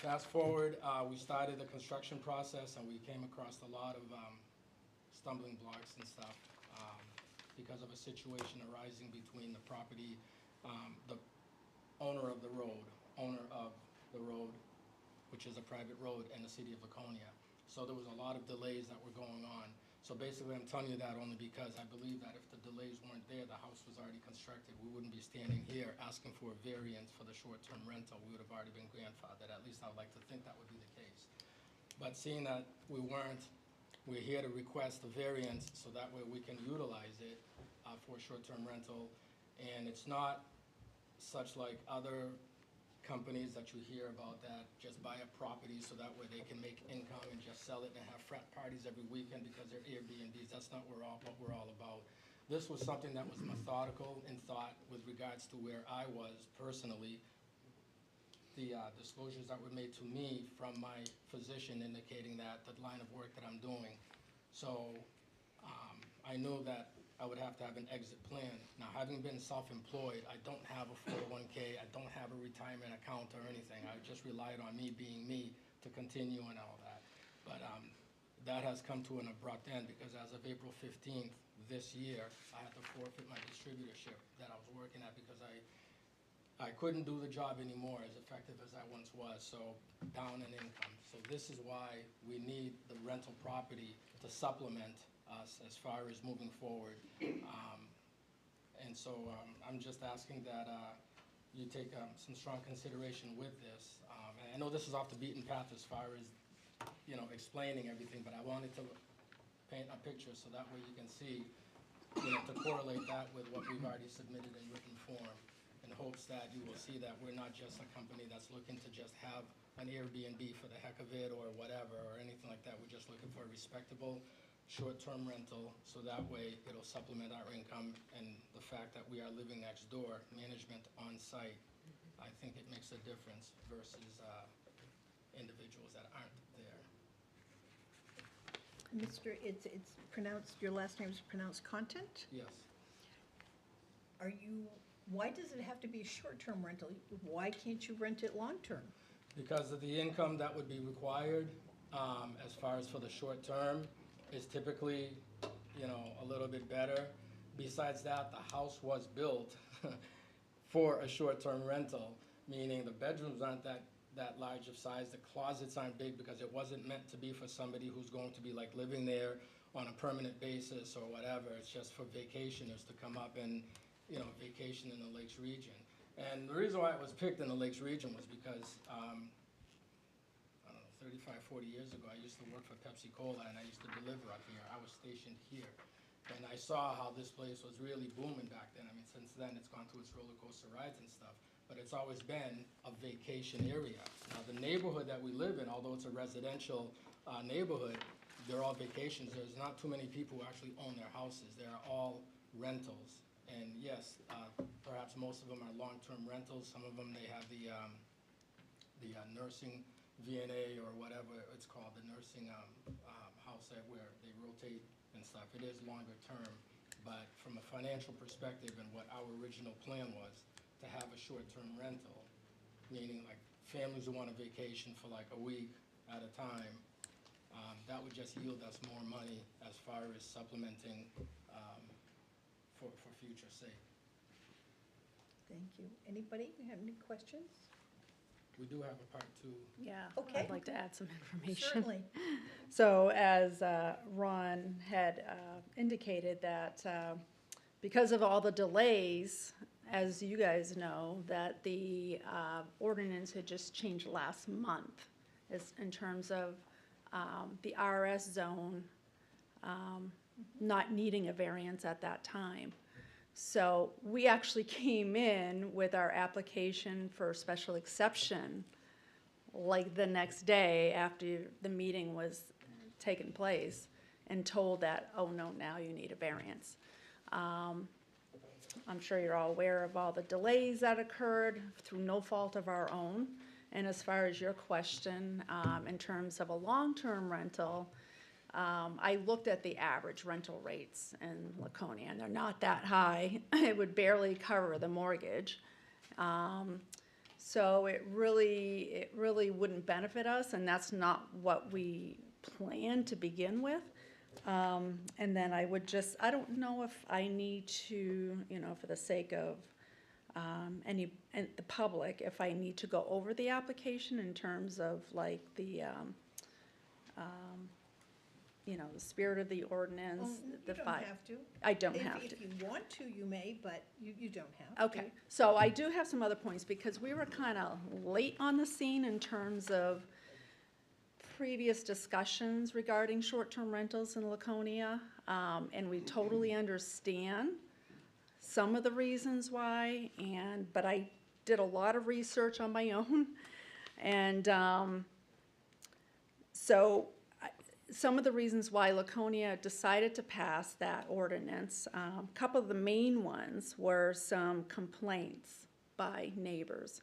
Fast forward, we started the construction process and we came across a lot of stumbling blocks and stuff because of a situation arising between the property, the owner of the road which is a private road in the city of Laconia. So there was a lot of delays that were going on. So basically, I'm telling you that only because I believe that if the delays weren't there, the house was already constructed. We wouldn't be standing here asking for a variance for the short-term rental. We would have already been grandfathered. At least I'd like to think that would be the case. But seeing that we weren't, we're here to request a variance so that way we can utilize it for a short-term rental. And it's not such like other companies that you hear about that just buy a property so that way they can make income and just sell it and have frat parties every weekend because they're Airbnbs. That's not what we're all about. This was something that was methodical in thought with regards to where I was personally. The disclosures that were made to me from my physician indicating that the line of work that I'm doing. So I knew that I would have to have an exit plan. Now, having been self-employed, I don't have a 401k, I don't have a retirement account or anything. I just relied on me being me to continue and all that. But that has come to an abrupt end because as of April 15th this year, I had to forfeit my distributorship that I was working at because I couldn't do the job anymore as effective as I once was, so down in income. So this is why we need the rental property to supplement us as far as moving forward. And so I'm just asking that you take some strong consideration with this. And I know this is off the beaten path as far as, you know, explaining everything, but I wanted to paint a picture so that way you can see, you know, to correlate that with what we've already submitted in written form, in hopes that you will see that we're not just a company that's looking to just have an Airbnb for the heck of it or whatever or anything like that. We're just looking for a respectable short-term rental, so that way it'll supplement our income, and the fact that we are living next door, management on site, I think it makes a difference versus individuals that aren't there. Mr., it's pronounced, your last name is pronounced Content? Yes. Why does it have to be a short-term rental? Why can't you rent it long-term? Because of the income that would be required, as far as for the short term, is typically, you know, a little bit better. Besides that, the house was built for a short-term rental, meaning the bedrooms aren't that large of size, the closets aren't big because it wasn't meant to be for somebody who's going to be like living there on a permanent basis or whatever. It's just for vacationers to come up and, you know, vacation in the Lakes region. And the reason why it was picked in the Lakes region was because, 35, 40 years ago, I used to work for Pepsi Cola and I used to deliver up here. I was stationed here. And I saw how this place was really booming back then. I mean, since then, it's gone through its roller coaster rides and stuff. But it's always been a vacation area. Now, the neighborhood that we live in, although it's a residential neighborhood, they're all vacations. There's not too many people who actually own their houses. They're all rentals. And yes, perhaps most of them are long-term rentals. Some of them, they have the nursing VNA or whatever it's called, the nursing house that where they rotate and stuff. It is longer term, but from a financial perspective and what our original plan was, to have a short-term rental, meaning like families who want a vacation for like a week at a time, that would just yield us more money as far as supplementing for future sake. Thank you. Anybody have any questions? We do have a part two. Yeah, Okay. I'd like to add some information. Certainly. So as Ron had indicated that because of all the delays, as you guys know, that the ordinance had just changed last month as in terms of the RS zone not needing a variance at that time. So we actually came in with our application for special exception like the next day after the meeting was taking place and told that, oh no, now you need a variance. I'm sure you're all aware of all the delays that occurred through no fault of our own. And as far as your question, in terms of a long-term rental, I looked at the average rental rates in Laconia, and they're not that high. It would barely cover the mortgage. So it really wouldn't benefit us, and that's not what we planned to begin with. And then I don't know if I need to, for the sake of and the public if I need to go over the application in terms of like the, you know, the spirit of the ordinance, Well, the you don't five. have to. I don't have to. If you want to, you may, but you don't have to. Okay, so I do have some other points, because we were kind of late on the scene in terms of previous discussions regarding short-term rentals in Laconia, and we totally understand some of the reasons why, but I did a lot of research on my own, and so some of the reasons why Laconia decided to pass that ordinance, a couple of the main ones were some complaints by neighbors.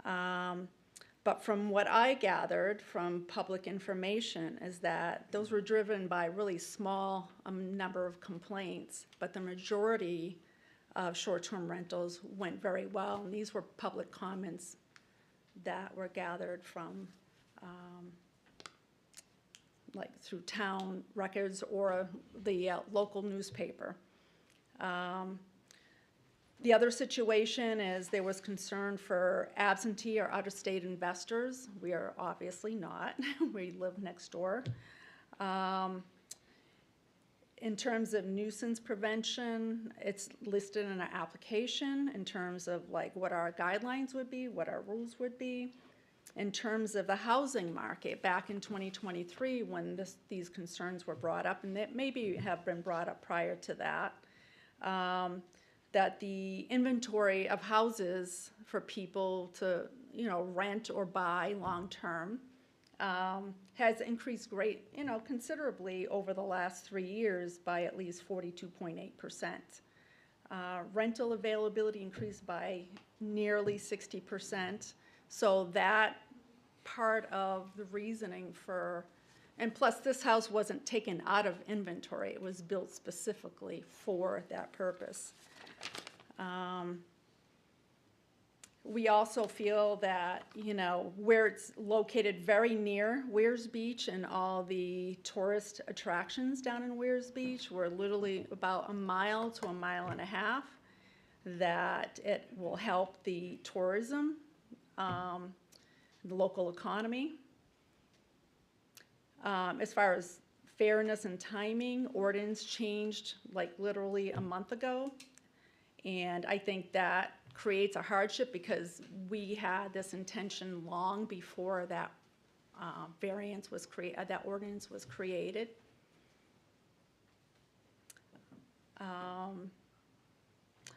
But from what I gathered from public information is that those were driven by really small number of complaints, but the majority of short-term rentals went very well. And these were public comments that were gathered from like through town records or the local newspaper. The other situation is there was concern for absentee or out-of-state investors. We are obviously not. We live next door. In terms of nuisance prevention, it's listed in our application in terms of like what our guidelines would be, what our rules would be. In terms of the housing market, back in 2023, when these concerns were brought up, and that maybe have been brought up prior to that, that the inventory of houses for people to, you know, rent or buy long-term has increased considerably over the last 3 years by at least 42.8%. Rental availability increased by nearly 60%. So that part of the reasoning for, and plus this house wasn't taken out of inventory, it was built specifically for that purpose. We also feel that, you know, where it's located very near Weirs Beach and all the tourist attractions down in Weirs Beach, we're literally about a mile to a mile and a half, that it will help the tourism, the local economy. As far as fairness and timing, ordinance changed like literally a month ago. And I think that creates a hardship because we had this intention long before that that ordinance was created.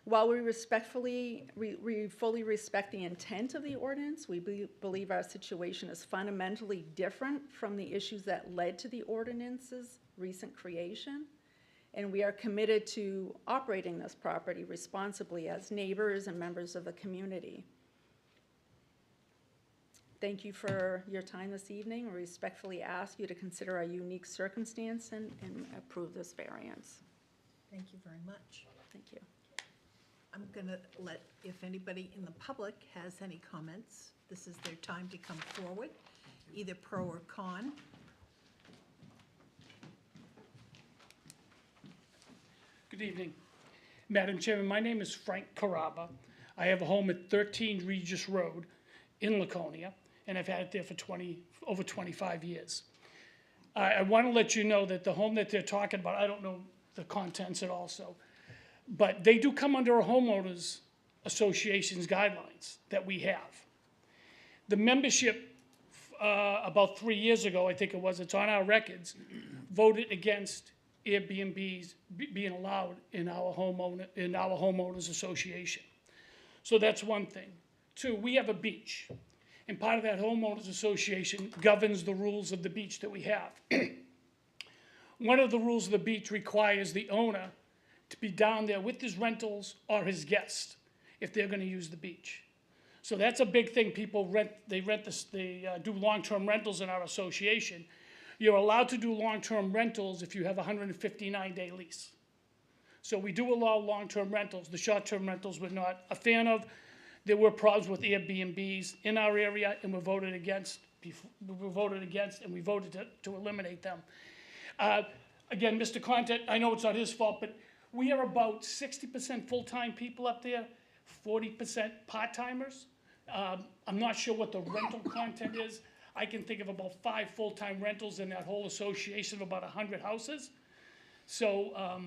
While we fully respect the intent of the ordinance, we believe our situation is fundamentally different from the issues that led to the ordinance's recent creation. And we are committed to operating this property responsibly as neighbors and members of the community. Thank you for your time this evening. We respectfully ask you to consider our unique circumstance and approve this variance. Thank you very much. Thank you. I'm going to let, if anybody in the public has any comments, this is their time to come forward, either pro or con. Good evening. Madam Chairman, my name is Frank Caraba. I have a home at 13 Regis Road in Laconia, and I've had it there for over 25 years. I want to let you know that the home that they're talking about, I don't know the contents at all, but they do come under a homeowners association's guidelines that we have. The membership, about 3 years ago, I think it was, it's on our records, voted against Airbnbs being allowed in our homeowners association. So that's one thing. Two, we have a beach, and part of that homeowners association governs the rules of the beach that we have. One of the rules of the beach requires the owner to be down there with his rentals or his guests if they're going to use the beach. So that's a big thing. People do long-term rentals in our association. You're allowed to do long-term rentals if you have a 159-day lease. So we do allow long-term rentals. The short-term rentals we're not a fan of. There were problems with Airbnbs in our area, and we voted against, and we voted to eliminate them. Again, Mr. Content, I know it's not his fault, but we are about 60% full-time people up there. 40% part-timers. I'm not sure what the rental content is. I can think of about 5 full-time rentals in that whole association of about 100 houses. So,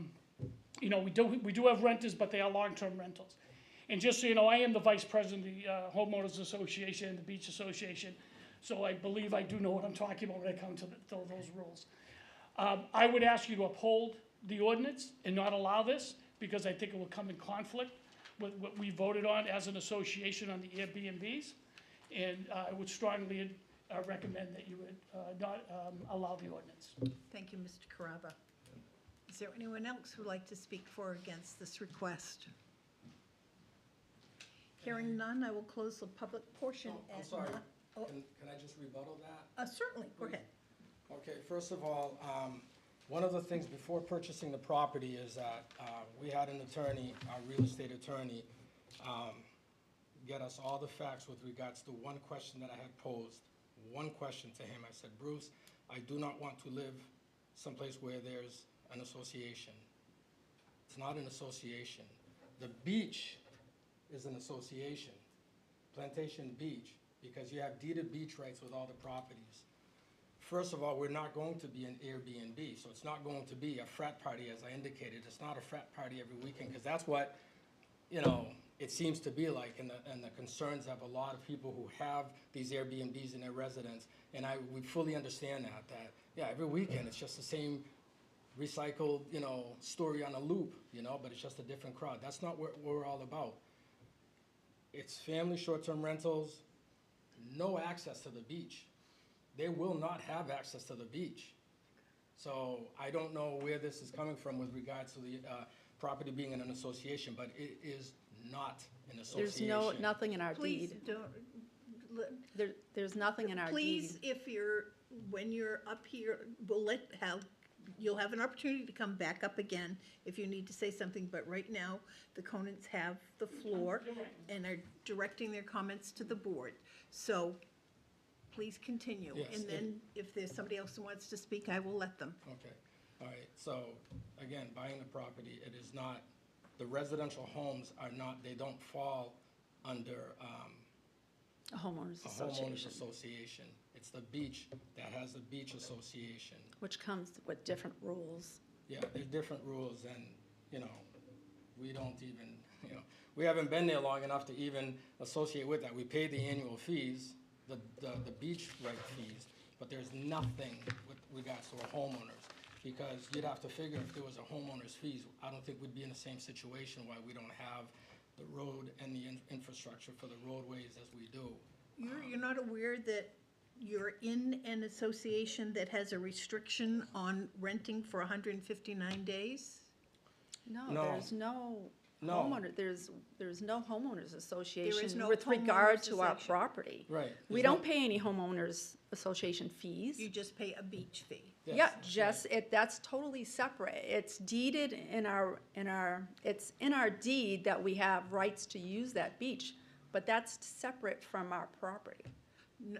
you know, we do have renters, but they are long-term rentals. And just so you know, I am the vice president of the homeowners association and the beach association. So I believe I do know what I'm talking about when it comes to those rules. I would ask you to uphold the ordinance and not allow this, because I think it will come in conflict with what we voted on as an association on the Airbnbs. And I would strongly recommend that you would not allow the ordinance. Thank you, Mr. Carrabba. Is there anyone else who would like to speak for or against this request? Hearing none, I will close the public portion Oh, I'm at sorry. nine- oh, Can I just rebuttal that? certainly, go ahead. Okay, first of all, one of the things before purchasing the property is that we had an attorney, our real estate attorney, get us all the facts with regards to one question that I had posed. One question to him. I said, Bruce, I do not want to live someplace where there's an association. It's not an association. The beach is an association, Plantation Beach, because you have deeded beach rights with all the properties. First of all, we're not going to be an Airbnb, so it's not going to be a frat party, as I indicated. It's not a frat party every weekend, because that's what, you know, it seems to be like, and the concerns of a lot of people who have these Airbnbs in their residence. And we fully understand that, yeah, every weekend it's just the same recycled, you know, story on a loop, you know, but it's just a different crowd. That's not what we're all about. It's family short-term rentals, no access to the beach. They will not have access to the beach. So I don't know where this is coming from with regards to the property being in an association, but it is not an association. There's nothing in our Please deed. don't, There's nothing in our deed. please, when you're up here, you'll have an opportunity to come back up again if you need to say something, but right now, the Conants have the floor and are directing their comments to the board. So please continue. Yes, And then if there's somebody else who wants to speak, I will let them. Okay, all right, so, again, buying the property, it is not, the residential homes are not, they don't fall under A homeowners a homeowners association, association. It's the beach that has a beach association. which comes with different rules. Yeah, there's different rules, and, you know, we don't even, you know, we haven't been there long enough to even associate with that. We pay the annual fees, the beach right fees, but there's nothing with regards to our homeowners, because you'd have to figure if there was a homeowner's fees, I don't think we'd be in the same situation why we don't have the road and the infrastructure for the roadways as we do. You're not aware that you're in an association that has a restriction on renting for 159 days? No, No. there's no No. homeowner, there's no homeowners association no with regard homeowners to our association. property. Right. We There's don't pay any homeowners association fees. You just pay a beach fee? Yeah, that's totally separate. It's deeded it's in our deed that we have rights to use that beach, but that's separate from our property.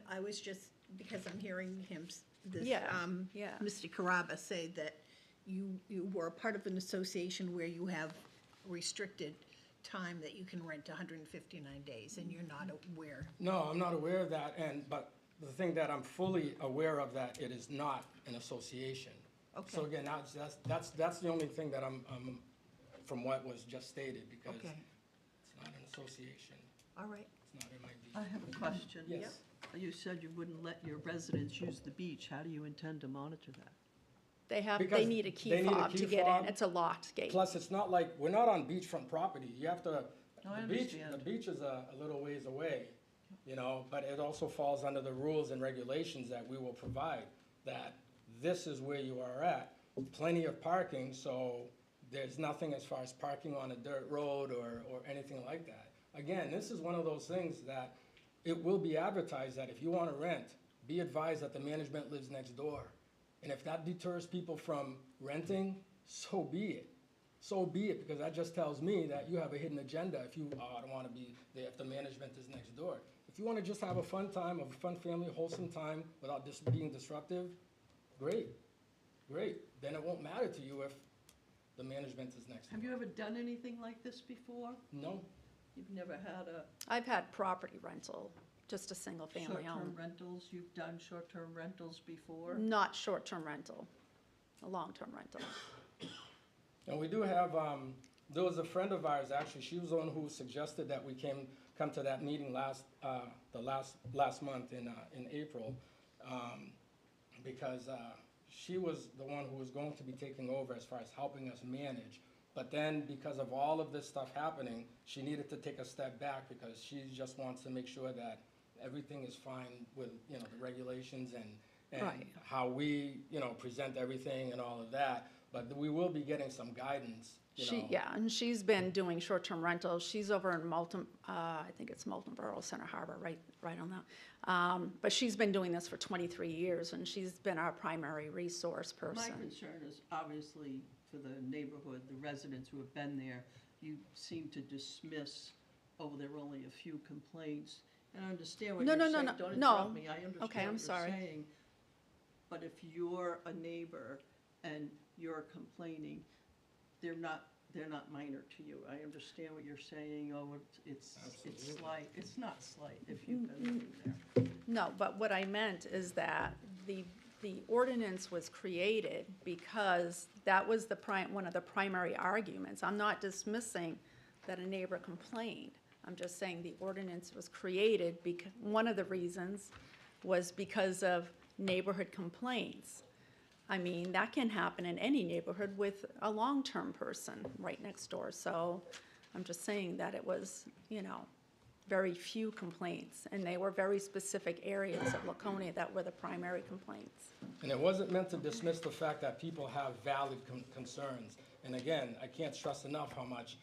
I was just, because I'm hearing him, Yeah, yeah. Mr. Carrabba say that you were a part of an association where you have restricted time that you can rent 159 days, and you're not aware. No, I'm not aware of that, but the thing that I'm fully aware of, that it is not an association. Okay. So again, that's the only thing that I'm from what was just stated, because Okay. it's not an association. All right. It's not in my deed. I have a question. Yes. You said you wouldn't let your residents use the beach. How do you intend to monitor that? They Because need a they key need a fob key to get fob. in. It's a locked gate. Plus, it's not like, we're not on beachfront property. You have to, No, I the beach is a little ways away, you know, but it also falls under the rules and regulations that we will provide, that this is where you are at. Plenty of parking, so there's nothing as far as parking on a dirt road or anything like that. Again, this is one of those things that it will be advertised that if you want to rent, be advised that the management lives next door. And if that deters people from renting, so be it. So be it, because that just tells me that you have a hidden agenda if you don't want to be there, if the management is next door. If you want to just have a fun time, a fun family, wholesome time without just being disruptive, great, great. Then it won't matter to you if the management is next door. Have you ever done anything like this before? No. You've never had a I've had property rental, just a single-family short-term home. rentals? You've done short-term rentals before? Not short-term rental, a long-term rental. And we do have, there was a friend of ours, actually, she was the one who suggested that we come to that meeting last month in April, because she was the one who was going to be taking over as far as helping us manage. But then, because of all of this stuff happening, she needed to take a step back because she just wants to make sure that everything is fine with, the regulations and Right. how we, present everything and all of that. But we will be getting some guidance, Yeah, and she's been doing short-term rentals. She's over in I think it's Moulton Borough, Center Harbor, right on that. But she's been doing this for 23 years, and she's been our primary resource My person. concern is obviously for the neighborhood, the residents who have been there, you seem to dismiss, oh, there were only a few complaints. And I understand what No, you're no, saying. no, Don't no. interrupt me. I understand Okay, what I'm you're sorry. saying. But if you're a neighbor and you're complaining, they're not minor to you. I understand what you're saying, oh, it's slight. It's not slight if you've been living there. No, but what I meant is that the ordinance was created because that was one of the primary arguments. I'm not dismissing that a neighbor complained. I'm just saying the ordinance was created because, one of the reasons was because of neighborhood complaints. I mean, that can happen in any neighborhood with a long-term person right next door. So I'm just saying that it was, very few complaints, and they were very specific areas of Laconia that were the primary complaints. And it wasn't meant to dismiss the fact that people have valid concerns. And again, I can't stress enough how much,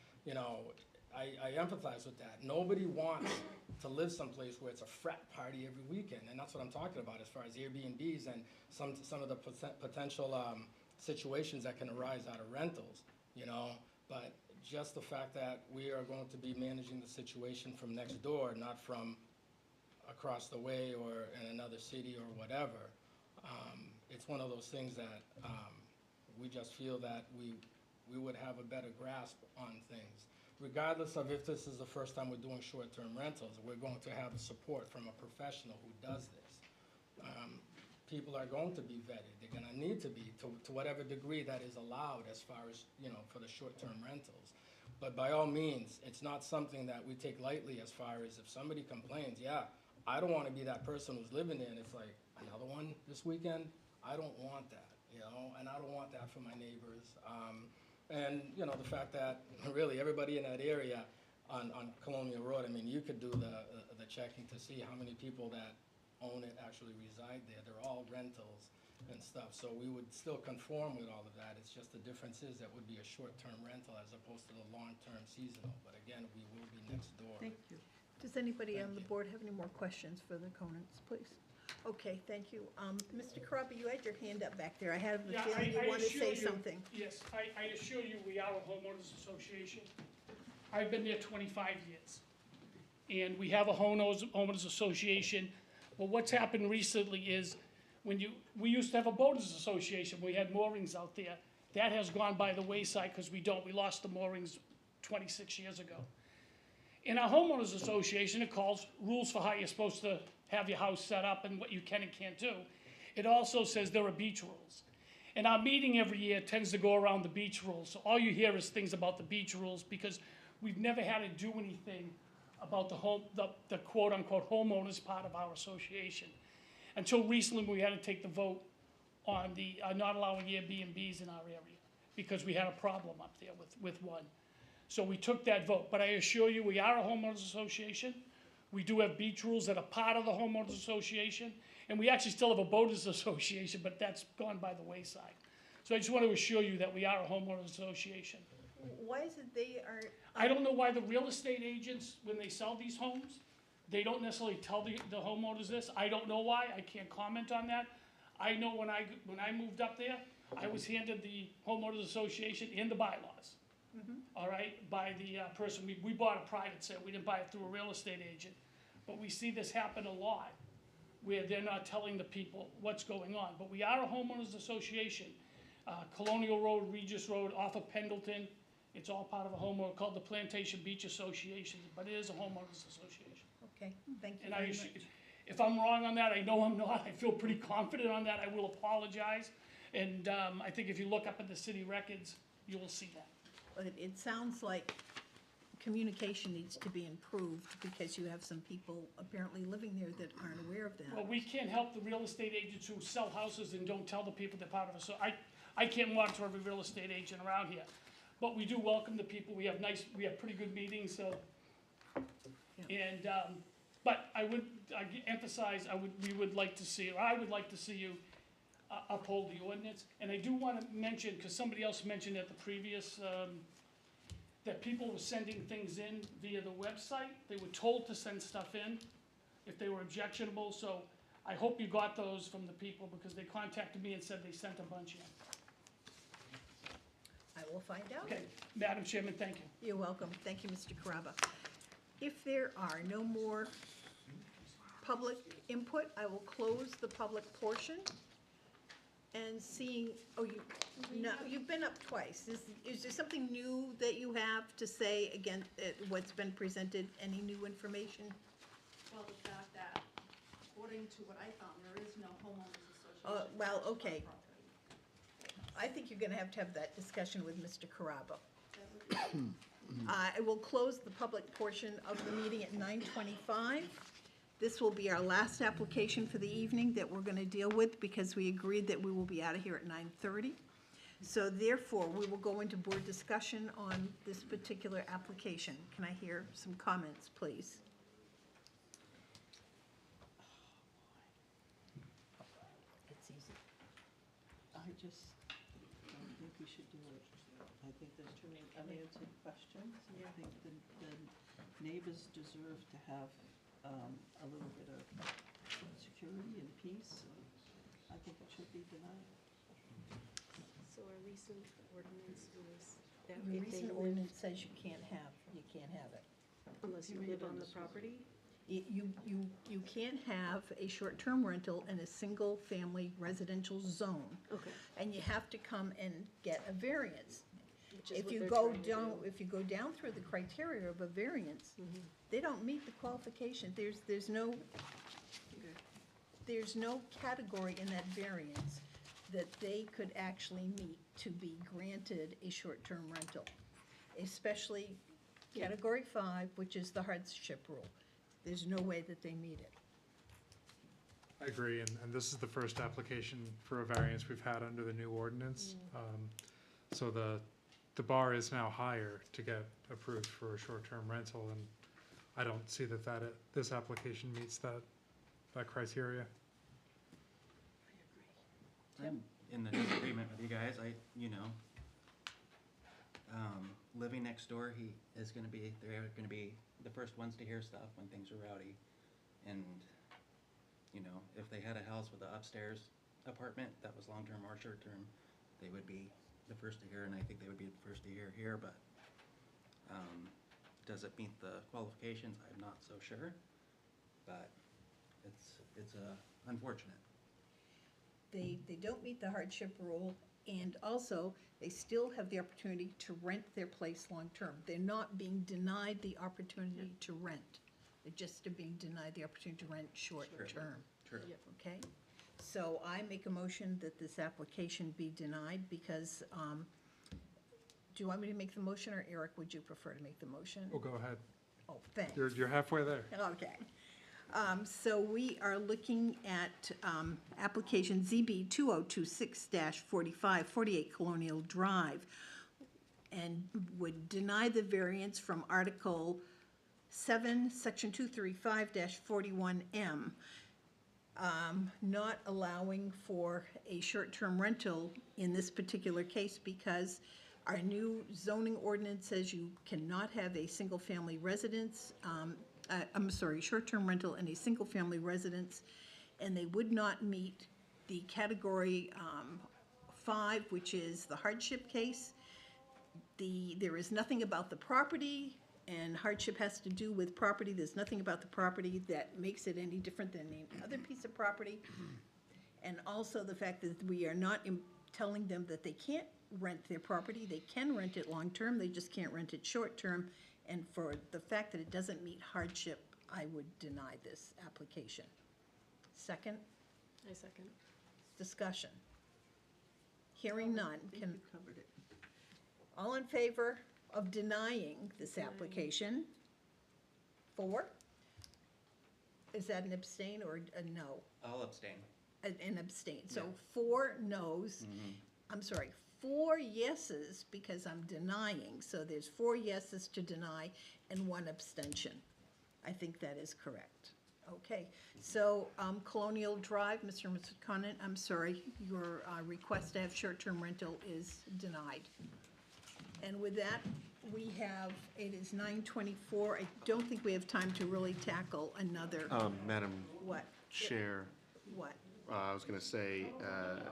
I empathize with that. Nobody wants to live someplace where it's a frat party every weekend, and that's what I'm talking about as far as Airbnbs and some of the potential situations that can arise out of rentals, But just the fact that we are going to be managing the situation from next door, not from across the way or in another city or whatever, it's one of those things that we just feel that we would have a better grasp on things. Regardless of if this is the first time we're doing short-term rentals, we're going to have support from a professional who does this. People are going to be vetted. They're going to need to be to whatever degree that is allowed as far as, for the short-term rentals. But by all means, it's not something that we take lightly as far as if somebody complains, yeah, I don't want to be that person who's living there and it's like, another one this weekend? I don't want that, and I don't want that for my neighbors. And, the fact that really everybody in that area on Colonial Road, I mean, you could do the checking to see how many people that own it actually reside there. They're all rentals and stuff, so we would still conform with all of that. It's just the difference is that would be a short-term rental as opposed to the long-term seasonal. But again, we will be next door. Thank you. Does anybody on the board have any more questions for the Conants, please? Okay, thank you. Mr. Carrabba, you had your hand up back there. I have the feeling you want to say something. Yes, I assure you, we are a homeowners association. I've been there 25 years. And we have a homeowners association. But what's happened recently is we used to have a boaters association. We had moorings out there. That has gone by the wayside because we lost the moorings 26 years ago. In our homeowners association, it calls rules for how you're supposed to have your house set up and what you can and can't do. It also says there are beach rules. And our meeting every year tends to go around the beach rules. So all you hear is things about the beach rules because we've never had to do anything about the quote-unquote homeowners part of our association. Until recently, we had to take the vote on the not allowing Airbnbs in our area because we had a problem up there with one. So we took that vote. But I assure you, we are a homeowners association. We do have beach rules that are part of the homeowners association. And we actually still have a boaters association, but that's gone by the wayside. So I just want to assure you that we are a homeowners association. Why is it they are? I don't know why the real estate agents, when they sell these homes, they don't necessarily tell the homeowners this. I don't know why. I can't comment on that. I know when I moved up there, I was handed the homeowners association and the bylaws. All right, by the person. We bought a private sale. We didn't buy it through a real estate agent. But we see this happen a lot where they're not telling the people what's going on. But we are a homeowners association. Colonial Road, Regis Road, off of Pendleton, It's all part of a homeowner called the Plantation Beach Association, but it is a homeowners association. Okay, thank you And very much. if I'm wrong on that, I know I'm not, I feel pretty confident on that, I will apologize. And I think if you look up at the city records, you will see that. But it sounds like communication needs to be improved because you have some people apparently living there that aren't aware of Well, that. we can't help the real estate agents who sell houses and don't tell the people they're part of it, so I can't monitor every real estate agent around here. But we do welcome the people, we have pretty good meetings, so. And, but I emphasize, we would like to see, or I would like to see you uphold the ordinance. And I do want to mention, because somebody else mentioned at the previous, that people were sending things in via the website. They were told to send stuff in if they were objectionable, so I hope you got those from the people, because they contacted me and said they sent a bunch in. I will find out. Okay, Madam Chairman, thank you. You're welcome. Thank you, Mr. Carrabba. If there are no more public input, I will close the public portion. And seeing, you've been up twice. Is there something new that you have to say against what's been presented? Any new information? Well, the fact that, according to what I found, there is no homeowners association. Well, okay. I think you're gonna have to have that discussion with Mr. Carrabba. I will close the public portion of the meeting at 9:25. This will be our last application for the evening that we're gonna deal with because we agreed that we will be out of here at 9:30. So therefore, we will go into board discussion on this particular application. Can I hear some comments, please? It's easy. I just don't think we should do it. I think there's too many unanswered questions. I think the neighbors deserve to have a little bit of security and peace. I think it should be denied. So our recent ordinance was that The if they recent live, ordinance says you can't have it. unless you live on the property? You can't have a short-term rental in a single-family residential zone. Okay. And you have to come and get a variance. Which is If what you they're go trying to down, do. if you go down through the criteria of a variance, they don't meet the qualification. There's no category in that variance that they could actually meet to be granted a short-term rental, especially category 5, which is the hardship rule. There's no way that they meet it. I agree, and this is the first application for a variance we've had under the new ordinance. So the bar is now higher to get approved for a short-term rental, and I don't see that this application meets that criteria. I'm in the disagreement with you guys. Living next door, they're gonna be the first ones to hear stuff when things are rowdy. And, if they had a house with an upstairs apartment that was long-term or short-term, they would be the first to hear, and I think they would be the first to hear here, but, does it meet the qualifications? I'm not so sure, but it's unfortunate. They don't meet the hardship rule, and also, they still have the opportunity to rent their place long-term. They're not being denied the opportunity to rent. They're just being denied the opportunity to rent short-term. True. Okay? So I make a motion that this application be denied because, do you want me to make the motion, or Eric, would you prefer to make the motion? Oh, go ahead. Oh, thanks. You're halfway there. Okay. So we are looking at application ZB 2026-45, 48 Colonial Drive, and would deny the variance from Article 7, Section 235-41M, not allowing for a short-term rental in this particular case because our new zoning ordinance says you cannot have a single-family residence, short-term rental in a single-family residence, and they would not meet the category 5, which is the hardship case. There is nothing about the property, and hardship has to do with property. There's nothing about the property that makes it any different than any other piece of property. And also the fact that we are not telling them that they can't rent their property. They can rent it long-term, they just can't rent it short-term. And for the fact that it doesn't meet hardship, I would deny this application. Second, I second. discussion. Hearing none, I think can, you covered it. all in favor of denying this application? 4? Is that an abstain or a no? I'll abstain. An abstain. So Yeah. 4 noes, I'm sorry, 4 yeses because I'm denying. So there's 4 yeses to deny and 1 abstention. I think that is correct. Okay, so Colonial Drive, Mr. McConnell, I'm sorry, your request to have short-term rental is denied. And with that, we have, it is 9:24. I don't think we have time to really tackle another, Madam what? Chair, What? I was gonna say,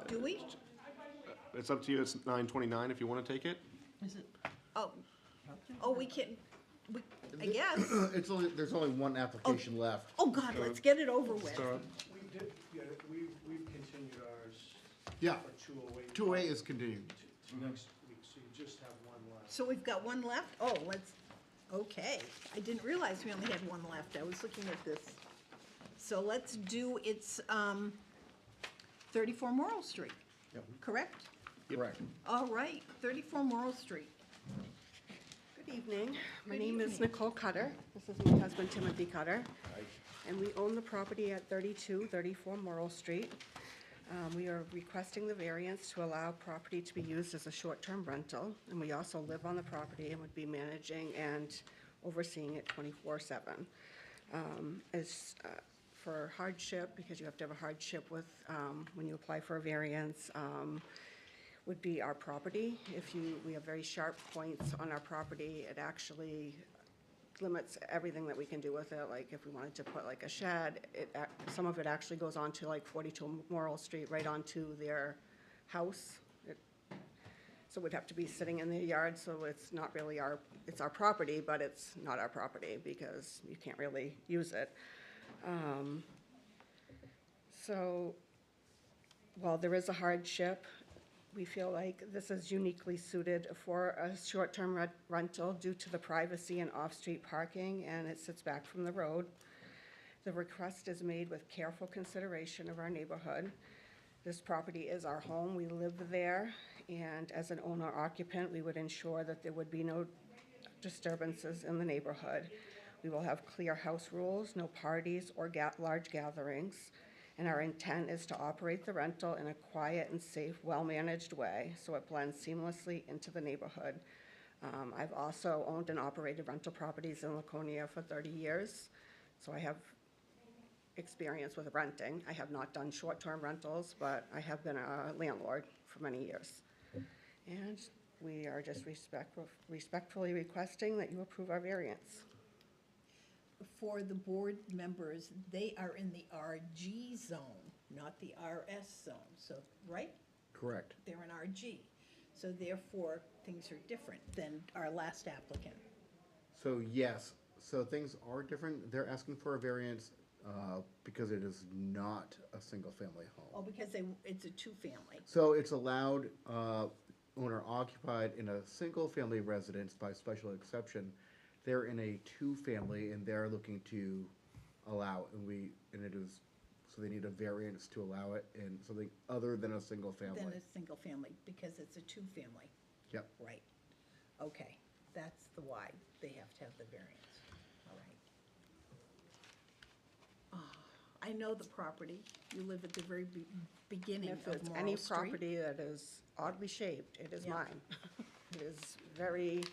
Do we? it's up to you, it's 9:29 if you wanna take it. Is it? Oh, we can, I guess. There's only one application left. Oh, God, let's get it over with. We did, yeah, we've continued ours. Yeah. For 208. 208 is continued. To next week, so you just have one left. So we've got 1 left? Oh, okay. I didn't realize we only had 1 left. I was looking at this. So let's do, it's 34 Morrill Street, correct? Correct. All right, 34 Morrill Street. Good evening. My Good name is evening. Nicole Cutter. This is my husband Timothy Cutter. And we own the property at 3234 Morrill Street. We are requesting the variance to allow property to be used as a short-term rental. And we also live on the property and would be managing and overseeing it 24/7. As for hardship, because you have to have a hardship with, when you apply for a variance, would be our property. We have very sharp points on our property, it actually limits everything that we can do with it. Like if we wanted to put like a shed, some of it actually goes onto like 42 Morrill Street, right onto their house. So we'd have to be sitting in their yard, so it's not really it's our property, but it's not our property because you can't really use it. So while there is a hardship, we feel like this is uniquely suited for a short-term rental due to the privacy and off-street parking, and it sits back from the road. The request is made with careful consideration of our neighborhood. This property is our home, we live there, and as an owner occupant, we would ensure that there would be no disturbances in the neighborhood. We will have clear house rules, no parties or large gatherings. And our intent is to operate the rental in a quiet and safe, well-managed way, so it blends seamlessly into the neighborhood. I've also owned and operated rental properties in Laconia for 30 years, so I have experience with renting. I have not done short-term rentals, but I have been a landlord for many years. And we are just respectfully requesting that you approve our variance. For the board members, they are in the RG zone, not the RS zone, so, right? Correct. They're in RG. So therefore, things are different than our last applicant. So yes, so things are different. They're asking for a variance because it is not a single-family home. Oh, because it's a 2-family. So it's allowed owner occupied in a single-family residence by special exception. They're in a 2-family and they're looking to allow, and it is, so they need a variance to allow it in something other than a single family. Than a single family, because it's a 2-family. Yep. Right. Okay, that's the why they have to have the variance. All right. I know the property. You live at the very beginning If of it's Morrill any Street. property that is oddly shaped, it is Yeah. mine. It is very,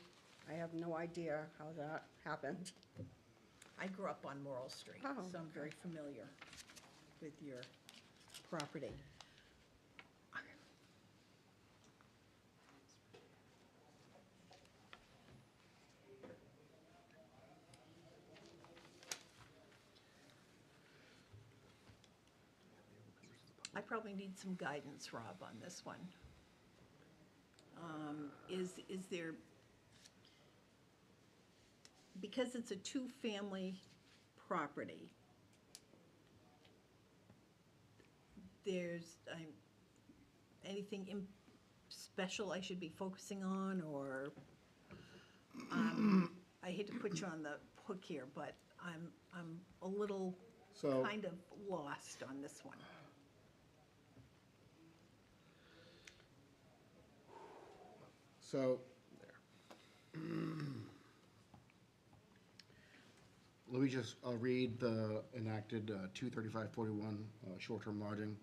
I have no idea how that happened. I grew up on Morrill Street, Oh, so I'm very familiar with your property. I probably need some guidance, Rob, on this one. Is there, because it's a 2-family property, there's anything special I should be focusing on, or, I hate to put you on the hook here, but I'm a little So- kind of lost on this one. So, let me just, I'll read the enacted 23541 short-term lodging.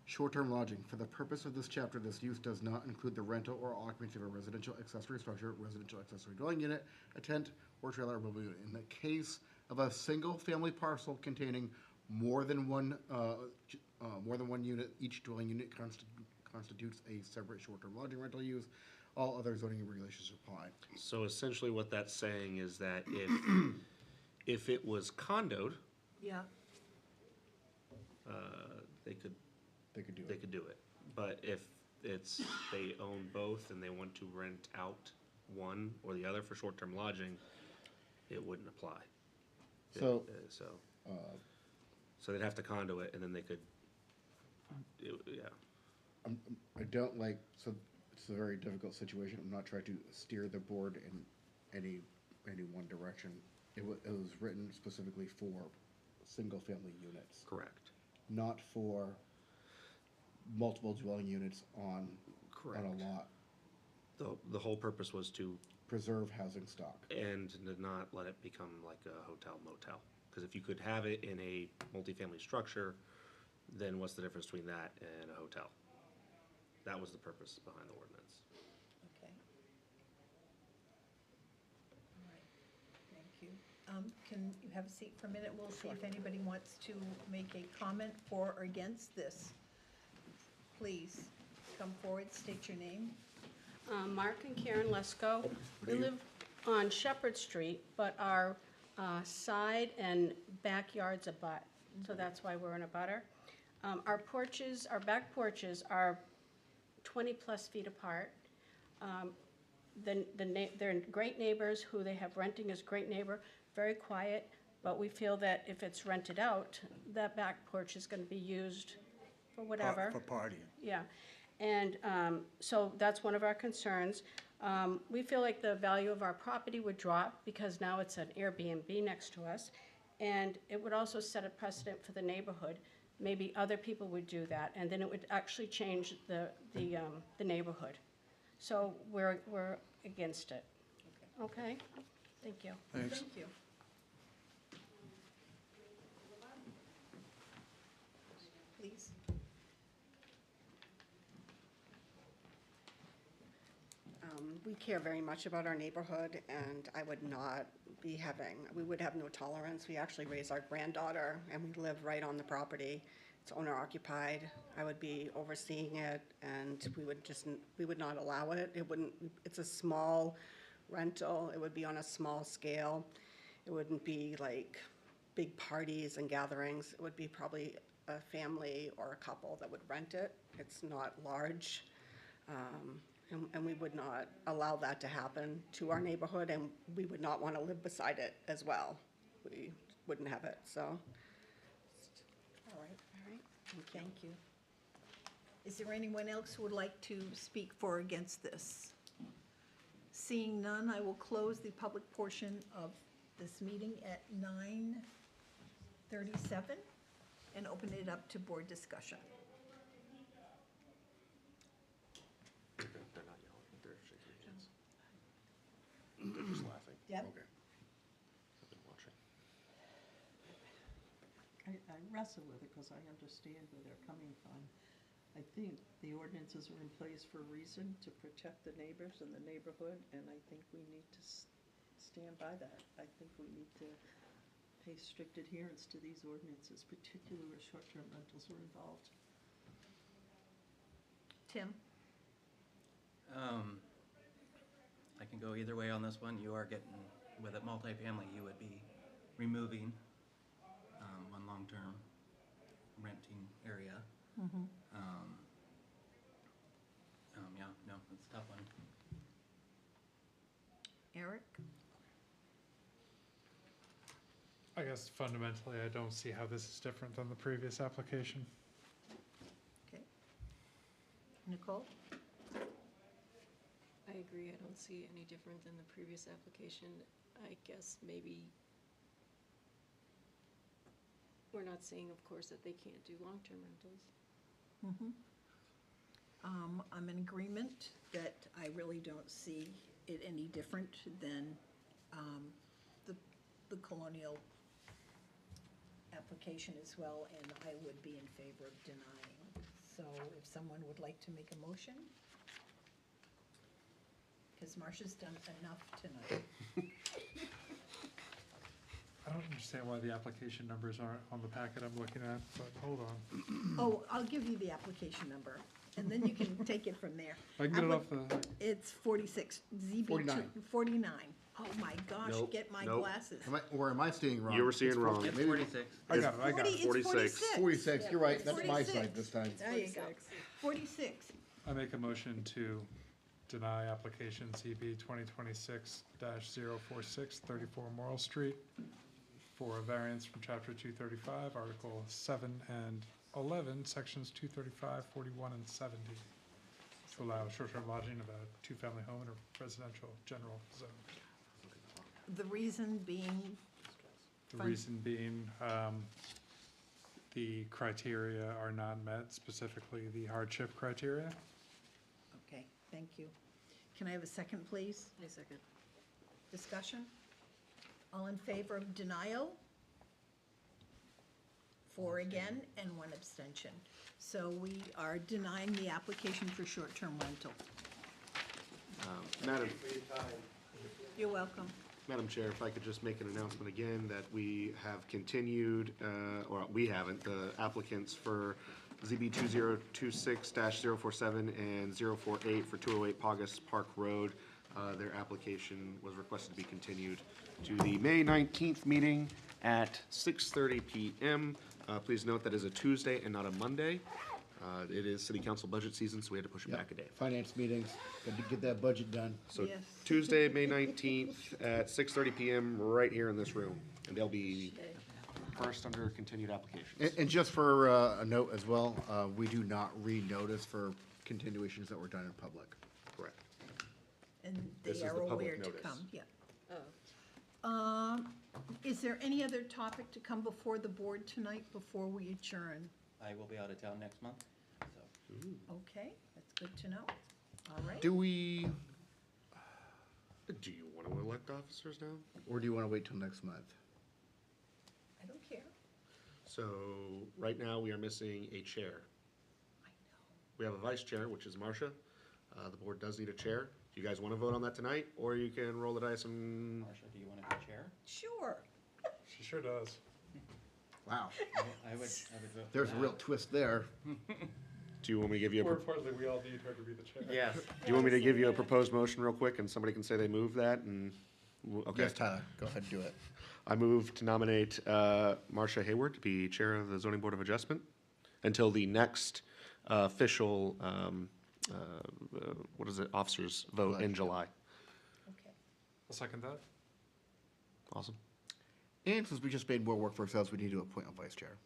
Short-term lodging, for the purpose of this chapter, this use does not include the rental or occupancy of a residential accessory structure, residential accessory dwelling unit, a tent, or trailer or mobile unit. In the case of a single-family parcel containing more than one unit, each dwelling unit constitutes a separate short-term lodging rental use. All other zoning regulations apply. So essentially what that's saying is that if it was condoed, Yeah. they could They could do they it. could do it. But if they own both and they want to rent out one or the other for short-term lodging, it wouldn't apply. So- So they'd have to condo it and then they could, yeah. I don't like, so it's a very difficult situation. I'm not trying to steer the board in any one direction. It was written specifically for single-family units. Correct. Not for multiple dwelling units on a lot. The whole purpose was to Preserve housing stock. and to not let it become like a hotel motel. Because if you could have it in a multifamily structure, then what's the difference between that and a hotel? That was the purpose behind the ordinance. Okay. All right, thank you. Can you have a seat for a minute? We'll see if anybody wants to make a comment for or against this. Please, come forward, state your name. Mark and Karen Lesko. We live on Shepherd Street, but our side and backyards abut, so that's why we're in a butter. Our porches, our back porches are 20-plus feet apart. They're great neighbors who they have renting as great neighbor, very quiet, but we feel that if it's rented out, that back porch is gonna be used for whatever. For partying. Yeah, and so that's one of our concerns. We feel like the value of our property would drop because now it's an Airbnb next to us. And it would also set a precedent for the neighborhood. Maybe other people would do that, and then it would actually change the neighborhood. So we're against it. Okay? Thank you. Thanks. Thank you. Please. We care very much about our neighborhood, and I would not be we would have no tolerance. We actually raise our granddaughter, and we live right on the property. It's owner occupied. I would be overseeing it, and we would not allow it. It's a small rental. It would be on a small scale. It wouldn't be like big parties and gatherings. It would be probably a family or a couple that would rent it. It's not large. And we would not allow that to happen to our neighborhood, and we would not want to live beside it as well. We wouldn't have it, so. All right. Thank you. Is there anyone else who would like to speak for or against this? Seeing none, I will close the public portion of this meeting at 9:37 and open it up to board discussion. They're not yelling, they're shaking their heads. They're just laughing. Yep. Okay. I've been watching. I wrestle with it because I understand where they're coming from. I think the ordinances are in place for a reason, to protect the neighbors and the neighborhood, and I think we need to stand by that. I think we need to pay strict adherence to these ordinances, particularly where short-term rentals are involved. Tim? I can go either way on this one. You are getting, with a multifamily, you would be removing one long-term renting area. Yeah, no, it's a tough one. Eric? I guess fundamentally, I don't see how this is different than the previous application. Okay. Nicole? I agree, I don't see any different than the previous application. I guess maybe we're not saying, of course, that they can't do long-term rentals. Mhm. I'm in agreement that I really don't see it any different than the Colonial application as well, and I would be in favor of denying. So if someone would like to make a motion? Because Marcia's done enough tonight. I don't understand why the application numbers aren't on the packet I'm looking at, but hold on. Oh, I'll give you the application number, and then you can take it from there. I can get it off the, It's 46, ZB 49. 49. Oh, my gosh, Nope, get my nope. glasses. Or am I seeing wrong? You were seeing It's wrong. It's Maybe 46. I got it, I got it. It's 46. 46, you're right, that's my 46. side this time. There you go. 46. I make a motion to deny application CB 2026-046, 34 Morrill Street, for a variance from Chapter 235, Article 7 and 11, Sections 235, 41, and 70, to allow short-term lodging of a two-family home in a residential general zone. The reason being, The Fine. reason being, the criteria are not met, specifically the hardship criteria. okay, thank you. Can I have a second, please? I second. Discussion? All in favor of denial? 4 again, and 1 abstention. So we are denying the application for short-term rental. Madam, You're welcome. Madam Chair, if I could just make an announcement again that we have continued, or we haven't, the applicants for ZB 2026-047 and 048 for 208 Paugus Park Road. Their application was requested to be continued to the May 19th meeting at 6:30 PM. Please note that is a Tuesday and not a Monday. It is city council budget season, so we had to push it back a day. Finance meetings, got to get that budget done. So Yes. Tuesday, May 19th at 6:30 PM, right here in this room. And they'll be first under continued applications. And just for a note as well, we do not re-notice for continuations that were done in public. Correct. And This they is are the public aware to notice. come, yeah. Oh, Is there any other topic to come before the board tonight before we adjourn? I will be out of town next month, so. Okay, that's good to know. All right. Do you want to elect officers now? Or do you want to wait till next month? I don't care. So, right now, we are missing a chair. I know. We have a vice chair, which is Marcia. The board does need a chair. Do you guys want to vote on that tonight, or you can roll the dice and... Marcia, do you want to be chair? Sure. She sure does. Wow, I would vote. for there's a that. real twist there. Do you want me to give you a... More importantly, we all need her to be the chair. Yes. Do you want me to give you a proposed motion real quick, and somebody can say they move that, and... Okay. Yes, Tyler, go ahead and do it. I move to nominate Marcia Hayward to be Chair of the Zoning Board of Adjustment until the next official, what is it, officers vote in July. Okay. I'll second that. Awesome. And since we just made more work for ourselves, we need to appoint a vice chair.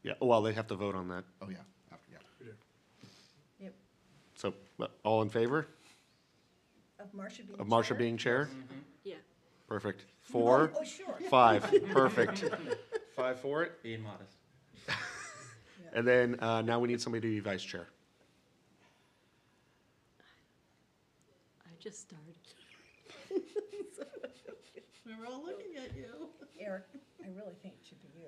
Yeah, well, they have to vote on that. Oh, yeah, after, yeah. We do. Yep. So, all in favor Of Marcia being of Marcia chair? being chair? yeah. Perfect. 4? Oh, sure. 5, perfect. 5 for it? Being modest. And then now we need somebody to be vice chair. I just started. We're all looking at you. Eric, I really think it should be you.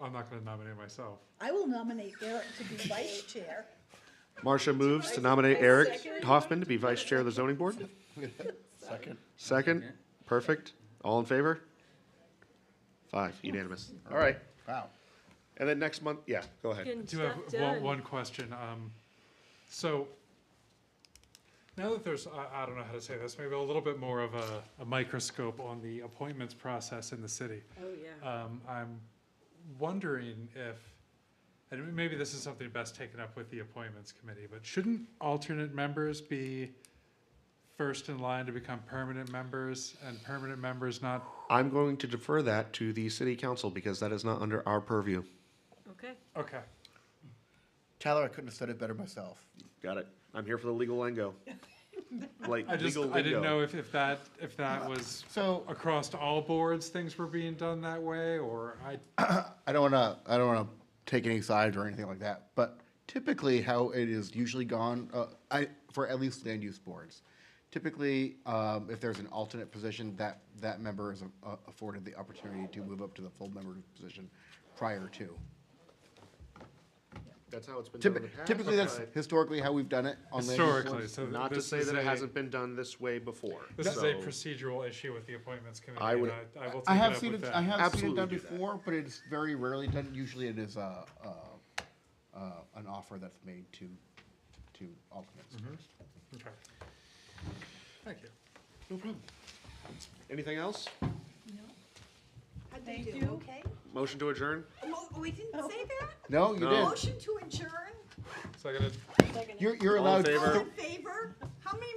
I'm not going to nominate myself. I will nominate Eric to be vice chair. Marcia moves to nominate Eric Hoffman to be vice chair of the zoning board. Second. Second, perfect. All in favor? 5, unanimous. All right. Wow. And then next month, yeah, go ahead. Getting I do have stuff done. one question. So now that there's, I don't know how to say this, maybe a little bit more of a microscope on the appointments process in the city. Oh, yeah. I'm wondering if, and maybe this is something best taken up with the appointments committee, but shouldn't alternate members be first in line to become permanent members, and permanent members not? I'm going to defer that to the city council because that is not under our purview. Okay. Okay. Tyler, I couldn't have said it better myself. Got it. I'm here for the legal lingo. like I just, legal I didn't lingo. know if that was So- across all boards, things were being done that way, or I don't wanna take any sides or anything like that, but typically how it is usually gone, for at least land use boards, typically, if there's an alternate position, that member is afforded the opportunity to move up to the full member position prior to. That's how it's been done in the past. Typically, that's but historically how we've done it on land use historically, boards. so not to this say is that it a- hasn't been done this way before. This is So- a procedural issue with the appointments committee, I would- and I will I take it have up seen with it, them. I have seen it done Absolutely do that. before, but it's very rarely done. Usually it is an offer that's made to alternates first. Okay. Thank you. No problem. Anything else? How'd they they do? do, okay? Motion to adjourn? We didn't say that? No, you No. did. Motion to adjourn? So I gotta You're All in allowed. favor? All in favor? How many